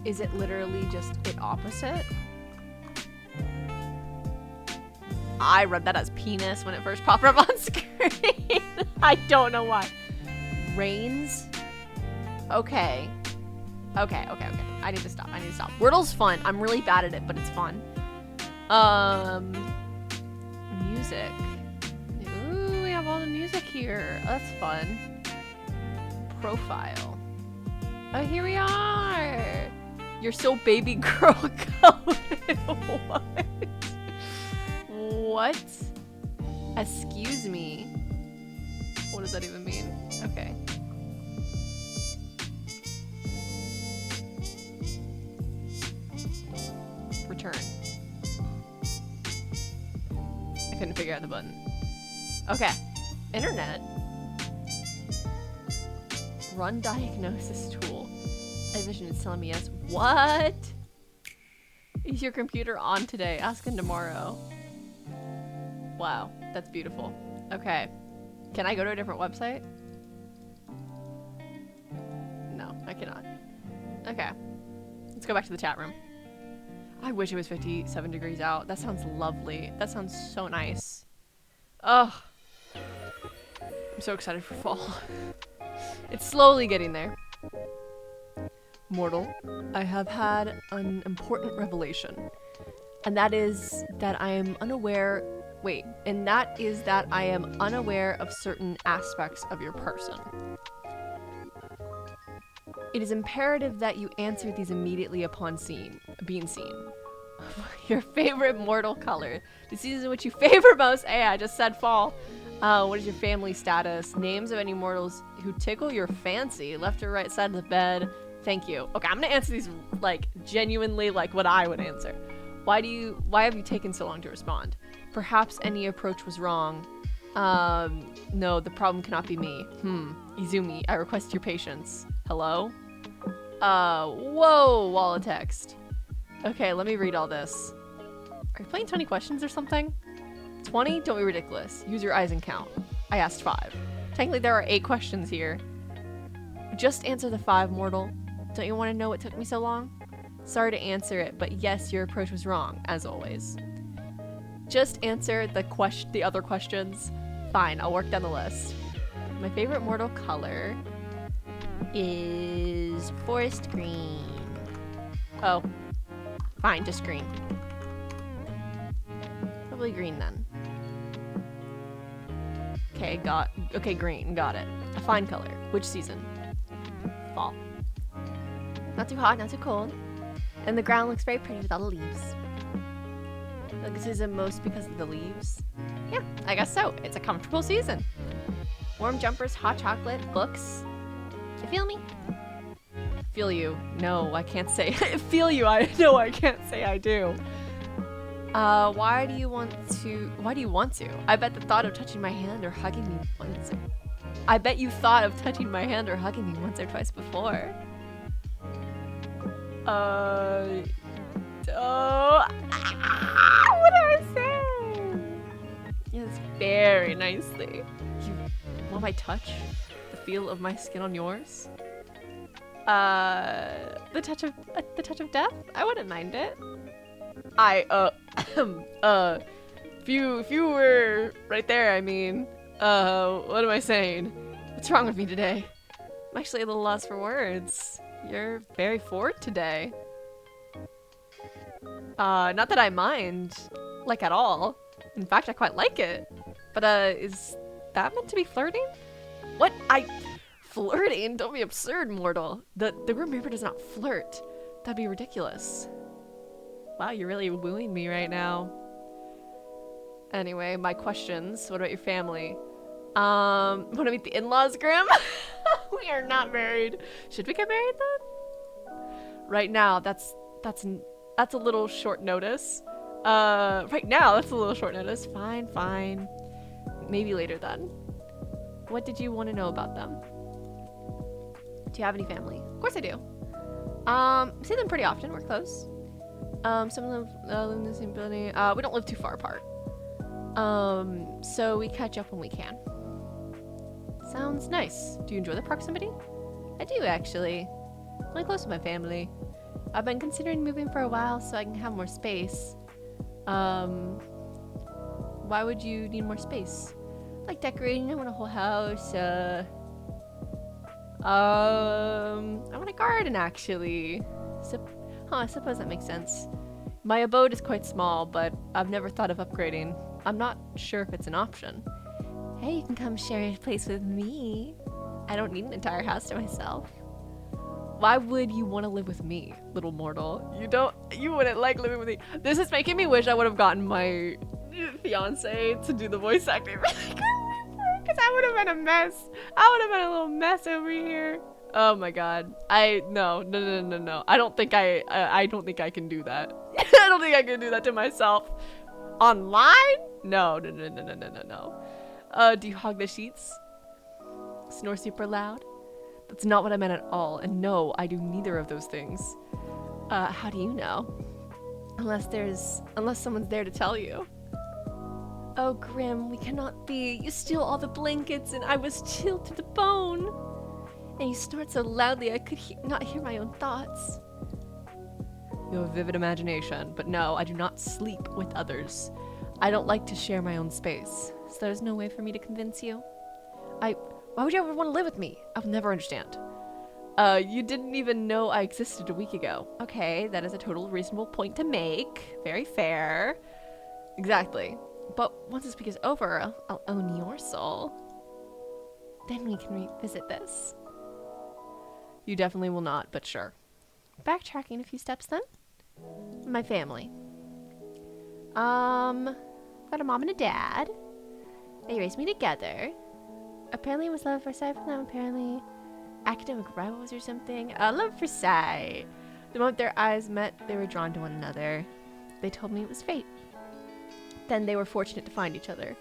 Is it literally just it opposite? I read that as penis when it first popped up on screen. I don't know why. Reigns? Okay. Okay. I need to stop. Wordle's fun. I'm really bad at it, but it's fun. Music. Ooh, we have all the music here. That's fun. Profile. Oh, here we are. You're so baby girl coded. What? Excuse me. What does that even mean? Okay. Return. I couldn't figure out the button. Okay. Internet. Run diagnosis tool. I vision it's telling me yes. What? Is your computer on today? Ask him tomorrow. Wow, that's beautiful. Okay. Can I go to a different website? No, I cannot. Okay. Let's go back to the chat room. I wish it was 57 degrees out. That sounds lovely. That sounds so nice. Ugh. I'm so excited for fall. It's slowly getting there. Mortal, I have had an important revelation. And that is that I am unaware... Wait, and that is that I am unaware of certain aspects of your person. It is imperative that you answer these immediately upon being seen. Your favorite mortal color. The season in which you favor most. Hey, I just said fall. What is your family status? Names of any mortals who tickle your fancy. Left or right side of the bed. Thank you. Okay, I'm gonna answer these like genuinely like what I would answer. Why have you taken so long to respond? Perhaps any approach was wrong. No, the problem cannot be me. Izumi, I request your patience. Hello? Whoa, wall of text. Okay, let me read all this. Are you playing 20 questions or something? 20? Don't be ridiculous. Use your eyes and count. I asked 5. Technically, there are 8 questions here. Just answer the 5, mortal. Don't you want to know what took me so long? Sorry to answer it, but yes, your approach was wrong, as always. Just answer the other questions. Fine, I'll work down the list. My favorite mortal color is forest green. Oh, fine, just green. Probably green then. Okay, green, got it. A fine color. Which season? Fall. Not too hot, not too cold. And the ground looks very pretty with all the leaves. Like this is most because of the leaves. Yeah, I guess so. It's a comfortable season. Warm jumpers, hot chocolate, books. You feel me? Feel you. No, I can't say. Feel you. No, I can't say I do. Why do you want to? I bet the thought of touching my hand or hugging me once. I bet you thought of touching my hand or hugging me once or twice before. What do I say? Yes, very nicely. You want my touch? The feel of my skin on yours? The touch of death? I wouldn't mind it. If you were right there, I mean, what am I saying? What's wrong with me today? I'm actually a little lost for words. You're very forward today. Not that I mind, like at all. In fact, I quite like it. But, is that meant to be flirting? What? Flirting? Don't be absurd, mortal. The Grim Reaper does not flirt. That'd be ridiculous. Wow, you're really wooing me right now. Anyway, my questions. What about your family? Want to meet the in-laws, Grimm? We are not married. Should we get married then? Right now, that's a little short notice. Right now, that's a little short notice. Fine. Maybe later then. What did you want to know about them? Do you have any family? Of course I do. See them pretty often. We're close. Some of them live in the same building. We don't live too far apart. So we catch up when we can. Sounds nice. Do you enjoy the proximity? I do, actually. I'm really close to my family. I've been considering moving for a while so I can have more space. Why would you need more space? Like decorating, I want a whole house. I want a garden, actually. I suppose that makes sense. My abode is quite small, but I've never thought of upgrading. I'm not sure if it's an option. Hey, you can come share a place with me. I don't need an entire house to myself. Why would you want to live with me, little mortal? You wouldn't like living with me. This is making me wish I would have gotten my fiance to do the voice acting because I would have been a mess. I would have been a little mess over here. Oh my god. No. I don't think I can do that. I don't think I can do that to myself. Online? No. Do you hog the sheets? Snore super loud? That's not what I meant at all. And no, I do neither of those things. How do you know? Unless someone's there to tell you. Oh, Grimm, we cannot be. You steal all the blankets and I was chilled to the bone. And you snort so loudly I could not hear my own thoughts. You have a vivid imagination, but no, I do not sleep with others. I don't like to share my own space, so there's no way for me to convince you. Why would you ever want to live with me? I'll never understand. You didn't even know I existed a week ago. Okay, that is a totally reasonable point to make. Very fair. Exactly. But once this week is over, I'll own your soul. Then we can revisit this. You definitely will not, but sure. Backtracking a few steps then. My family. Got a mom and a dad. They raised me together. Apparently it was love at first sight for them. Apparently academic rivals or something. Love at first sight. The moment their eyes met, they were drawn to one another. They told me it was fate. Then they were fortunate to find each other.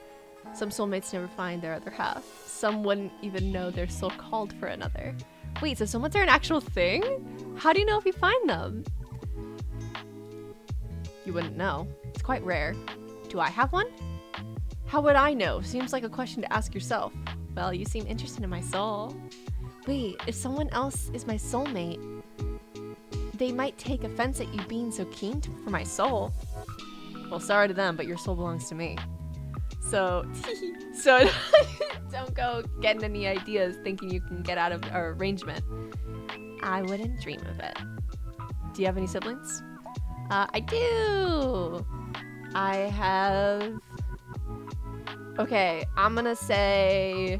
Some soulmates never find their other half. Some wouldn't even know their soul called for another. Wait, so soulmates are an actual thing? How do you know if you find them? You wouldn't know. It's quite rare. Do I have one? How would I know? Seems like a question to ask yourself. Well, you seem interested in my soul. Wait, if someone else is my soulmate, they might take offense at you being so keen for my soul. Well, sorry to them, but your soul belongs to me. So don't go getting any ideas thinking you can get out of our arrangement. I wouldn't dream of it. Do you have any siblings? I do. I have... Okay, I'm gonna say...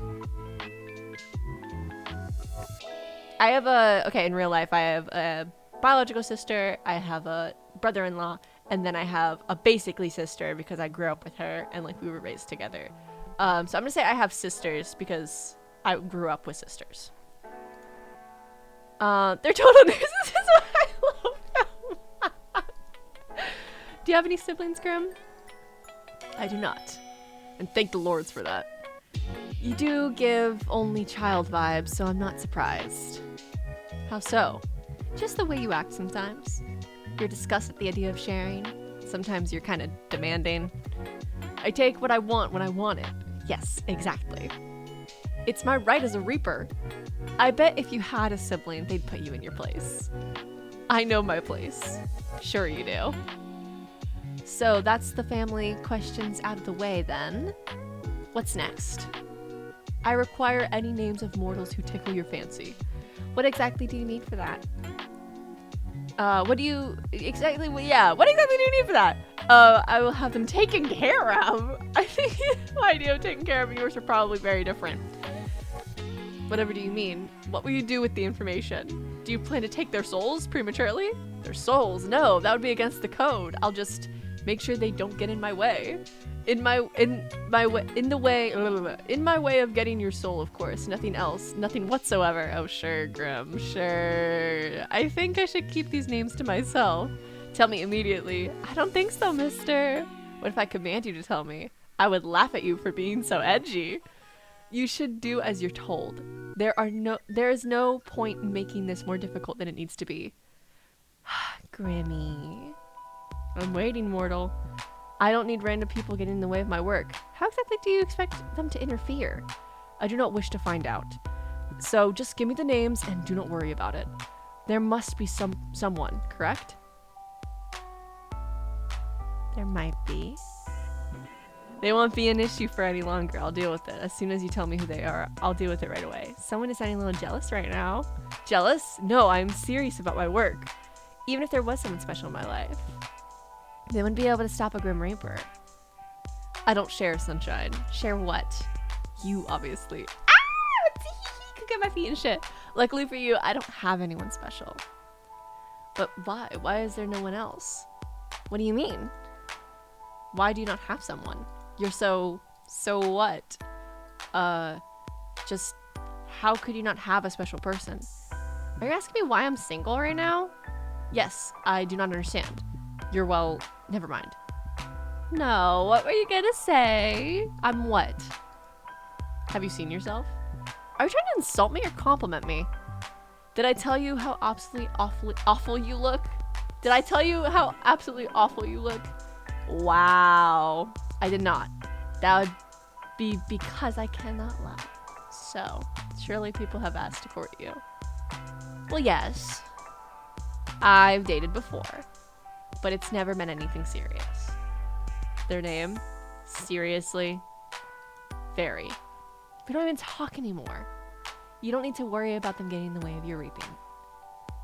I have in real life, I have a biological sister, I have a brother-in-law, and then I have a basically sister because I grew up with her and like we were raised together. So I'm gonna say I have sisters because I grew up with sisters. They're total nerds. This is why I love them. Do you have any siblings, Grimm? I do not. And thank the lords for that. You do give only child vibes, so I'm not surprised. How so? Just the way you act sometimes. You're disgusted at the idea of sharing. Sometimes you're kind of demanding. I take what I want when I want it. Yes, exactly. It's my right as a Reaper. I bet if you had a sibling, they'd put you in your place. I know my place. Sure you do. So that's the family questions out of the way then. What's next? I require any names of mortals who tickle your fancy. What exactly do you need for that? What exactly do you need for that? I will have them taken care of. I think my idea of taking care of yours are probably very different. Whatever do you mean? What will you do with the information? Do you plan to take their souls prematurely? Their souls? No, that would be against the code. I'll just make sure they don't get in my way. In my way of getting your soul, of course. Nothing else. Nothing whatsoever. Oh, sure, Grimm. Sure. I think I should keep these names to myself. Tell me immediately. I don't think so, mister. What if I command you to tell me? I would laugh at you for being so edgy. You should do as you're told. There is no point in making this more difficult than it needs to be. Grimmy. I'm waiting, mortal. I don't need random people getting in the way of my work. How exactly do you expect them to interfere? I do not wish to find out. So just give me the names and do not worry about it. There must be someone, correct? There might be. They won't be an issue for any longer. I'll deal with it. As soon as you tell me who they are, I'll deal with it right away. Someone is sounding a little jealous right now. Jealous? No, I'm serious about my work. Even if there was someone special in my life, they wouldn't be able to stop a Grim Reaper. I don't share, Sunshine. Share what? You, obviously. Could get my feet and shit. Luckily for you, I don't have anyone special. But why? Why is there no one else? What do you mean? Why do you not have someone? You're so what? Just how could you not have a special person? Are you asking me why I'm single right now? Yes, I do not understand. Well, never mind. No, what were you gonna say? I'm what? Have you seen yourself? Are you trying to insult me or compliment me? Did I tell you how absolutely awful you look? Did I tell you how absolutely awful you look? Wow. I did not. That would be because I cannot lie. So, surely people have asked to court you. Well, yes. I've dated before. But it's never meant anything serious. Their name? Seriously? Very. We don't even talk anymore. You don't need to worry about them getting in the way of your reaping.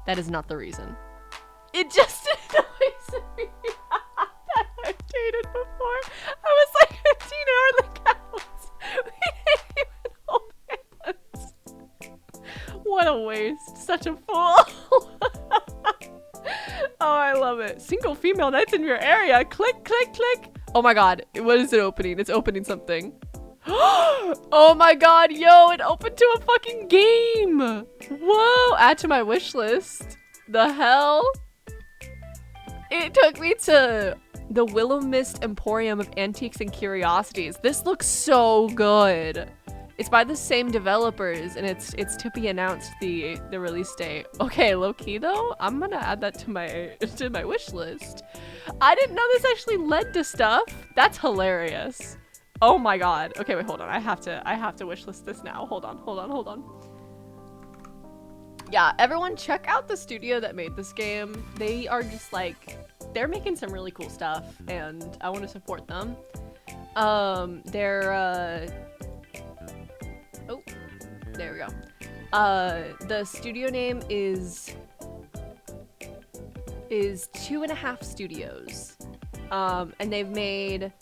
That is not the reason. It just annoys me that I've dated before. I was like 15 on the couch. We didn't even hold hands. What a waste. Such a fool. Oh, I love it. Single female knights in your area. Click, click, click. Oh my god. What is it opening? It's opening something. Oh my god, yo, it opened to a fucking game. Whoa, add to my wish list. The hell? It took me to the Willow Mist Emporium of Antiques and Curiosities. This looks so good. It's by the same developers, and it's to be announced the release date. Okay, low key though, I'm gonna add that to my wish list. I didn't know this actually led to stuff. That's hilarious. Oh my god. Okay, wait, hold on. I have to wishlist this now. Hold on. Yeah, everyone check out the studio that made this game. They are just like, they're making some really cool stuff and I want to support them. Oh, there we go. The studio name is 2.5 Studios. And they've made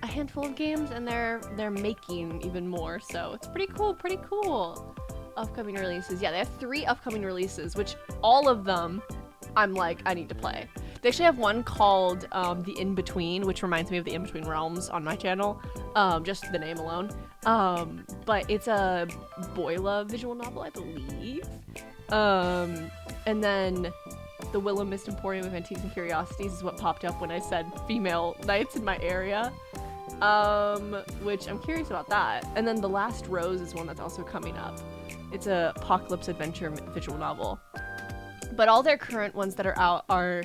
a handful of games and they're making even more, so it's pretty cool. Upcoming releases. Yeah, they have 3 upcoming releases, which all of them I'm like, I need to play. They actually have one called The In-Between, which reminds me of the In-Between Realms on my channel, just the name alone. But it's a boy love visual novel, I believe. And then the Willow Mist Emporium of Antiques and Curiosities is what popped up when I said female knights in my area. Which I'm curious about that. And then The Last Rose is one that's also coming up. It's a apocalypse adventure visual novel. But all their current ones that are out are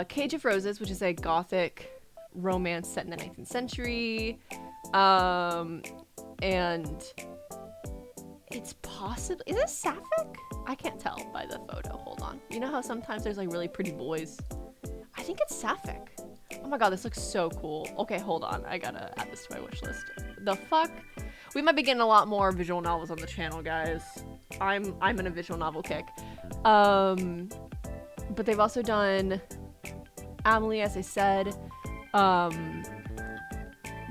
Cage of Roses, which is a gothic romance set in the 19th century. And it's possibly, is it sapphic? I can't tell by the photo. Hold on. You know how sometimes there's like really pretty boys? I think it's sapphic. Oh my god, this looks so cool. Okay, hold on. I gotta add this to my wish list. The fuck? We might be getting a lot more visual novels on the channel, guys. I'm in a visual novel kick. But they've also done Amelie, as I said.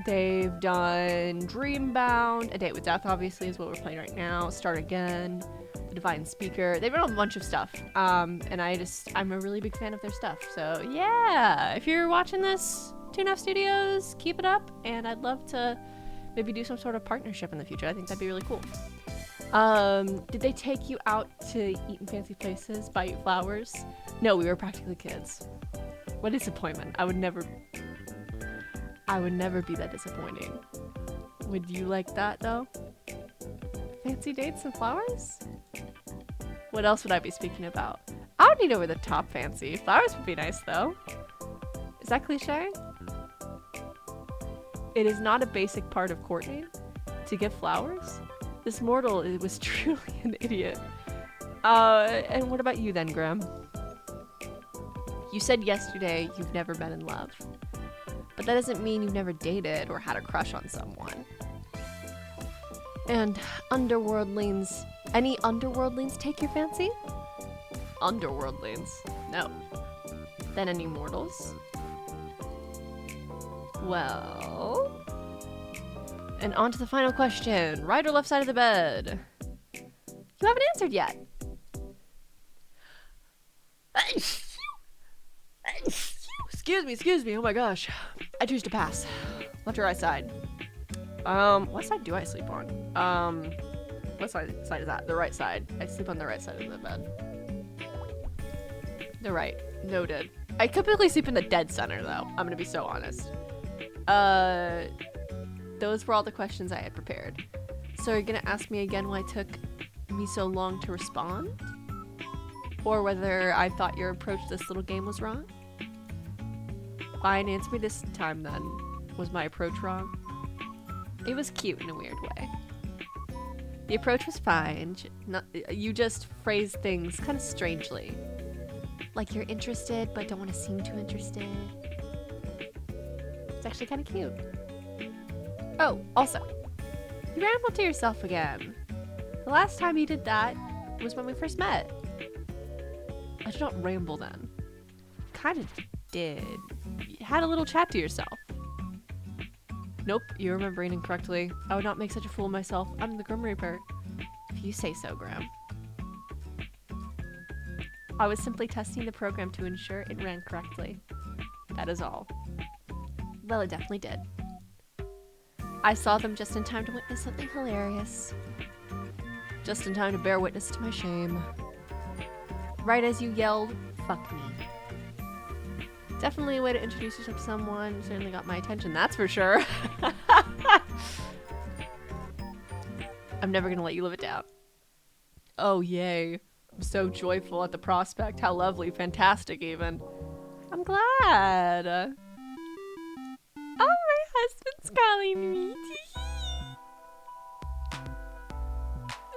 They've done Dreambound. A Date with Death, obviously, is what we're playing right now. Start Again. The Divine Speaker. They've done a bunch of stuff. And I'm a really big fan of their stuff. So yeah, if you're watching this, 2.5 Studios, keep it up. And I'd love to maybe do some sort of partnership in the future. I think that'd be really cool. Did they take you out to eat in fancy places, buy you flowers? No, we were practically kids. What a disappointment. I would never be that disappointing. Would you like that, though? Fancy dates and flowers? What else would I be speaking about? I don't need over the top fancy. Flowers would be nice, though. Is that cliche? It is not a basic part of courting to give flowers. This mortal was truly an idiot. And what about you then, Grimm? You said yesterday you've never been in love. But that doesn't mean you've never dated or had a crush on someone. And underworldlings, any underworldlings take your fancy? Underworldlings? No. Then any mortals? Well... And on to the final question. Right or left side of the bed? You haven't answered yet. Excuse me. Oh my gosh. I choose to pass. Left or right side? What side do I sleep on? What side is that? The right side. I sleep on the right side of the bed. The right. Noted. I typically sleep in the dead center, though. I'm gonna be so honest. Those were all the questions I had prepared. So you're gonna ask me again why it took me so long to respond? Or whether I thought your approach to this little game was wrong? Fine, answer me this time then. Was my approach wrong? It was cute in a weird way. The approach was fine. You just phrased things kind of strangely. Like you're interested but don't want to seem too interested. It's actually kind of cute. Oh, also, you rambled to yourself again. The last time you did that was when we first met. I did not ramble then. Kind of did. You had a little chat to yourself. Nope, you're remembering incorrectly. I would not make such a fool of myself. I'm the Grim Reaper. If you say so, Grimm. I was simply testing the program to ensure it ran correctly. That is all. Well, it definitely did. I saw them just in time to witness something hilarious. Just in time to bear witness to my shame. Right as you yelled, "Fuck me." Definitely a way to introduce yourself to someone. Certainly got my attention, that's for sure. I'm never gonna let you live it down. Oh, yay. I'm so joyful at the prospect. How lovely, fantastic even. I'm glad. Oh, my husband's calling me.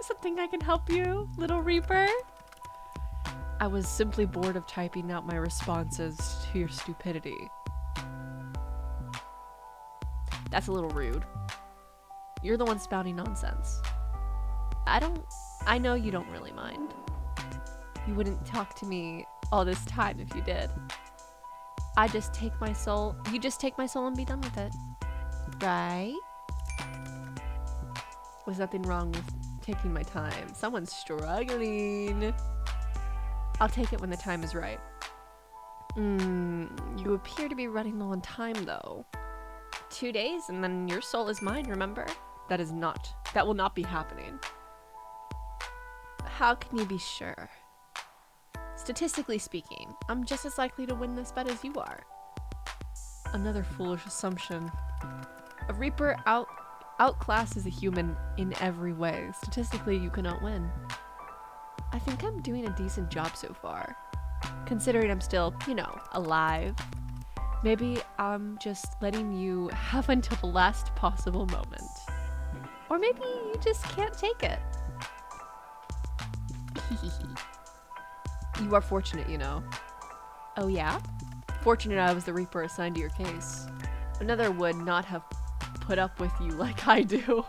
Something I can help you, little Reaper? I was simply bored of typing out my responses to your stupidity. That's a little rude. You're the one spouting nonsense. I know you don't really mind. You wouldn't talk to me all this time if you did. You just take my soul and be done with it. Right? Was nothing wrong with taking my time. Someone's struggling. I'll take it when the time is right. You appear to be running low on time, though. 2 days, and then your soul is mine, remember? That will not be happening. How can you be sure? Statistically speaking, I'm just as likely to win this bet as you are. Another foolish assumption. A Reaper outclasses a human in every way. Statistically, you cannot win. I think I'm doing a decent job so far. Considering I'm still, alive. Maybe I'm just letting you have until the last possible moment. Or maybe you just can't take it. You are fortunate, Oh yeah? Fortunate I was the Reaper assigned to your case. Another would not have put up with you like I do.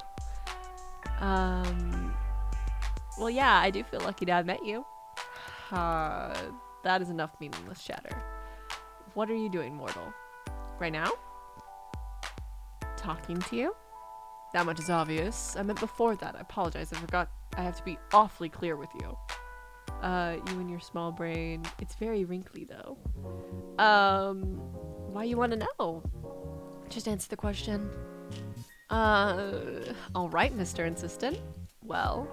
Well, yeah, I do feel lucky to have met you. That is enough meaningless chatter. What are you doing, mortal? Right now? Talking to you? That much is obvious. I meant before that. I apologize. I forgot. I have to be awfully clear with you. You and your small brain. It's very wrinkly, though. Why you want to know? Just answer the question. All right, Mr. Insistent. Well,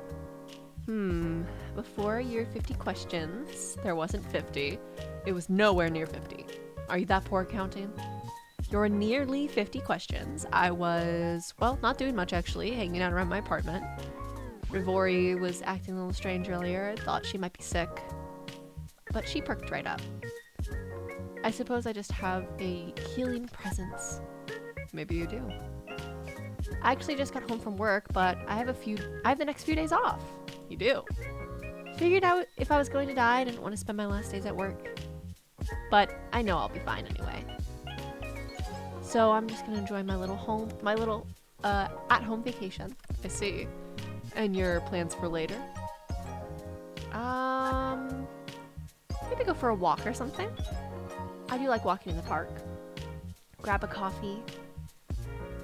before your 50 questions, there wasn't 50. It was nowhere near 50. Are you that poor at counting? your nearly 50 questions. I was, well, not doing much actually, hanging out around my apartment. Rivori was acting a little strange earlier, thought she might be sick, but she perked right up. I suppose I just have a healing presence. Maybe you do. I actually just got home from work, but I have the next few days off. You do. Figured out if I was going to die, I didn't want to spend my last days at work. But I know I'll be fine anyway. So I'm just gonna enjoy my little at-home vacation. I see. And your plans for later? Maybe go for a walk or something. I do like walking in the park. Grab a coffee.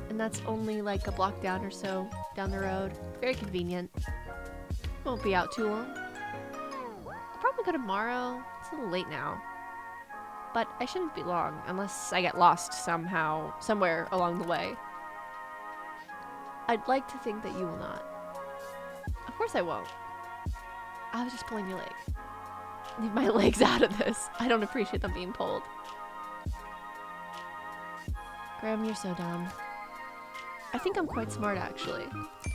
And that's only like a block down or so down the road. Very convenient. Won't be out too long. I'll probably go tomorrow. It's a little late now. But I shouldn't be long unless I get lost somehow, somewhere along the way. I'd like to think that you will not. Of course I won't. I was just pulling your leg. Leave my legs out of this. I don't appreciate them being pulled. Graham, you're so dumb. I think I'm quite smart, actually.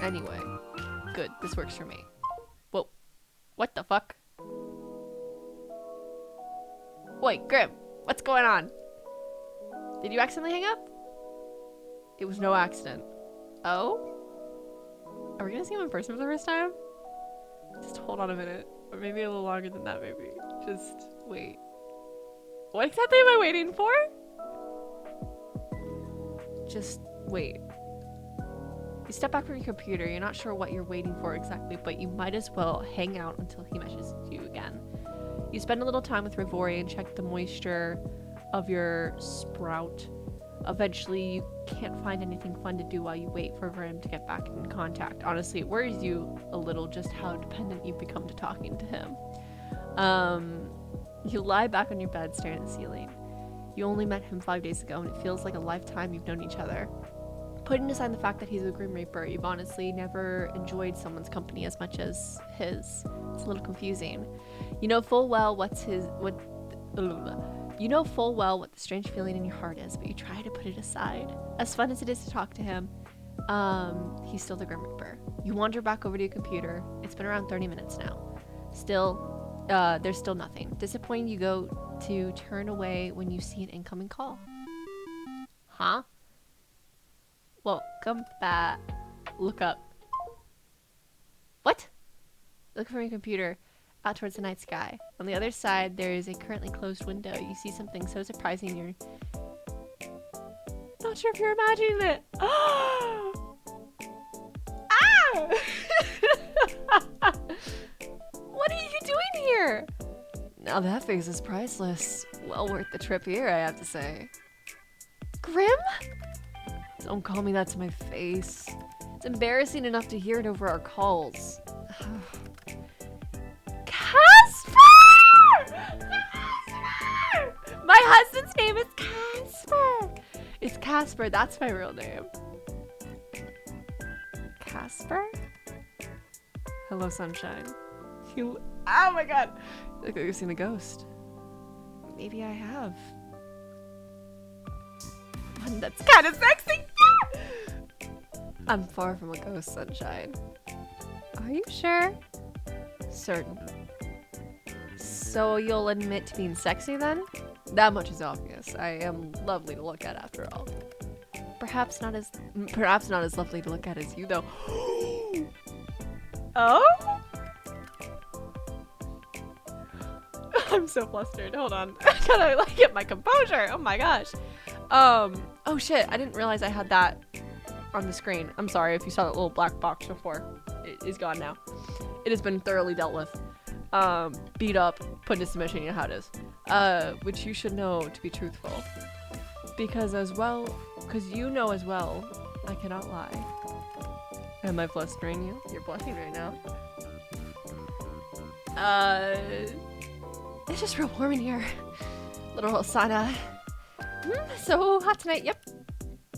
Anyway, good. This works for me. Whoa. What the fuck? Wait, Grimm, what's going on? Did you accidentally hang up? It was no accident. Oh? Are we gonna see him in person for the first time? Just hold on a minute. Or maybe a little longer than that, maybe. Just wait. What exactly am I waiting for? Just wait. You step back from your computer, you're not sure what you're waiting for exactly, but you might as well hang out until he messages you again. You spend a little time with Rivori and check the moisture of your sprout. Eventually, you can't find anything fun to do while you wait for Grimm to get back in contact. Honestly, it worries you a little just how dependent you've become to talking to him. You lie back on your bed staring at the ceiling. You only met him 5 days ago and it feels like a lifetime you've known each other. Putting aside the fact that he's a Grim Reaper, you've honestly never enjoyed someone's company as much as his. It's a little confusing. You know full well what the strange feeling in your heart is, but you try to put it aside. As fun as it is to talk to him, he's still the Grim Reaper. You wander back over to your computer. It's been around 30 minutes now. Still, there's still nothing. Disappointed, you go to turn away when you see an incoming call. Huh? Welcome back. Look up. What? Look from your computer out towards the night sky. On the other side, there is a currently closed window. You see something so surprising you're not sure if you're imagining it. Ah! What are you doing here? Now that face is priceless. Well worth the trip here, I have to say. Grimm? Don't call me that to my face. It's embarrassing enough to hear it over our calls. Casper! My husband's name is Casper. It's Casper, that's my real name. Casper? Hello, sunshine. Oh my god. You look like you've seen a ghost. Maybe I have. One that's kind of sexy. I'm far from a ghost, sunshine. Are you sure? Certain. So you'll admit to being sexy then? That much is obvious. I am lovely to look at after all. Perhaps not as lovely to look at as you, though. Oh? I'm so flustered. Hold on. I gotta like get my composure. Oh my gosh. Oh shit. I didn't realize I had that on the screen. I'm sorry if you saw that little black box before. It is gone now. It has been thoroughly dealt with. Beat up, put into submission, you know how it is. Which you should know to be truthful. Because you know as well, I cannot lie. Am I flustering you? You're blushing right now. It's just real warm in here. Little sauna. So hot tonight, yep.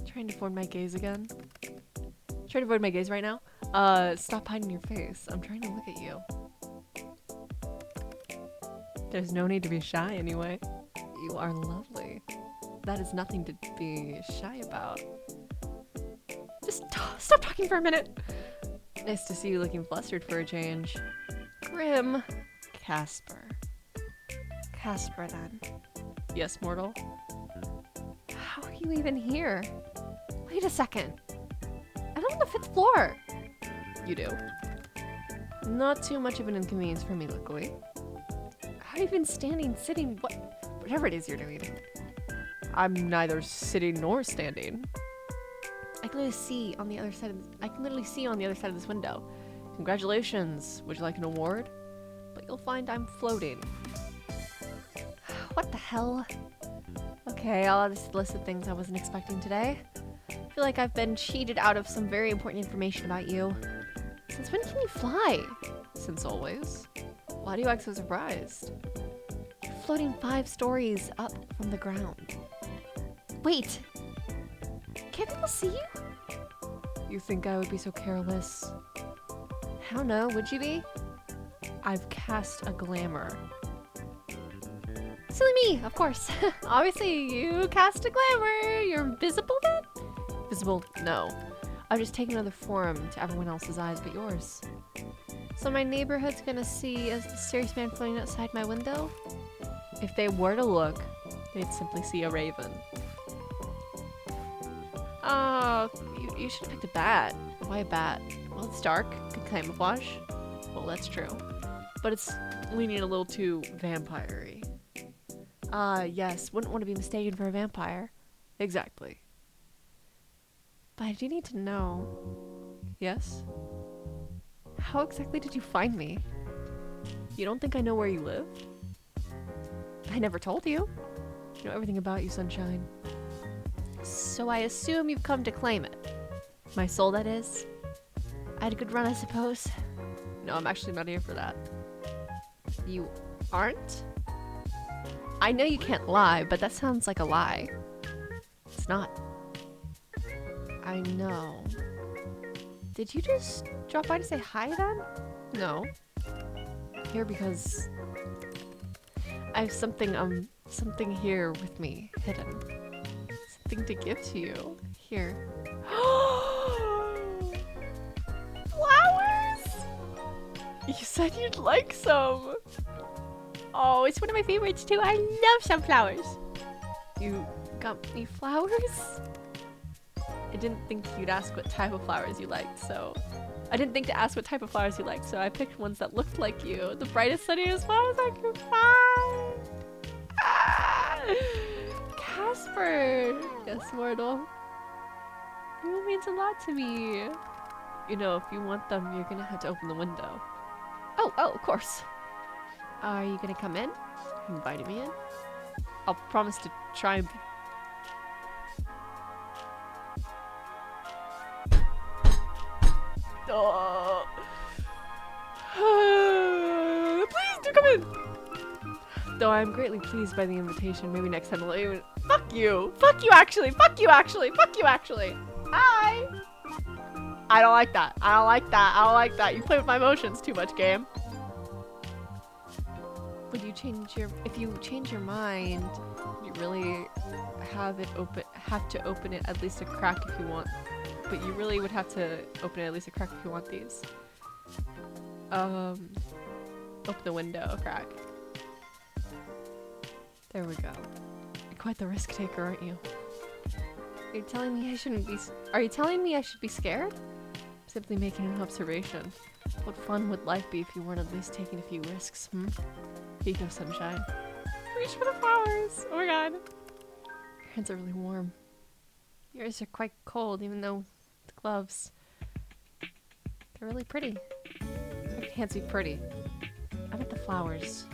Trying to avoid my gaze again. Trying to avoid my gaze right now. Stop hiding your face. I'm trying to look at you. There's no need to be shy anyway. You are lovely. that is nothing to be shy about. Just stop talking for a minute. Nice to see you looking flustered for a change. Grimm. Casper. Casper, then. Yes, mortal? How are you even here? Wait a second. I'm on the 5th floor. You do. Not too much of an inconvenience for me, luckily. How have you been standing, sitting, whatever it is you're doing? I'm neither sitting nor standing. I can literally see on the other side of this window. Congratulations. Would you like an award? But you'll find I'm floating. What the hell? Okay, I'll add this list of things I wasn't expecting today. I feel like I've been cheated out of some very important information about you. Since when can you fly? Since always. Why do you act so surprised? You're floating 5 stories up from the ground. Wait! Can't people see you? You think I would be so careless? I don't know, would you be? I've cast a glamour. Silly me, of course. Obviously, you cast a glamour. You're visible then? Visible? No. I've just taken another form to everyone else's eyes but yours. So my neighborhood's gonna see a mysterious man floating outside my window? If they were to look, they'd simply see a raven. Oh, you should have picked a bat. Why a bat? Well, it's dark. Good camouflage. Well, that's true. But it's leaning a little too vampire-y. Yes. Wouldn't want to be mistaken for a vampire. Exactly. But I do need to know. Yes? How exactly did you find me? You don't think I know where you live? I never told you. I know everything about you, Sunshine. So I assume you've come to claim it. My soul, that is. I had a good run, I suppose. No, I'm actually not here for that. You aren't? I know you can't lie, but that sounds like a lie. It's not. I know. Did you just drop by to say hi then? No. I'm here because I have something here with me, hidden. Something to give to you. Here. Flowers! You said you'd like some. Oh, it's one of my favorites too. I love sunflowers. You got me flowers? I didn't think you'd ask what type of flowers you liked, so I picked ones that looked like you. The brightest, sunniest flowers I could find. Ah! Casper! Yes, mortal. You means a lot to me. You know, if you want them, you're gonna have to open the window. Oh, of course. Are you gonna come in? You invited me in? I'll promise to try and be... Oh. Please do come in! Though I'm greatly pleased by the invitation, maybe next time I'll let you in. Fuck you! Fuck you actually! Fuck you actually! Fuck you actually! Hi! I don't like that. I don't like that. I don't like that. You play with my emotions too much, game. Would you change your... If you change your mind, you really have to open it at least a crack if you want. But you really would have to open it at least a crack if you want these. Open the window a crack. There we go. You're quite the risk taker, aren't you? Are you telling me I shouldn't be... Are you telling me I should be scared? I'm simply making an observation. What fun would life be if you weren't at least taking a few risks, hmm? Here you go, Sunshine. Reach for the flowers! Oh my god. Your hands are really warm. Yours are quite cold, even though the gloves... They're really pretty. Your hands be pretty. I meant the flowers.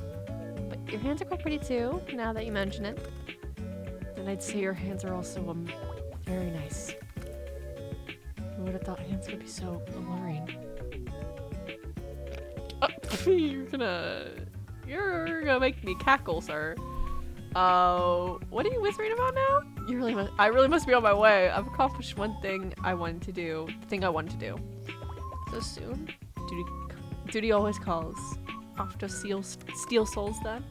But your hands are quite pretty too, now that you mention it. And I'd say your hands are also, very nice. Who would have thought hands could be so alluring? You're gonna make me cackle, sir. What are you whispering about now? I really must be on my way. I've accomplished one thing I wanted to do. The thing I wanted to do. So soon? Duty always calls. Off to steal souls then?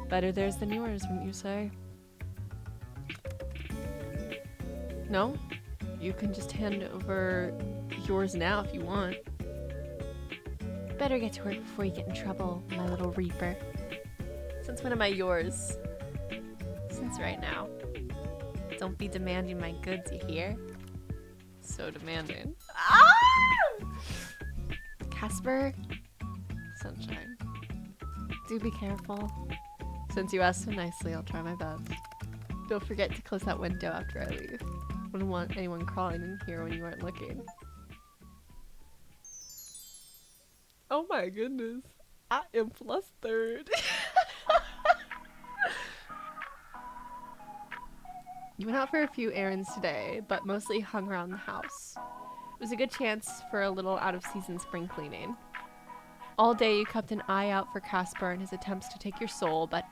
Better theirs than yours, wouldn't you say? No? You can just hand over yours now if you want. Better get to work before you get in trouble, my little reaper. Since when am I yours? Since right now. Don't be demanding my goods, you hear? So demanding. Ah! Casper, Sunshine. do be careful. Since you asked so nicely, I'll try my best. Don't forget to close that window after I leave. Wouldn't want anyone crawling in here when you aren't looking. Oh my goodness. I am flustered. You went out for a few errands today, but mostly hung around the house. It was a good chance for a little out-of-season spring cleaning. All day you kept an eye out for Casper and his attempts to take your soul, but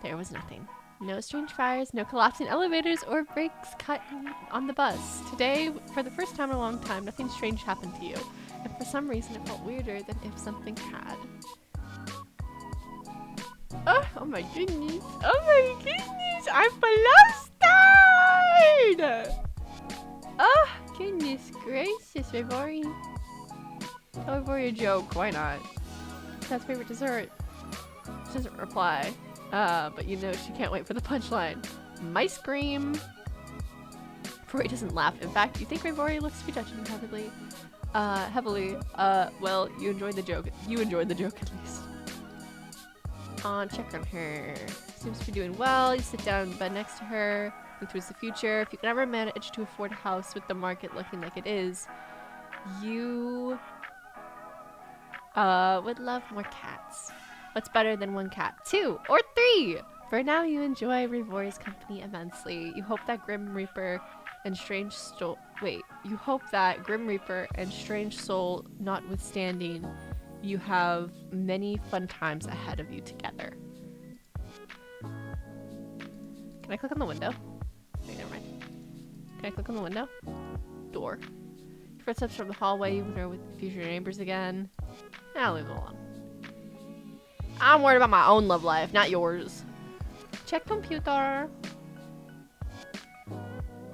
there was nothing. No strange fires, no collapsing elevators, or breaks cut on the bus. Today, for the first time in a long time, nothing strange happened to you. And for some reason, it felt weirder than if something had. Oh my goodness. Oh my goodness. I'm flustered! Oh, goodness gracious, Rivori. Tell Rivori a joke. Why not? That's favorite dessert. She doesn't reply. But you know she can't wait for the punchline. Mice cream. Rivori doesn't laugh. In fact, you think Rivori looks to be judging you heavily. Well, you enjoyed the joke. You enjoyed the joke at least. Check on her. Seems to be doing well. You sit down in bed next to her. Think towards the future. If you can ever manage to afford a house with the market looking like it is, you would love more cats. What's better than one cat? 2 or 3! For now, you enjoy Rivori's company immensely. You hope that Grim Reaper and Strange Soul... Wait. You hope that Grim Reaper and Strange Soul notwithstanding, you have many fun times ahead of you together. Can I click on the window? Wait, never mind. Can I click on the window? Door. Footsteps from the hallway. You wonder with future neighbors again. I'll leave it alone. I'm worried about my own love life, not yours. Check computer.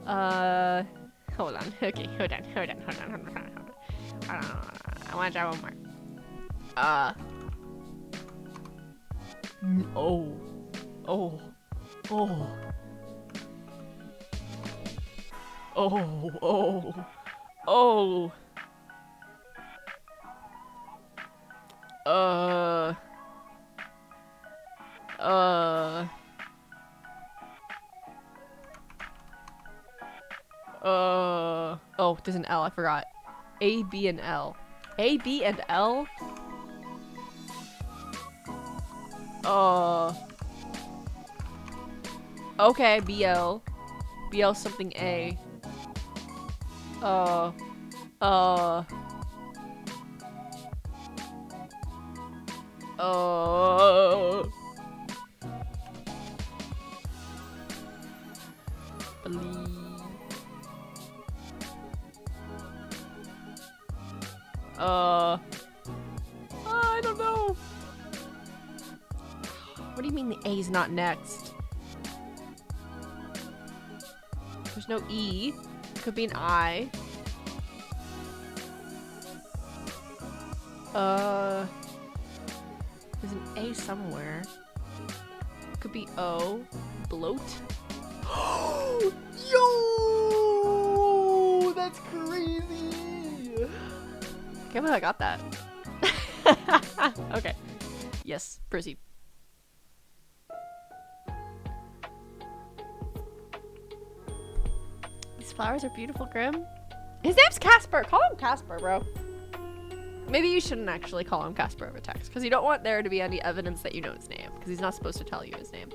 Hold on. Okay, hold on. I want to try one more. Oh, there's an L, I forgot. A, B, and L. A, B, and L? Okay, BL. BL something A. I don't know. What do you mean the A's not next? There's no E. Could be an I. There's an A somewhere. Could be O. Bloat. Yo! That's crazy! I can't believe I got that. Okay. Yes, proceed. These flowers are beautiful, Grimm. His name's Casper! Call him Casper, bro. Maybe you shouldn't actually call him Casper over text, because you don't want there to be any evidence that you know his name, because he's not supposed to tell you his name.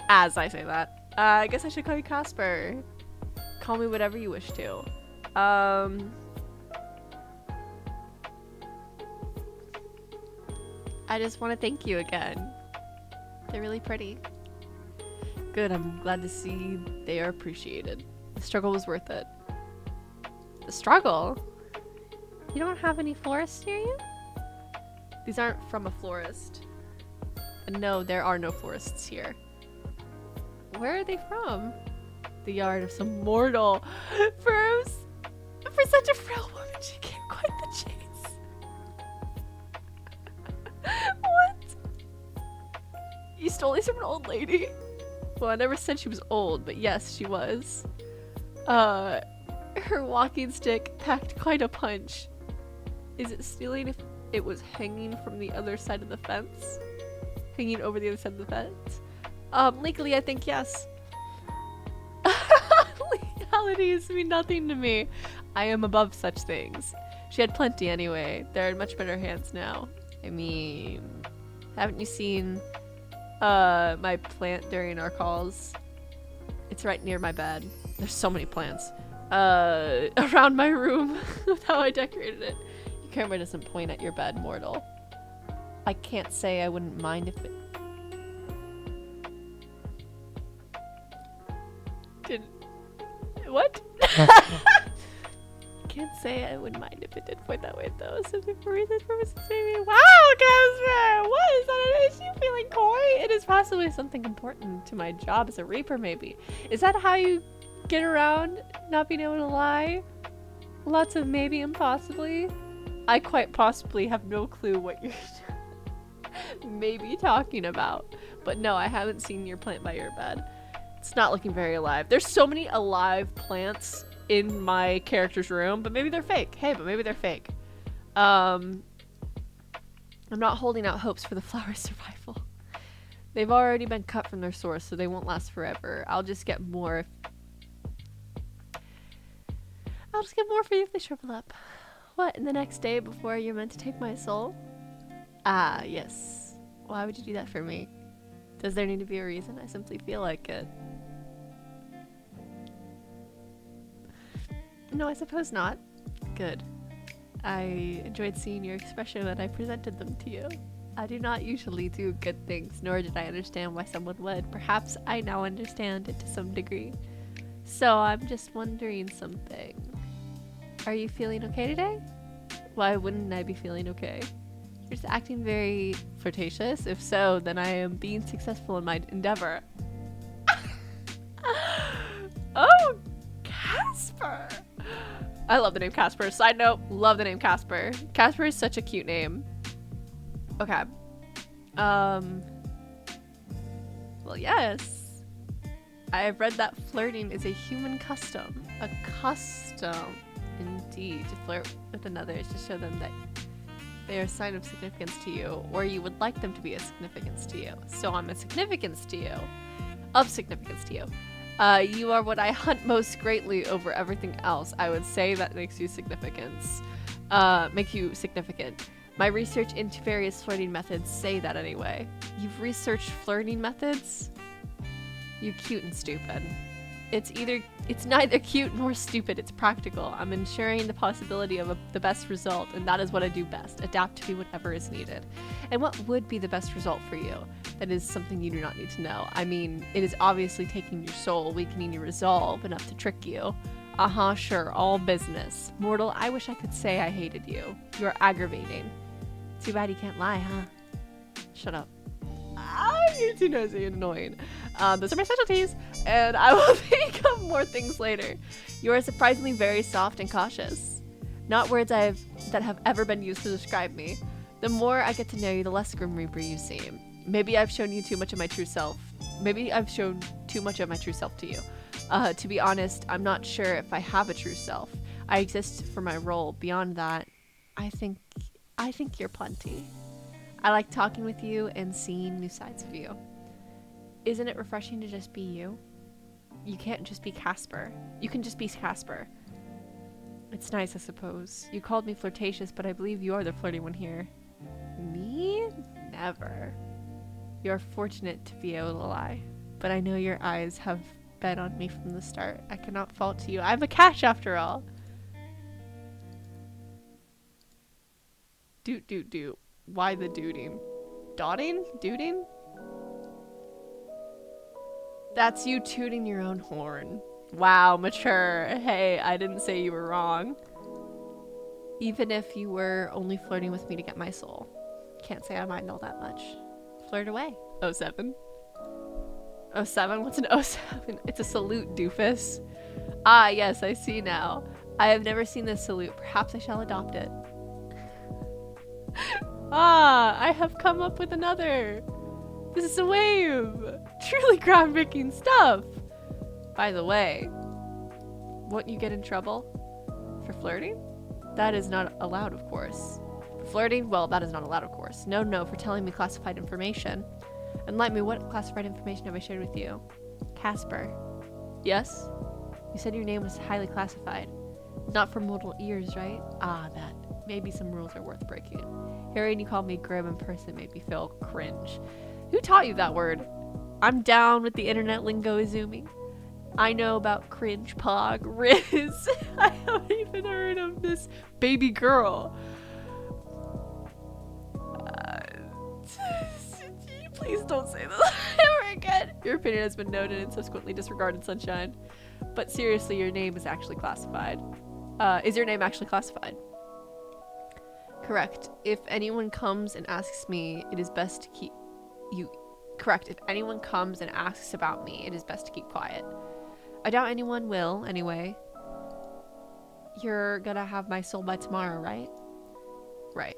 As I say that. I guess I should call you Casper. Call me whatever you wish to. I just want to thank you again. They're really pretty. Good, I'm glad to see they are appreciated. The struggle was worth it. The struggle? You don't have any florists near you? These aren't from a florist. And no, there are no florists here. Where are they from? the yard of some mortal. For such a frail woman, she gave quite the chase. What? You stole these from an old lady? Well, I never said she was old, but yes, she was. Her walking stick packed quite a punch. Is it stealing if it was hanging from the other side of the fence? Hanging over the other side of the fence? Legally, I think yes. Legalities mean nothing to me. I am above such things. She had plenty anyway. They're in much better hands now. I mean, haven't you seen my plant during our calls? It's right near my bed. There's so many plants around my room with how I decorated it. Your camera doesn't point at your bed, mortal. I can't say I wouldn't mind if it did. What? Can't say I wouldn't mind if it did point that way though. Simply for reasons for Mrs. Baby. Wow, Casper! What is that? Is she feeling coy? It is possibly something important to my job as a reaper, maybe. Is that how you get around not being able to lie? Lots of maybe and possibly. I quite possibly have no clue what you're maybe talking about. But no, I haven't seen your plant by your bed. It's not looking very alive. There's so many alive plants in my character's room, but maybe they're fake. Hey, but maybe they're fake. I'm not holding out hopes for the flower's survival. They've already been cut from their source, so they won't last forever. I'll just get more for you if they shrivel up. What, in the next day before you're meant to take my soul? Ah, yes. Why would you do that for me? Does there need to be a reason? I simply feel like it. No, I suppose not. Good. I enjoyed seeing your expression when I presented them to you. I do not usually do good things, nor did I understand why someone would. Perhaps I now understand it to some degree. So I'm just wondering something. Are you feeling okay today? Why wouldn't I be feeling okay? You're just acting very flirtatious. If so, then I am being successful in my endeavor. Oh, Casper! I love the name Casper. Side note, love the name Casper. Casper is such a cute name. Okay. Well, yes. I have read that flirting is a human custom. A custom, indeed. To flirt with another is to show them that they are a sign of significance to you, or you would like them to be a significance to you. So I'm a significance to you. Of significance to you. You are what I hunt most greatly over everything else. I would say that makes you significance. Make you significant. My research into various flirting methods say that anyway. You've researched flirting methods? You cute and stupid. It's neither cute nor stupid, it's practical. I'm ensuring the possibility of the best result, and that is what I do best. Adapt to whatever is needed. And what would be the best result for you? That is something you do not need to know. I mean, it is obviously taking your soul, weakening your resolve enough to trick you. Sure, all business. Mortal, I wish I could say I hated you. You are aggravating. Too bad you can't lie, huh? Shut up. You're too nosy and annoying. Those are my specialties, and I will think of more things later. You are surprisingly very soft and cautious. Not words that have ever been used to describe me. The more I get to know you, the less Grim Reaper you seem. Maybe I've shown you too much of my true self. Maybe I've shown too much of my true self to you. To be honest, I'm not sure if I have a true self. I exist for my role. Beyond that, I think you're plenty. I like talking with you and seeing new sides of you. Isn't it refreshing to just be you? You can't just be Casper. You can just be Casper. It's nice, I suppose. You called me flirtatious, but I believe you are the flirty one here. Me? Never. You're fortunate to be able to lie. But I know your eyes have been on me from the start. I cannot fault you. I'm a catch after all. Doot. Why the dooting? Dotting? Dooting? That's you tooting your own horn. Wow, mature. Hey, I didn't say you were wrong. Even if you were only flirting with me to get my soul. Can't say I mind all that much. Flirt away. 07. 07? What's an 07? It's a salute, doofus. Ah, yes, I see now. I have never seen this salute. Perhaps I shall adopt it. Ah, I have come up with another. This is a wave. Truly groundbreaking stuff. By the way, won't you get in trouble for flirting? That is not allowed, of course. For flirting? Well, that is not allowed, of course. No, no, for telling me classified information. Enlighten me, what classified information have I shared with you? Casper. Yes? You said your name was highly classified. Not for mortal ears, right? Ah, that. Maybe some rules are worth breaking. Hearing you call me Grimm in person made me feel cringe. Who taught you that word? I'm down with the internet lingo, Izumi. I know about cringe, pog, rizz. I haven't even heard of this baby girl. Please don't say this ever again. Your opinion has been noted and subsequently disregarded, Sunshine. But seriously, your name is actually classified. Is your name actually classified? Correct. If anyone comes and asks me, it is best to keep you... Correct. If anyone comes and asks about me, it is best to keep quiet. I doubt anyone will, anyway. You're gonna have my soul by tomorrow, right? Right.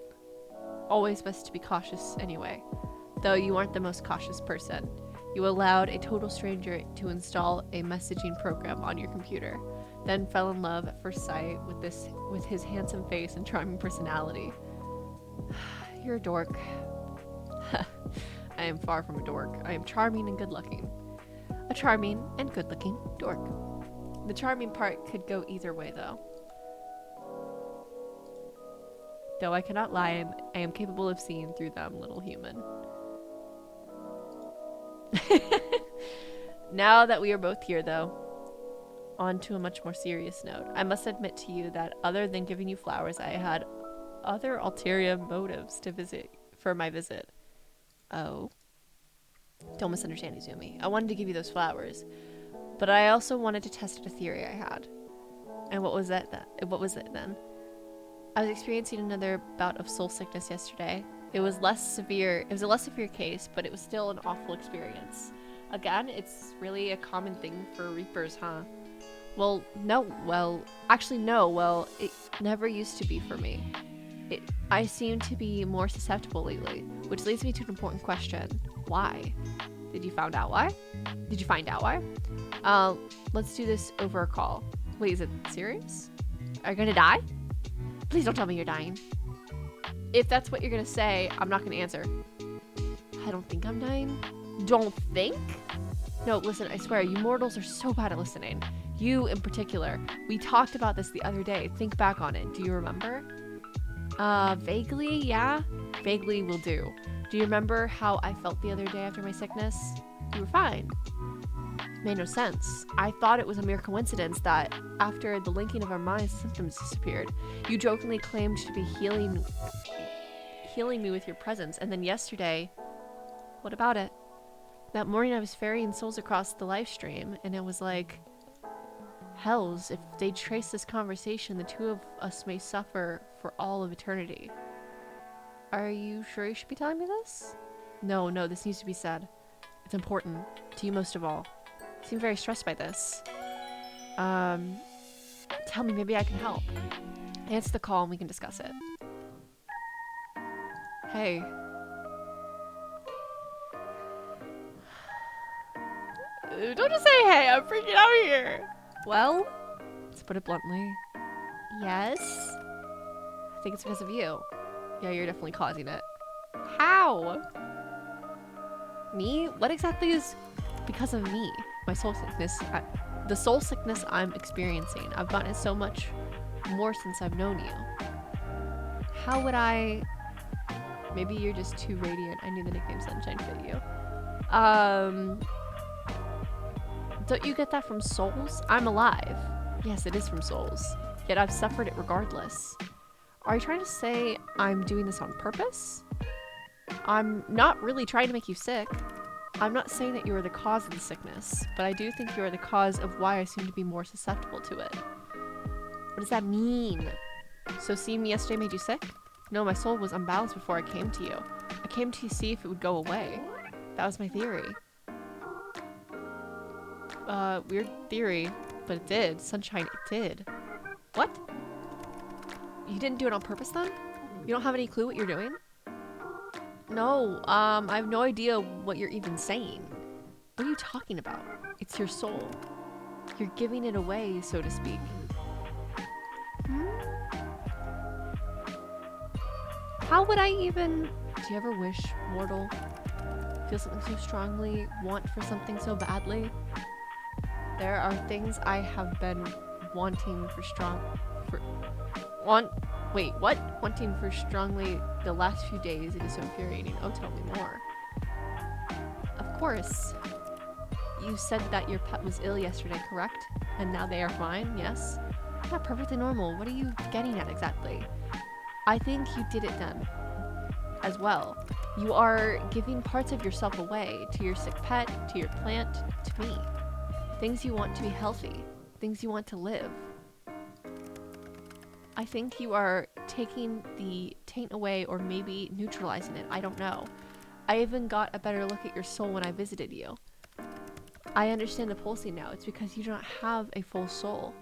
Always best to be cautious anyway. Though you aren't the most cautious person. You allowed a total stranger to install a messaging program on your computer, then fell in love at first sight with his handsome face and charming personality. You're a dork. I am far from a dork. I am charming and good-looking. A charming and good-looking dork. The charming part could go either way, though. Though I cannot lie, I am capable of seeing through them, little human. Now that we are both here, though, on to a much more serious note. I must admit to you that other than giving you flowers, I had other ulterior motives for my visit. Oh. Don't misunderstand, Izumi. I wanted to give you those flowers, but I also wanted to test a theory I had. And what was it then? I was experiencing another bout of soul sickness yesterday. It was a less severe case, but it was still an awful experience. Again, it's really a common thing for Reapers, huh? Well, no. Actually, no. Well, it never used to be for me. I seem to be more susceptible lately, which leads me to an important question. Why? Did you find out why? Let's do this over a call. Wait, is it serious? Are you gonna die? Please don't tell me you're dying. If that's what you're gonna say, I'm not gonna answer. I don't think I'm dying. Don't think? No, listen, I swear, you mortals are so bad at listening. You in particular. We talked about this the other day. Think back on it. Do you remember? Vaguely, yeah? Vaguely will do. Do you remember how I felt the other day after my sickness? You were fine. Made no sense. I thought it was a mere coincidence that after the linking of our minds, symptoms disappeared. You jokingly claimed to be healing me with your presence, and then yesterday, what about it? That morning I was ferrying souls across the live stream, and it was like, hells, if they trace this conversation, the two of us may suffer for all of eternity. Are you sure you should be telling me this? No, this needs to be said. It's important. To you most of all. You seem very stressed by this. Tell me, maybe I can help. Answer the call and we can discuss it. Hey. Don't just say hey, I'm freaking out here. Well, to put it bluntly, yes. I think it's because of you. Yeah, you're definitely causing it. How? Me? What exactly is because of me? My soul sickness. The soul sickness I'm experiencing. I've gotten it so much more since I've known you. How would I... Maybe you're just too radiant. I knew the nickname Sunshine fit you. Don't you get that from souls? I'm alive. Yes, it is from souls. Yet I've suffered it regardless. Are you trying to say I'm doing this on purpose? I'm not really trying to make you sick. I'm not saying that you are the cause of the sickness, but I do think you are the cause of why I seem to be more susceptible to it. What does that mean? So seeing me yesterday made you sick? No, my soul was unbalanced before I came to you. I came to see if it would go away. That was my theory. Weird theory, but it did. Sunshine, it did. What? You didn't do it on purpose then? You don't have any clue what you're doing? No, I have no idea what you're even saying. What are you talking about? It's your soul. You're giving it away, so to speak. How would I even... Do you ever wish, mortal? Feel something so strongly? Want for something so badly? There are things I have been wanting for Wait, what? Wanting for strongly the last few days. It is so infuriating. Oh, tell me more. Of course. You said that your pet was ill yesterday, correct? And now they are fine, yes? Yeah, perfectly normal. What are you getting at exactly? I think you did it then. As well. You are giving parts of yourself away to your sick pet, to your plant, to me. Things you want to be healthy. Things you want to live. I think you are taking the taint away or maybe neutralizing it. I don't know. I even got a better look at your soul when I visited you. I understand the pulsing now. It's because you don't have a full soul.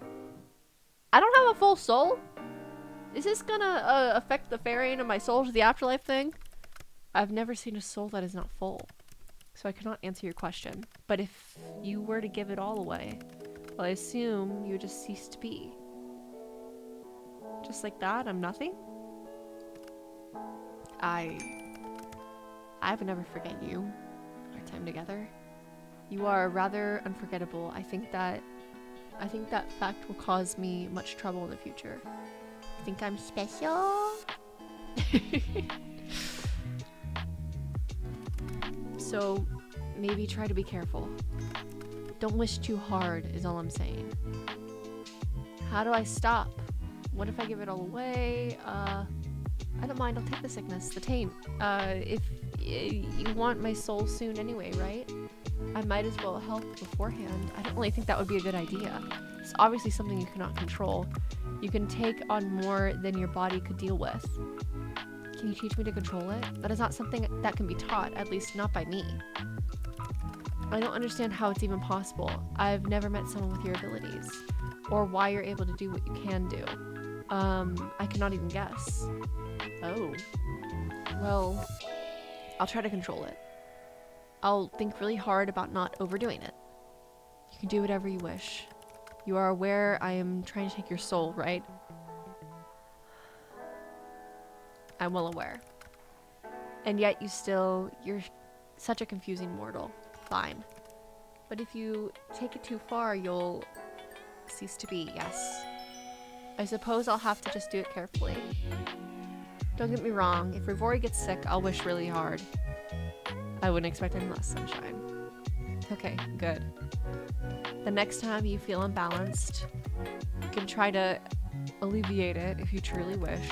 I don't have a full soul? Is this gonna affect the ferrying of my soul to the afterlife thing? I've never seen a soul that is not full. So I cannot answer your question. But if you were to give it all away, well, I assume you would just cease to be. Just like that, I'm nothing? I would never forget you. Our time together. You are rather unforgettable. I think that fact will cause me much trouble in the future. I think I'm special. So maybe try to be careful. Don't wish too hard is all I'm saying. How do I stop? What if I give it all away? I don't mind. I'll take the sickness, the taint. If you want my soul soon anyway, right? I might as well help beforehand. I don't really think that would be a good idea. It's obviously something you cannot control. You can take on more than your body could deal with. Can you teach me to control it? That is not something that can be taught, at least not by me. I don't understand how it's even possible. I've never met someone with your abilities, or why you're able to do what you can do. I cannot even guess. Oh. Well, I'll try to control it. I'll think really hard about not overdoing it. You can do whatever you wish. You are aware I am trying to take your soul, right? I'm well aware. And yet you're such a confusing mortal. Fine. But if you take it too far, you'll cease to be, yes. I suppose I'll have to just do it carefully. Don't get me wrong, if Rivori gets sick, I'll wish really hard. I wouldn't expect any less sunshine. Okay, good. The next time you feel imbalanced, you can try to alleviate it if you truly wish.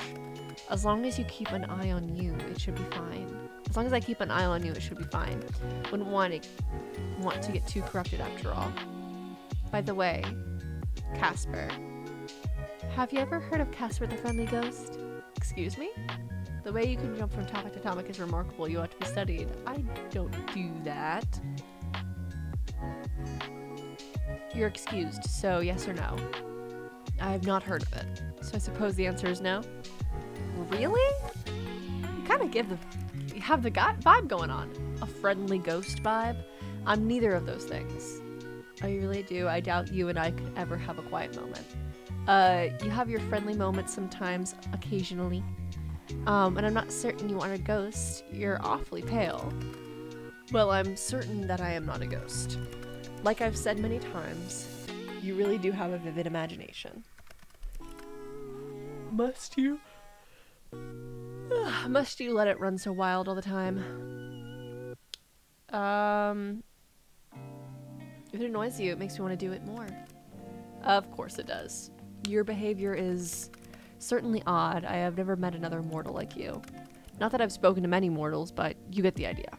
As long as you keep an eye on you, it should be fine. As long as I keep an eye on you, it should be fine. Wouldn't want to get too corrupted after all. By the way, Casper. Have you ever heard of Casper the Friendly Ghost? Excuse me? The way you can jump from topic to topic is remarkable. You ought to be studied. I don't do that. You're excused, so yes or no? I have not heard of it. So I suppose the answer is no? Really? You kind of have the vibe going on. A friendly ghost vibe? I'm neither of those things. Oh, you really do? I doubt you and I could ever have a quiet moment. You have your friendly moments sometimes, occasionally. And I'm not certain you aren't a ghost. You're awfully pale. Well, I'm certain that I am not a ghost. Like I've said many times, you really do have a vivid imagination. Must you? Must you let it run so wild all the time? If it annoys you, it makes me want to do it more. Of course it does. Your behavior is certainly odd. I have never met another mortal like you. Not that I've spoken to many mortals, but you get the idea.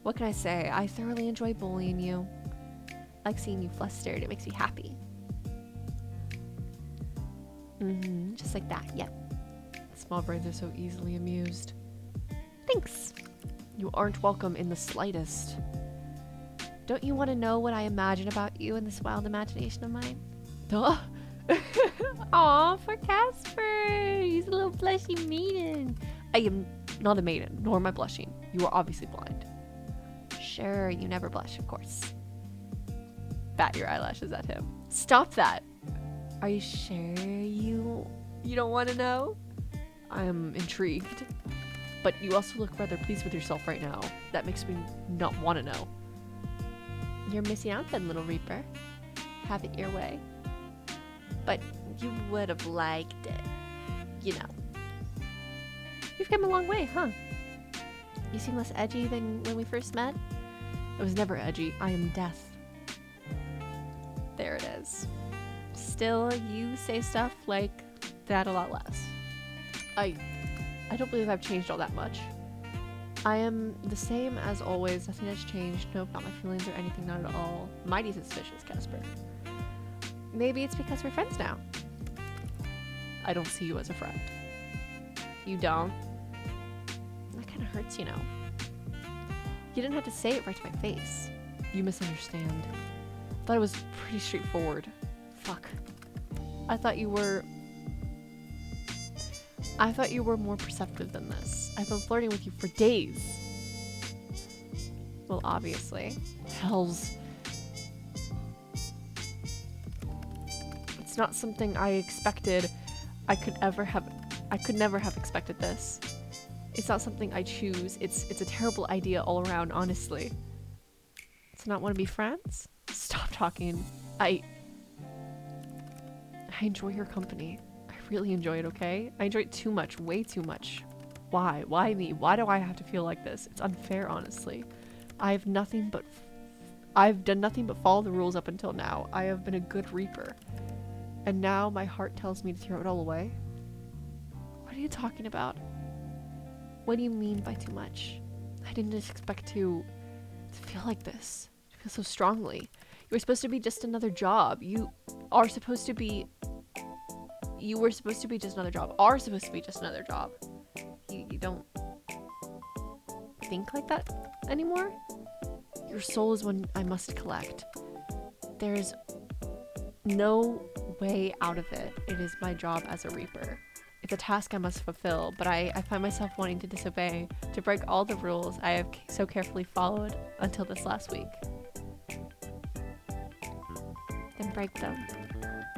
What can I say? I thoroughly enjoy bullying you. I like seeing you flustered. It makes me happy. Just like that, yep. Small brains are so easily amused. Thanks. You aren't welcome in the slightest. Don't you want to know what I imagine about you in this wild imagination of mine? Duh. Aw, for Casper! He's a little fleshy maiden. I am not a maiden, nor am I blushing. You are obviously blind. Sure, you never blush, of course. Bat your eyelashes at him. Stop that! Are you sure you don't want to know? I am intrigued. But you also look rather pleased with yourself right now. That makes me not want to know. You're missing out then, little Reaper. Have it your way. But you would have liked it. You know. We've come a long way, huh? You seem less edgy than when we first met. I was never edgy. I am death. There it is. Still, you say stuff like that a lot less. I don't believe I've changed all that much. I am the same as always. Nothing has changed. Nope, not my feelings or anything, not at all. Mighty suspicious, Casper. Maybe it's because we're friends now. I don't see you as a friend. You don't? That kind of hurts, you know. You didn't have to say it right to my face. You misunderstand. Thought it was pretty straightforward. Fuck. I thought you were more perceptive than this. I've been flirting with you for days. Well, obviously. Hells. It's not something I expected. I could never have expected this. It's not something I choose. It's a terrible idea all around, honestly. To not want to be friends? Stop talking. I enjoy your company. I really enjoy it, okay? I enjoy it too much, way too much. Why? Why me? Why do I have to feel like this? It's unfair, honestly. I've done nothing but follow the rules up until now. I have been a good reaper. And now my heart tells me to throw it all away? What are you talking about? What do you mean by too much? I didn't expect to feel like this. To feel so strongly. You were supposed to be just another job. You were supposed to be just another job. Are supposed to be just another job. You don't think like that anymore? Your soul is one I must collect. There's no way out of it. It is my job as a reaper. It's a task I must fulfill, but I find myself wanting to disobey, to break all the rules I have so carefully followed until this last week. Then break them.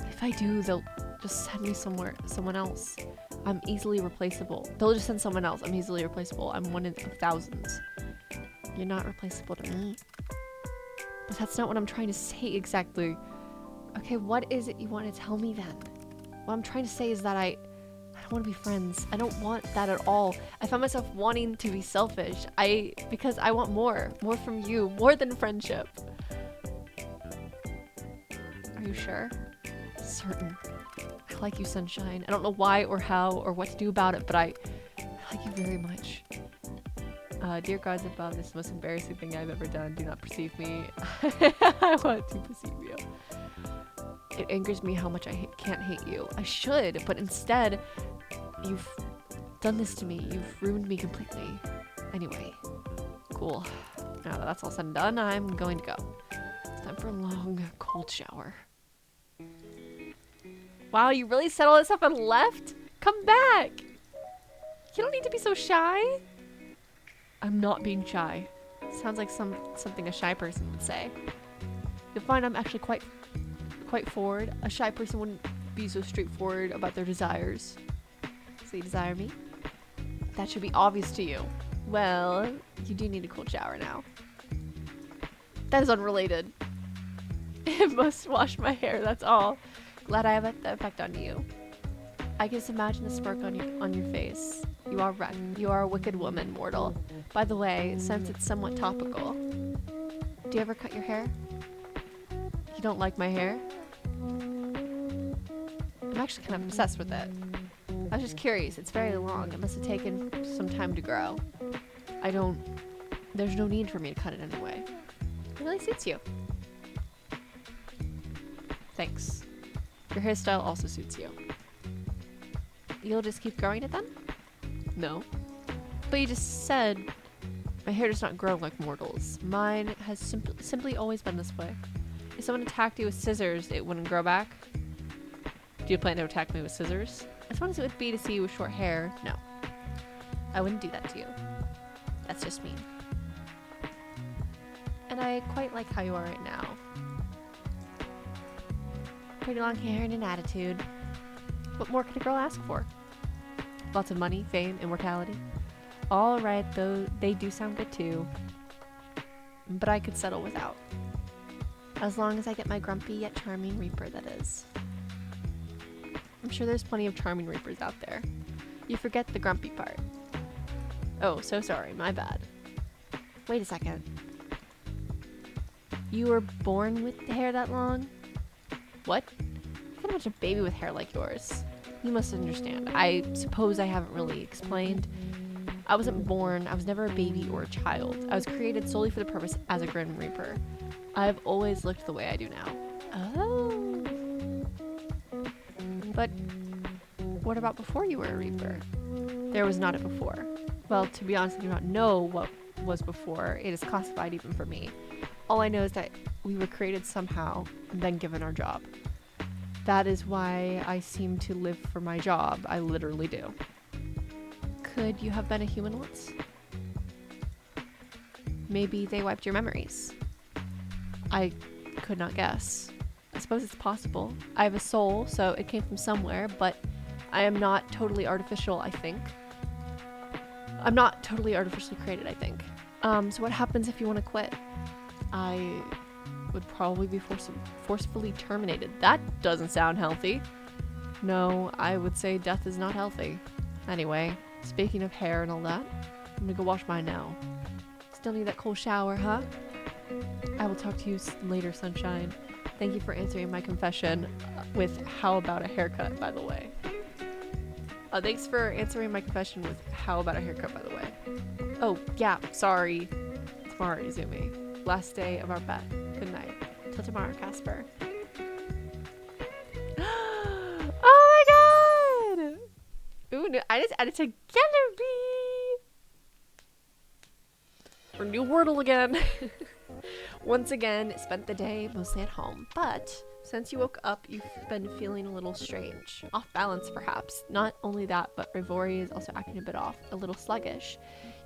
If I do, they'll just send me someone else. I'm easily replaceable. They'll just send someone else. I'm easily replaceable. I'm one of thousands. You're not replaceable to me. But that's not what I'm trying to say exactly. Okay, what is it you want to tell me then? What I'm trying to say is that I don't want to be friends. I don't want that at all. I find myself wanting to be selfish. Because I want more from you, more than friendship. Are you sure? Certain. I like you, Sunshine. I don't know why or how or what to do about it, but I like you very much. Dear gods above, this is the most embarrassing thing I've ever done. Do not perceive me. I want to perceive you. It angers me how much I can't hate you. I should, but instead, you've done this to me. You've ruined me completely. Anyway, cool. Now that that's all said and done, I'm going to go. It's time for a long, cold shower. Wow, you really said all that stuff and left? Come back! You don't need to be so shy. I'm not being shy. Sounds like something a shy person would say. You'll find I'm actually quite forward. A shy person wouldn't be so straightforward about their desires. So you desire me? That should be obvious to you. Well, you do need a cold shower now. That is unrelated. It must wash my hair, that's all. Glad I have that effect on you. I can just imagine the smirk on your face. You are right. You are a wicked woman, mortal. By the way, since it's somewhat topical, do you ever cut your hair? You don't like my hair? I'm actually kind of obsessed with it. I was just curious. It's very long. It must have taken some time to grow. There's no need for me to cut it anyway. It really suits you. Thanks. Your hairstyle also suits you. You'll just keep growing it then? No. But you just said... My hair does not grow like mortals. Mine has simply always been this way. If someone attacked you with scissors, it wouldn't grow back. Do you plan to attack me with scissors? As fun as it would be to see you with short hair, no. I wouldn't do that to you. That's just mean. And I quite like how you are right now. Pretty long hair and an attitude. What more could a girl ask for? Lots of money, fame, immortality. All right, though, they do sound good too. But I could settle without. As long as I get my grumpy yet charming reaper, that is. I'm sure there's plenty of charming reapers out there. You forget the grumpy part. Oh, so sorry, my bad. Wait a second. You were born with hair that long? What? Pretty much a baby with hair like yours. You must understand. I suppose I haven't really explained. I wasn't born, I was never a baby or a child. I was created solely for the purpose as a Grim Reaper. I've always looked the way I do now. Oh. But what about before you were a Reaper? There was not a before. Well, to be honest, I do not know what was before. It is classified even for me. All I know is that we were created somehow and then given our job. That is why I seem to live for my job. I literally do. Could you have been a human once? Maybe they wiped your memories. I could not guess. I suppose it's possible. I have a soul, so it came from somewhere, but I am not totally artificial, I think. I'm not totally artificially created, I think. So what happens if you want to quit? I would probably be forcefully terminated. That doesn't sound healthy. No, I would say death is not healthy. Anyway, speaking of hair and all that, I'm gonna go wash mine now. Still need that cold shower, huh? I will talk to you later, sunshine. Thank you for answering my confession with how about a haircut, by the way. Thanks for answering my confession with how about a haircut, by the way. Oh, yeah, sorry. Tomorrow, Izumi. Last day of our bet. Good night. Till tomorrow, Casper. Oh my god! Ooh, no, I just added together, bee! Or new Wordle again. Once again, spent the day mostly at home, but since you woke up, you've been feeling a little strange. Off balance, perhaps. Not only that, but Rivori is also acting a bit off, a little sluggish.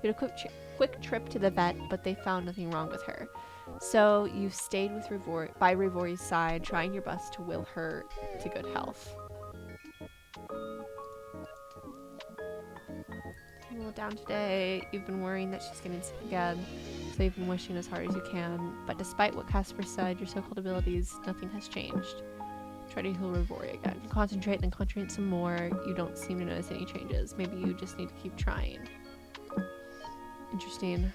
You had a quick trip to the vet, but they found nothing wrong with her. So you stayed with by Rivori's side, trying your best to will her to good health. A little down today. You've been worrying that she's getting sick again, so you've been wishing as hard as you can. But despite what Casper said, your so-called abilities, nothing has changed. Try to heal Rivori again. Concentrate, then concentrate some more. You don't seem to notice any changes. Maybe you just need to keep trying. Interesting.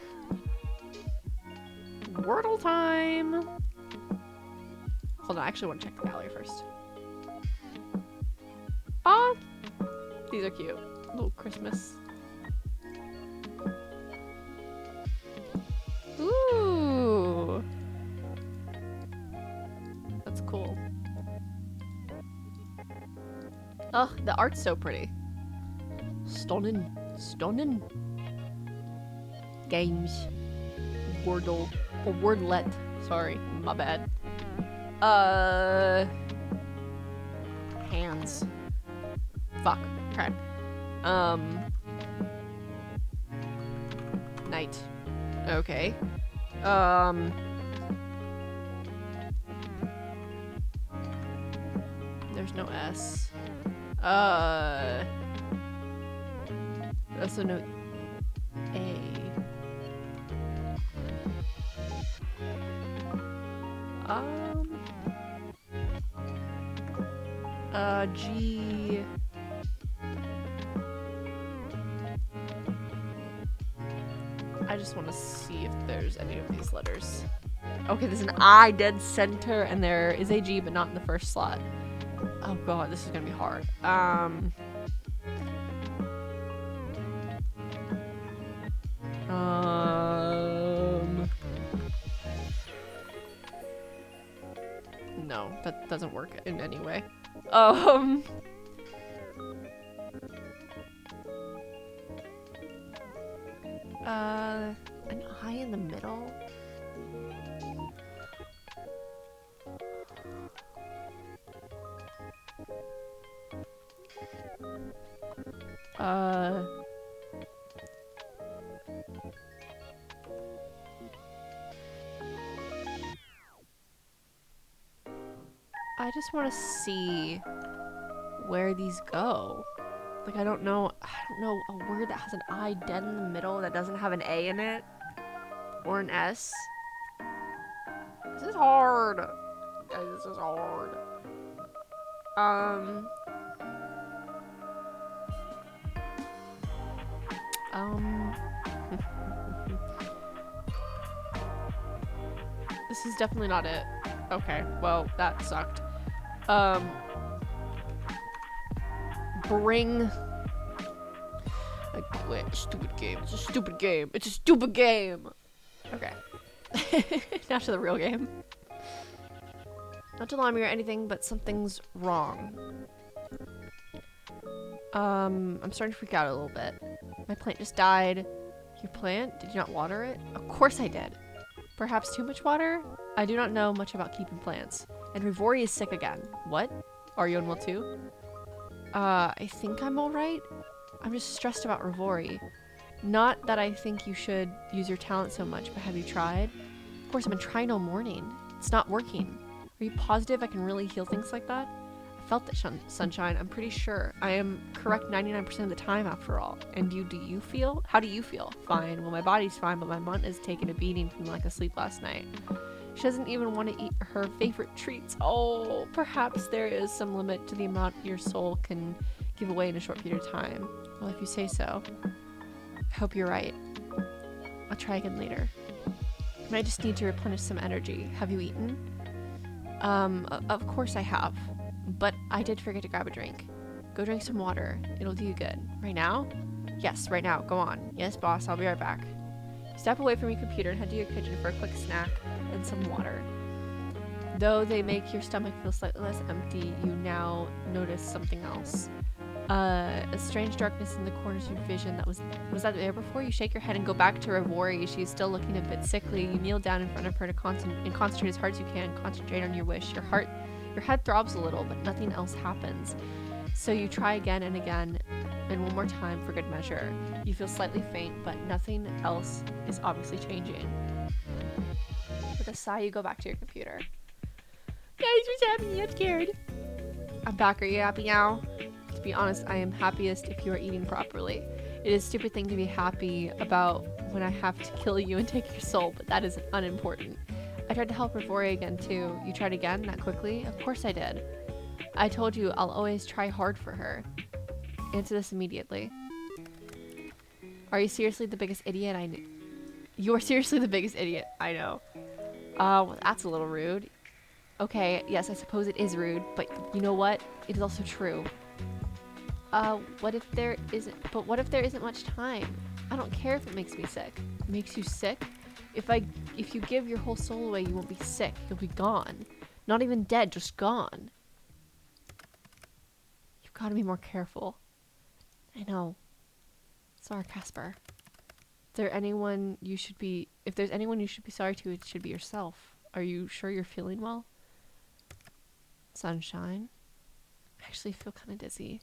Wordle time! Hold on, I actually want to check the gallery first. Ah! These are cute. Little Christmas. Ooh! That's cool. Oh, the art's so pretty. Stunning. Stunning. Games. Wordle. Or wordlet. Sorry, my bad. Hands. Fuck. Crap. Night. Okay. There's no S. Also no A. G. I just want to see if there's any of these letters. Okay, there's an I dead center, and there is a G, but not in the first slot. Oh god, this is gonna be hard. No, that doesn't work in any way. An in the middle? I just want to see where these go. Like, I don't know a word that has an I dead in the middle that doesn't have an A in it. Or an S. This is hard. Guys, this is hard. This is definitely not it. Okay, well, that sucked. Bring. I quit. Stupid game. It's a stupid game. It's a stupid game. Okay. Now to the real game. Not to alarm you or anything, but something's wrong. I'm starting to freak out a little bit. My plant just died. Your plant? Did you not water it? Of course I did. Perhaps too much water? I do not know much about keeping plants. And Rivori is sick again. What? Are you unwell too? I think I'm alright. I'm just stressed about Rivori. Not that I think you should use your talent so much, but have you tried? Of course, I've been trying all morning. It's not working. Are you positive I can really heal things like that? I felt that sunshine. I'm pretty sure. I am correct 99% of the time after all. And do you feel? How do you feel? Fine. Well, my body's fine, but my mind is taking a beating from lack of sleep last night. She doesn't even want to eat her favorite treats. Oh, perhaps there is some limit to the amount your soul can give away in a short period of time. Well, if you say so. I hope you're right. I'll try again later. I just need to replenish some energy. Have you eaten? Of course I have. But I did forget to grab a drink. Go drink some water. It'll do you good. Right now? Yes, right now. Go on. Yes, boss. I'll be right back. Step away from your computer and head to your kitchen for a quick snack and some water. Though they make your stomach feel slightly less empty, you now notice something else. A strange darkness in the corners of your vision. Was that there before? You shake your head and go back to Rivori. She's still looking a bit sickly. You kneel down in front of her to concentrate as hard as you can. Concentrate on your wish. Your head throbs a little, but nothing else happens. So you try again and again, and one more time for good measure. You feel slightly faint, but nothing else is obviously changing. With a sigh, you go back to your computer. Guys, what's happening? I'm scared. I'm back. Are you happy now? To be honest, I am happiest if you are eating properly. It is a stupid thing to be happy about when I have to kill you and take your soul, but that is unimportant. I tried to help Rivori again too. You tried again? That quickly? Of course I did. I told you I'll always try hard for her. Answer this immediately. Are you seriously the biggest idiot I know? You are seriously the biggest idiot I know. Well, that's a little rude. Okay, yes, I suppose it is rude, but you know what? It is also true. What if there isn't much time? I don't care if it makes me sick. It makes you sick? If you give your whole soul away, you won't be sick. You'll be gone. Not even dead, just gone. You've got to be more careful. I know. Sorry, Casper. If there's anyone you should be sorry to, it should be yourself. Are you sure you're feeling well? Sunshine. I actually feel kind of dizzy.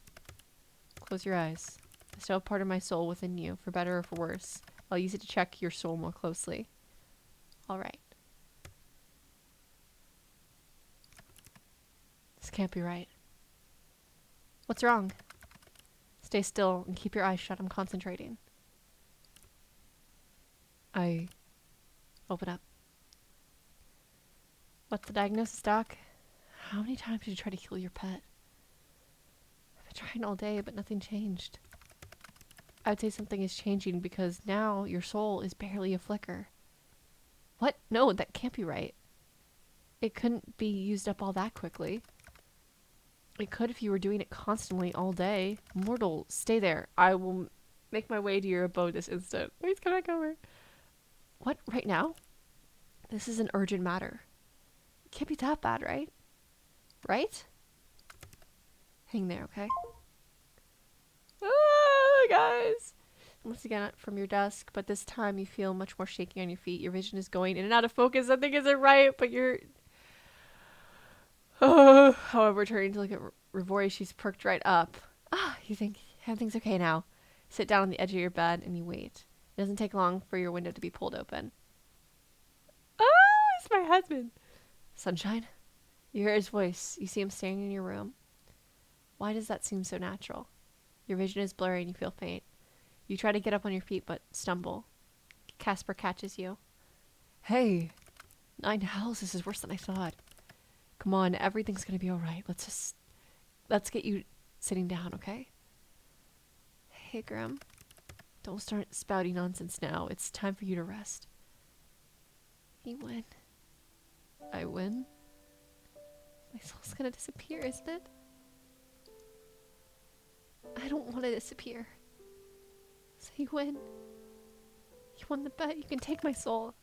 Close your eyes. I still have part of my soul within you, for better or for worse. I'll use it to check your soul more closely. Alright. This can't be right. What's wrong? Stay still and keep your eyes shut. I'm concentrating. Open up. What's the diagnosis, Doc? How many times did you try to heal your pet? I've been trying all day, but nothing changed. I'd say something is changing because now your soul is barely a flicker. What? No, that can't be right. It couldn't be used up all that quickly. It could if you were doing it constantly all day. Mortal, stay there. I will make my way to your abode this instant. Please come back over. What? Right now? This is an urgent matter. It can't be that bad, right? Right? Hang there, okay? Ah, guys. once again from your desk, but this time you feel much more shaky on your feet. Your vision is going in and out of focus. Something isn't right, but you're... However, turning to look at Rivori, she's perked right up. You think everything's okay now. Sit down on the edge of your bed and you wait. It doesn't take long for your window to be pulled open. It's my husband. Sunshine? You hear his voice. You see him standing in your room. Why does that seem so natural? Your vision is blurry and you feel faint. You try to get up on your feet but stumble. Casper catches you. Hey! 9 hells, this is worse than I thought. Come on, everything's gonna be alright. Let's get you sitting down, okay? Hey, Grimm. Don't start spouting nonsense now. It's time for you to rest. You win. I win? My soul's gonna disappear, isn't it? I don't want to disappear. So you win. You won the bet. You can take my soul.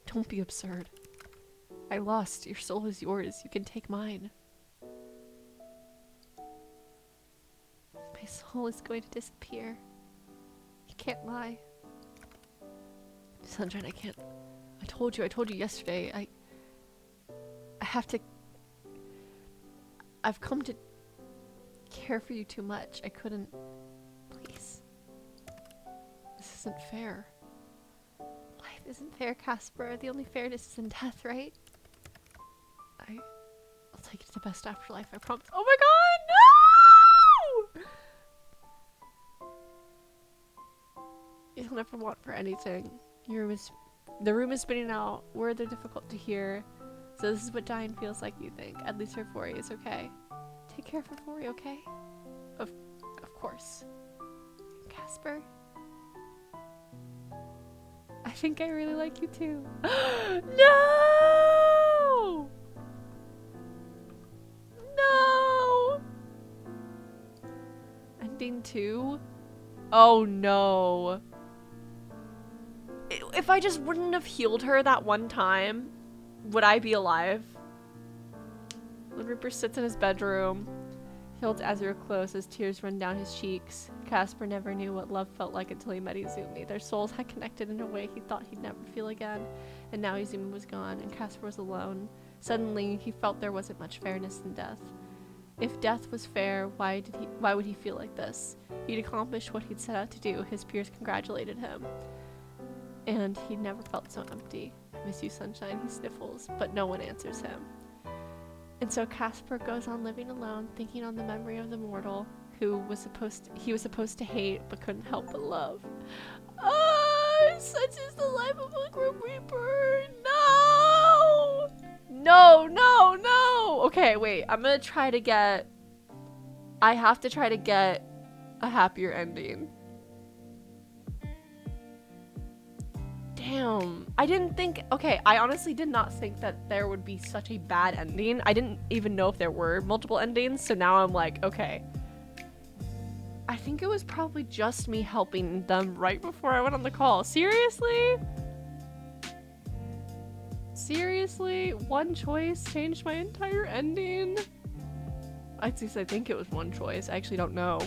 Don't be absurd. I lost. Your soul is yours. You can take mine. My soul is going to disappear. You can't lie. Sunshine, I can't. I told you yesterday. I have to. I've come to care for you too much. I couldn't. Please. This isn't fair. Life isn't fair, Casper. The only fairness is in death, right? I'll take you to the best afterlife, I promise. Oh my god, no! You'll never want for anything. The room is spinning out. Words are difficult to hear. So this is what dying feels like, you think. At least Rivori is okay. Take care of Rivori, okay? Of course. Casper? I think I really like you too. No! No! Ending 2? Oh no. If I just wouldn't have healed her that one time, would I be alive? The Reaper sits in his bedroom. He holds Azura close as tears run down his cheeks. Casper never knew what love felt like until he met Izumi. Their souls had connected in a way he thought he'd never feel again. And now Izumi was gone, and Casper was alone. Suddenly, he felt there wasn't much fairness in death. If death was fair, why would he feel like this? He'd accomplished what he'd set out to do. His peers congratulated him. And he'd never felt so empty. I miss you, Sunshine, he sniffles, but no one answers him. And so Casper goes on living alone, thinking on the memory of the mortal who he was supposed to hate but couldn't help but love. Such is the life of a Grim Reaper. No! No! Okay, wait. I have to try to get a happier ending. Damn. I honestly did not think that there would be such a bad ending. I didn't even know if there were multiple endings, so now I'm like, okay. I think it was probably just me helping them right before I went on the call. Seriously? Seriously? One choice changed my entire ending? At least I think it was one choice. I actually don't know.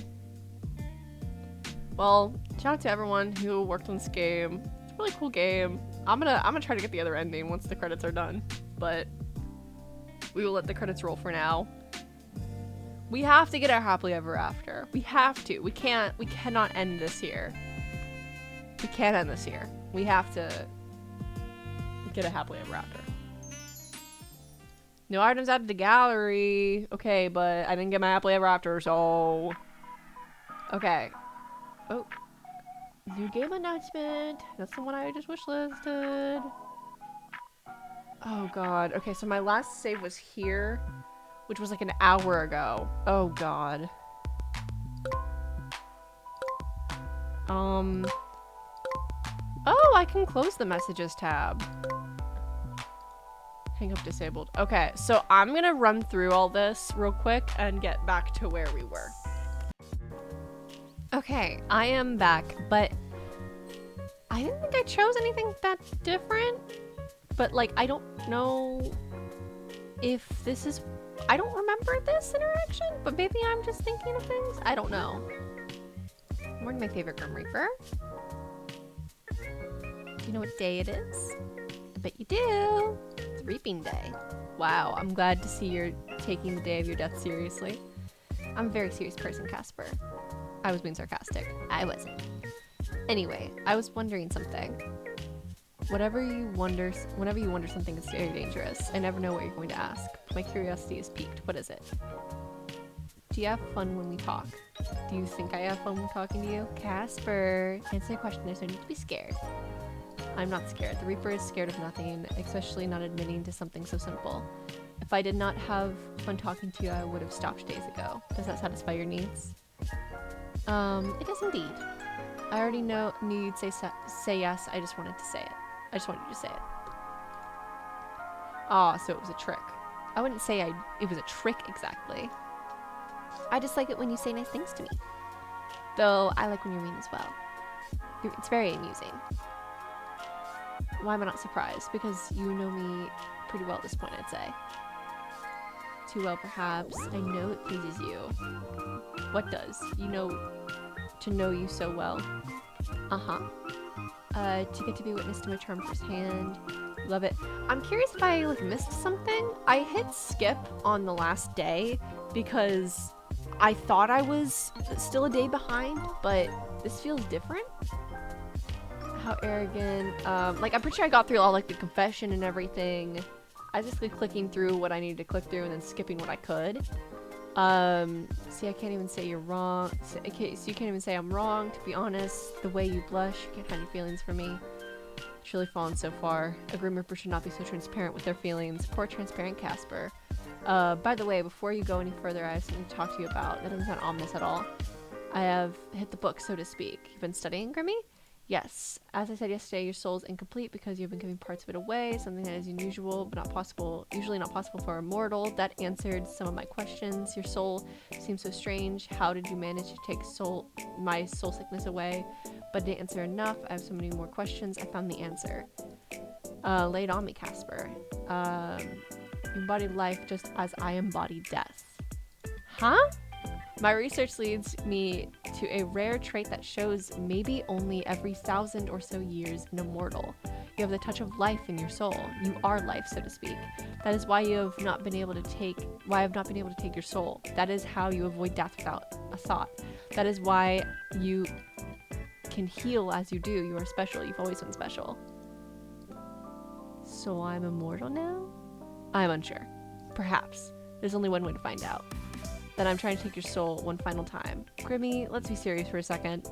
Well, shout out to everyone who worked on this game. It's a really cool game. I'm gonna try to get the other ending once the credits are done, but we will let the credits roll for now. We have to get our happily ever after. We have to. We cannot end this here. We can't end this here. We have to get a happily ever after. No items added to gallery. Okay, but I didn't get my happily ever after, so okay. Oh. New game announcement. That's the one I just wishlisted. Oh god. Okay, so my last save was here, which was like an hour ago. Oh god. Oh, I can close the messages tab. Hang up disabled. Okay, so I'm gonna run through all this real quick and get back to where we were. Okay, I am back, but I didn't think I chose anything that different. But like, I don't know if this is, I don't remember this interaction, but maybe I'm just thinking of things. I don't know. Morning, my favorite Grim Reaper. Do you know what day it is? I bet you do. It's Reaping Day. Wow, I'm glad to see you're taking the day of your death seriously. I'm a very serious person, Casper. I was being sarcastic. I wasn't. Anyway, I was wondering something. Whenever you wonder something is very dangerous, I never know what you're going to ask. My curiosity is piqued. What is it? Do you have fun when we talk? Do you think I have fun when talking to you? Casper, answer the question. There's no need to be scared. I'm not scared. The Reaper is scared of nothing, especially not admitting to something so simple. If I did not have fun talking to you, I would have stopped days ago. Does that satisfy your needs? It does indeed. I already knew you'd say yes. I just wanted to say it. I just wanted you to say it. Ah, so it was a trick. I wouldn't say it was a trick exactly. I just like it when you say nice things to me. Though I like when you're mean as well. It's very amusing. Why am I not surprised? Because you know me pretty well at this point, I'd say. Too well, perhaps. I know it pleases you. What does? To know you so well. To get to be witness to my charm firsthand. Love it. I'm curious if I missed something. I hit skip on the last day because I thought I was still a day behind, but this feels different. How arrogant. I'm pretty sure I got through all the confession and everything. I was just clicking through what I needed to click through and then skipping what I could. See, I can't even say you're wrong. So you can't even say I'm wrong, to be honest. The way you blush, you can't hide your feelings for me. It's really fallen so far. A Grim Reaper should not be so transparent with their feelings. Poor transparent Casper. By the way, before you go any further, I have something to talk to you about. That doesn't sound ominous at all. I have hit the book, so to speak. You've been studying, Grimmy? Yes. As I said yesterday, your soul is incomplete because you've been giving parts of it away, something that is unusual but usually not possible for a mortal. That answered some of my questions. Your soul seems so strange. How did you manage to take my soul sickness away? But didn't answer enough. I have so many more questions. I found the answer. Lay it on me, Casper. You embodied life just as I embodied death. Huh? My research leads me to a rare trait that shows maybe only every 1,000 or so years in a mortal. You have the touch of life in your soul. You are life, so to speak. That is why I have not been able to take your soul. That is how you avoid death without a thought. That is why you can heal as you do. You are special. You've always been special. So I'm immortal now? I'm unsure. Perhaps. There's only one way to find out. Then I'm trying to take your soul one final time. Grimmy, let's be serious for a second.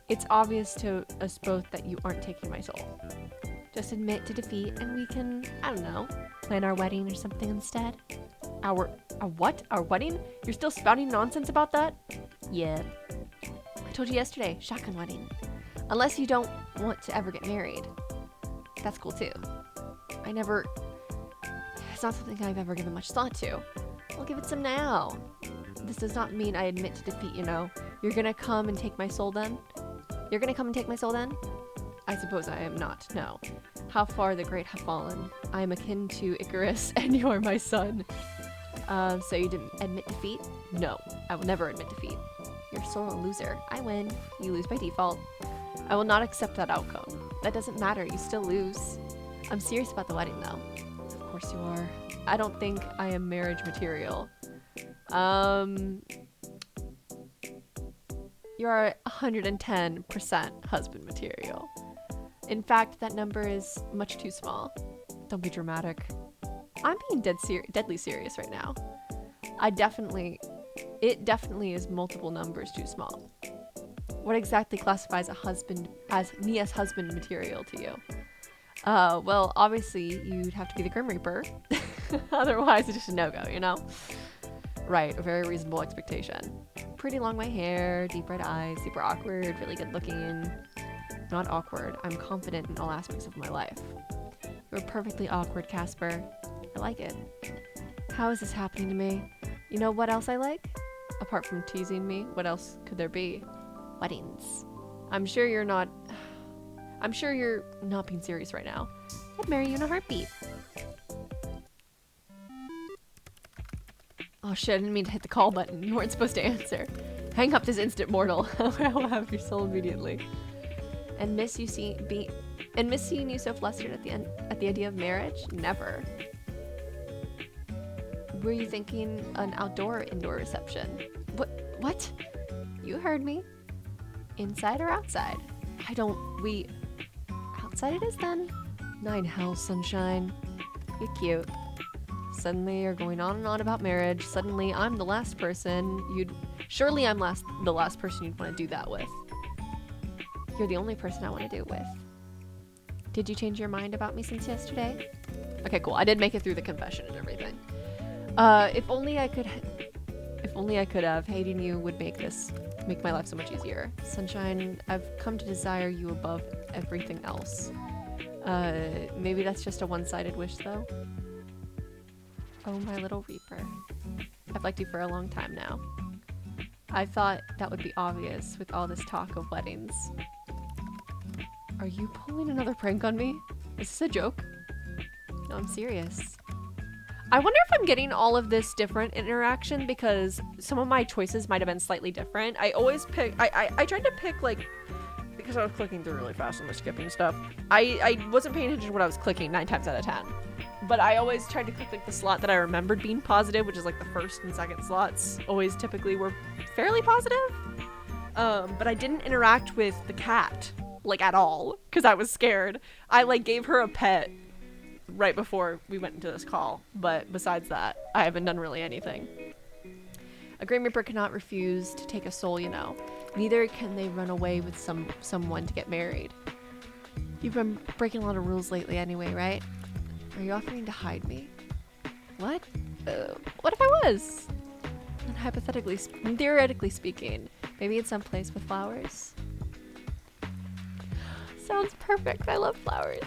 It's obvious to us both that you aren't taking my soul. Just admit to defeat and we can, I don't know, plan our wedding or something instead. Our what? Our wedding? You're still spouting nonsense about that? Yeah. I told you yesterday, shotgun wedding. Unless you don't want to ever get married. That's cool too. It's not something I've ever given much thought to. I'll give it some now. This does not mean I admit to defeat, You're gonna come and take my soul then? I suppose I am not, no. How far the great have fallen. I am akin to Icarus, and you are my son. So you didn't admit defeat? No, I will never admit defeat. You're so a loser. I win. You lose by default. I will not accept that outcome. That doesn't matter, you still lose. I'm serious about the wedding, though. Of course you are. I don't think I am marriage material. You're 110% husband material. In fact, that number is much too small. Don't be dramatic. I'm being deadly serious right now. It definitely is multiple numbers too small. What exactly classifies me as husband material to you? Well, obviously, you'd have to be the Grim Reaper. Otherwise, it's just a no-go, Right, a very reasonable expectation. Pretty long white hair, deep red eyes, super awkward, really good looking. Not awkward. I'm confident in all aspects of my life. You're perfectly awkward, Casper. I like it. How is this happening to me? You know what else I like? Apart from teasing me, what else could there be? Weddings. I'm sure you're not being serious right now. I'd marry you in a heartbeat. Oh shit, I didn't mean to hit the call button. You weren't supposed to answer. Hang up this instant mortal. I will have your soul immediately. And miss seeing you so flustered at the idea of marriage? Never. Were you thinking an outdoor or indoor reception? What? You heard me. Inside or outside? Outside it is then. 9 hells, sunshine. You're cute. Suddenly you're going on and on about marriage. Suddenly I'm the last person surely I'm the last person you'd want to do that with. You're the only person I want to do it with. Did you change your mind about me since yesterday? Okay, cool. I did make it through the confession and everything. If only I could have. Hating you would make my life so much easier. Sunshine, I've come to desire you above everything else. Maybe that's just a one-sided wish though. Oh, my little reaper. I've liked you for a long time now. I thought that would be obvious with all this talk of weddings. Are you pulling another prank on me? Is this a joke? No, I'm serious. I wonder if I'm getting all of this different interaction because some of my choices might have been slightly different. I always pick, I tried to pick like, because I was clicking through really fast and was skipping stuff. I wasn't paying attention to what I was clicking 9 times out of 10. But I always tried to click like the slot that I remembered being positive, which is like the first and second slots always typically were fairly positive. But I didn't interact with the cat like at all because I was scared. I like gave her a pet right before we went into this call, but besides that, I haven't done really anything. A Grim Reaper cannot refuse to take a soul, you know. Neither can they run away with someone to get married. You've been breaking a lot of rules lately anyway, right? Are you offering to hide me? What? What if I was? And theoretically speaking, maybe in some place with flowers. Sounds perfect. I love flowers.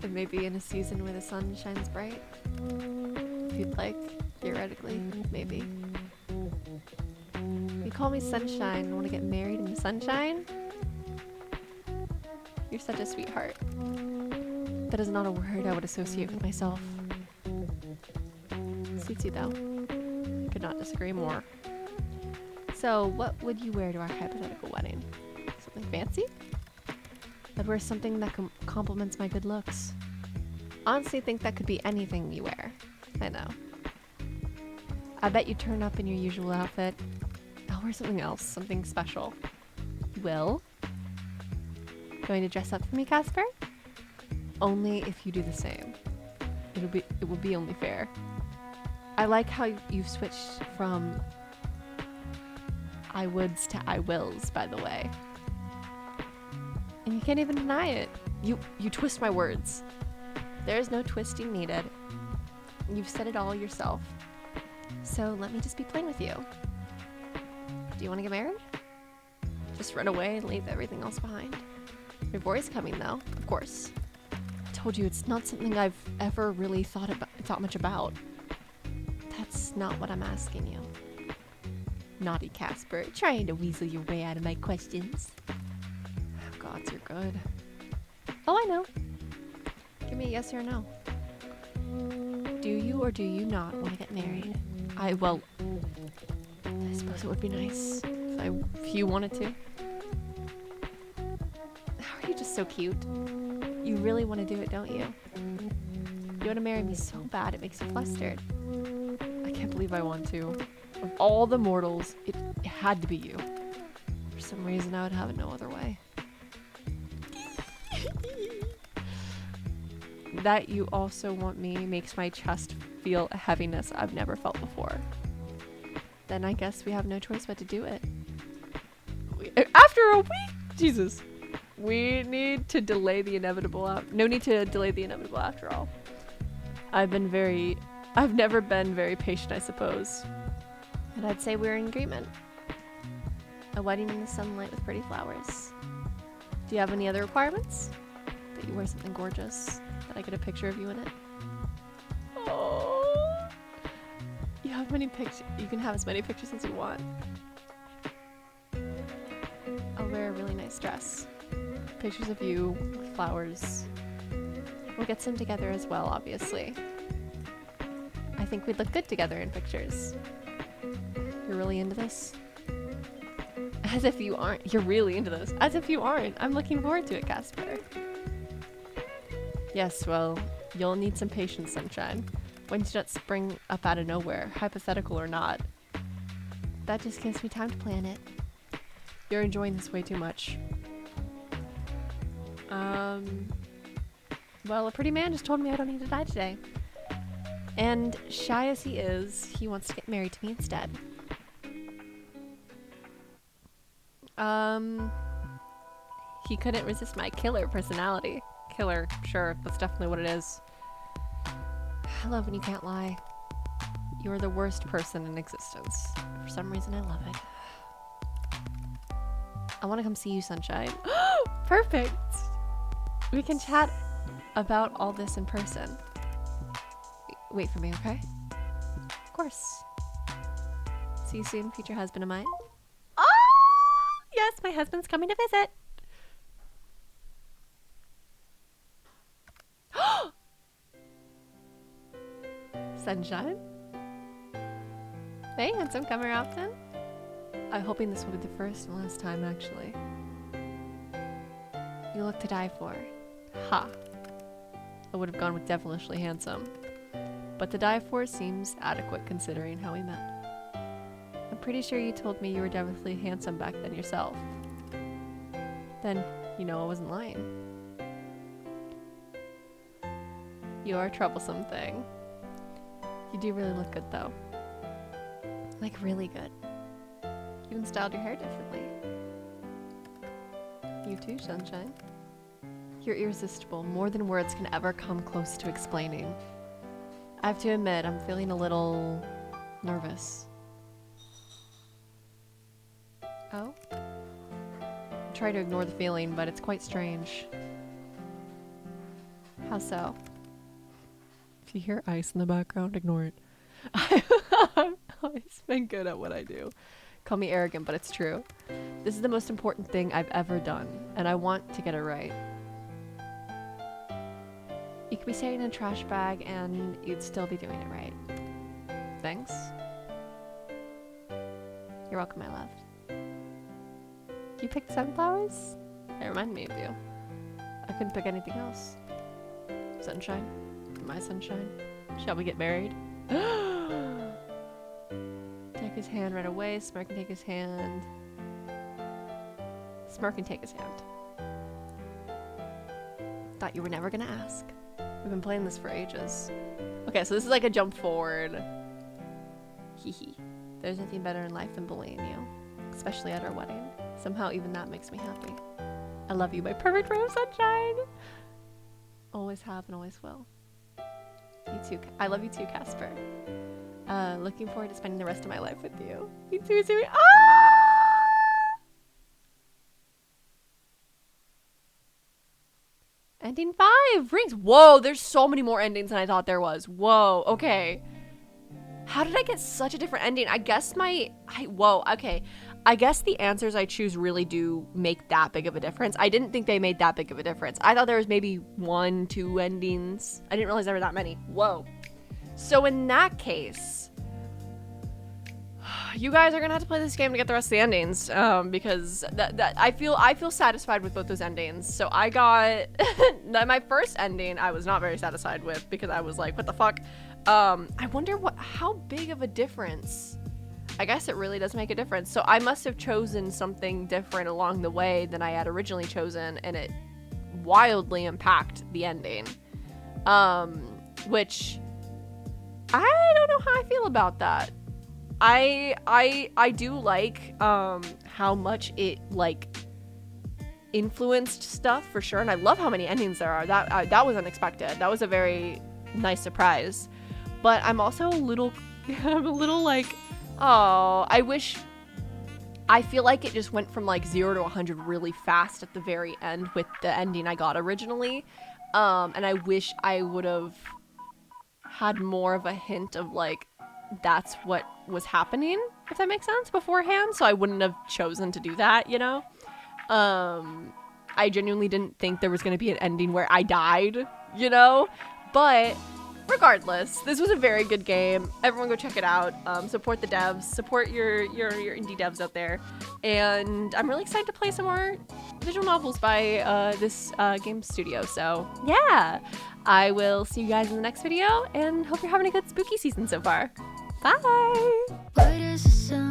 And maybe in a season where the sun shines bright. If you'd like, theoretically, maybe. You call me sunshine and want to get married in the sunshine? You're such a sweetheart. That is not a word I would associate with myself. Suits you though. Could not disagree more. So, what would you wear to our hypothetical wedding? Something fancy? I'd wear something that complements my good looks. Honestly, think that could be anything you wear. I know. I bet you turn up in your usual outfit. I'll wear something else, something special. Will? Going to dress up for me, Casper? Only if you do the same. It will be only fair. I like how you've switched from I woulds to I wills, by the way. And you can't even deny it. You twist my words. There is no twisting needed. You've said it all yourself. So let me just be plain with you. Do you want to get married? Just run away and leave everything else behind. Your boy's coming though, of course. I told you it's not something I've ever really thought much about. That's not what I'm asking you. Naughty Casper, trying to weasel your way out of my questions. Oh, gods, you're good. Oh, I know. Give me a yes or a no. Do you or do you not want to get married? I suppose it would be nice if you wanted to. How are you just so cute? You really want to do it, don't you? You want to marry me so bad it makes you flustered. I can't believe I want to. Of all the mortals, it had to be you. For some reason, I would have it no other way. That you also want me makes my chest feel a heaviness I've never felt before. Then I guess we have no choice but to do it. After a week? Jesus. We need to delay the inevitable. No need to delay the inevitable after all. I've never been very patient, I suppose. And I'd say we're in agreement. A wedding in the sunlight with pretty flowers. Do you have any other requirements? That you wear something gorgeous. That I get a picture of you in it. Oh. You have many pictures. You can have as many pictures as you want. I'll wear a really nice dress. Pictures of you with flowers. We'll get some together as well, obviously. I think we'd look good together in pictures. You're really into this? As if you aren't. You're really into this. As if you aren't. I'm looking forward to it, Casper. Yes, well, you'll need some patience, Sunshine. When you don't spring up out of nowhere, hypothetical or not. That just gives me time to plan it. You're enjoying this way too much. Well, a pretty man just told me I don't need to die today. And shy as he is, he wants to get married to me instead. He couldn't resist my killer personality. Killer, sure, that's definitely what it is. I love when you can't lie. You're the worst person in existence. For some reason, I love it. I want to come see you, Sunshine. Perfect! We can chat about all this in person. Wait for me, okay? Of course. See you soon, future husband of mine. Oh! Yes, my husband's coming to visit. Sunshine? Hey, handsome, come here often? I'm hoping this will be the first and last time, actually. You look to die for. Ha. I would have gone with devilishly handsome. But to die for seems adequate considering how we met. I'm pretty sure you told me you were devilishly handsome back then yourself. Then, you know I wasn't lying. You are a troublesome thing. You do really look good though. Like really good. You even styled your hair differently. You too, Sunshine. You're irresistible, more than words can ever come close to explaining. I have to admit, I'm feeling a little nervous. Oh? I try to ignore the feeling, but it's quite strange. How so? If you hear ice in the background, ignore it. I've always been good at what I do. Call me arrogant, but it's true. This is the most important thing I've ever done, and I want to get it right. You could be sitting in a trash bag and you'd still be doing it right. Thanks. You're welcome, my love. You picked sunflowers? They remind me of you. I couldn't pick anything else. Sunshine? My sunshine? Shall we get married? Take his hand right away. Smirk and take his hand. Smirk and take his hand. Thought you were never gonna ask. We've been playing this for ages. Okay, so this is like a jump forward. Hee hee. There's nothing better in life than bullying you. Especially at our wedding. Somehow even that makes me happy. I love you, my perfect ray of sunshine! Always have and always will. You too. I love you too, Casper. Looking forward to spending the rest of my life with you. You too, sweetie. Ah! Ending 5 rings. Whoa, there's so many more endings than I thought there was. Whoa, okay. How did I get such a different ending? I guess whoa, okay. I guess the answers I choose really do make that big of a difference. I didn't think they made that big of a difference. I thought there was maybe 1, 2 endings. I didn't realize there were that many. Whoa. So in that case, you guys are gonna have to play this game to get the rest of the endings, because I feel satisfied with both those endings. So I got my first ending I was not very satisfied with because I was like, what the fuck? I wonder how big of a difference. I guess it really does make a difference. So I must have chosen something different along the way than I had originally chosen, and it wildly impacted the ending. Which I don't know how I feel about that. I do like how much it like influenced stuff for sure, and I love how many endings there are. That was unexpected. That was a very nice surprise. But I'm also a little like, oh, I feel like it just went from like 0 to 100 really fast at the very end with the ending I got originally. And I wish I would have had more of a hint of like, that's what was happening, if that makes sense, beforehand. So I wouldn't have chosen to do that, you know? I genuinely didn't think there was going to be an ending where I died, you know? But regardless, this was a very good game. Everyone go check it out. Support the devs, support your indie devs out there. And I'm really excited to play some more visual novels by this game studio. So yeah, I will see you guys in the next video and hope you're having a good spooky season so far. Bye! What is the sun?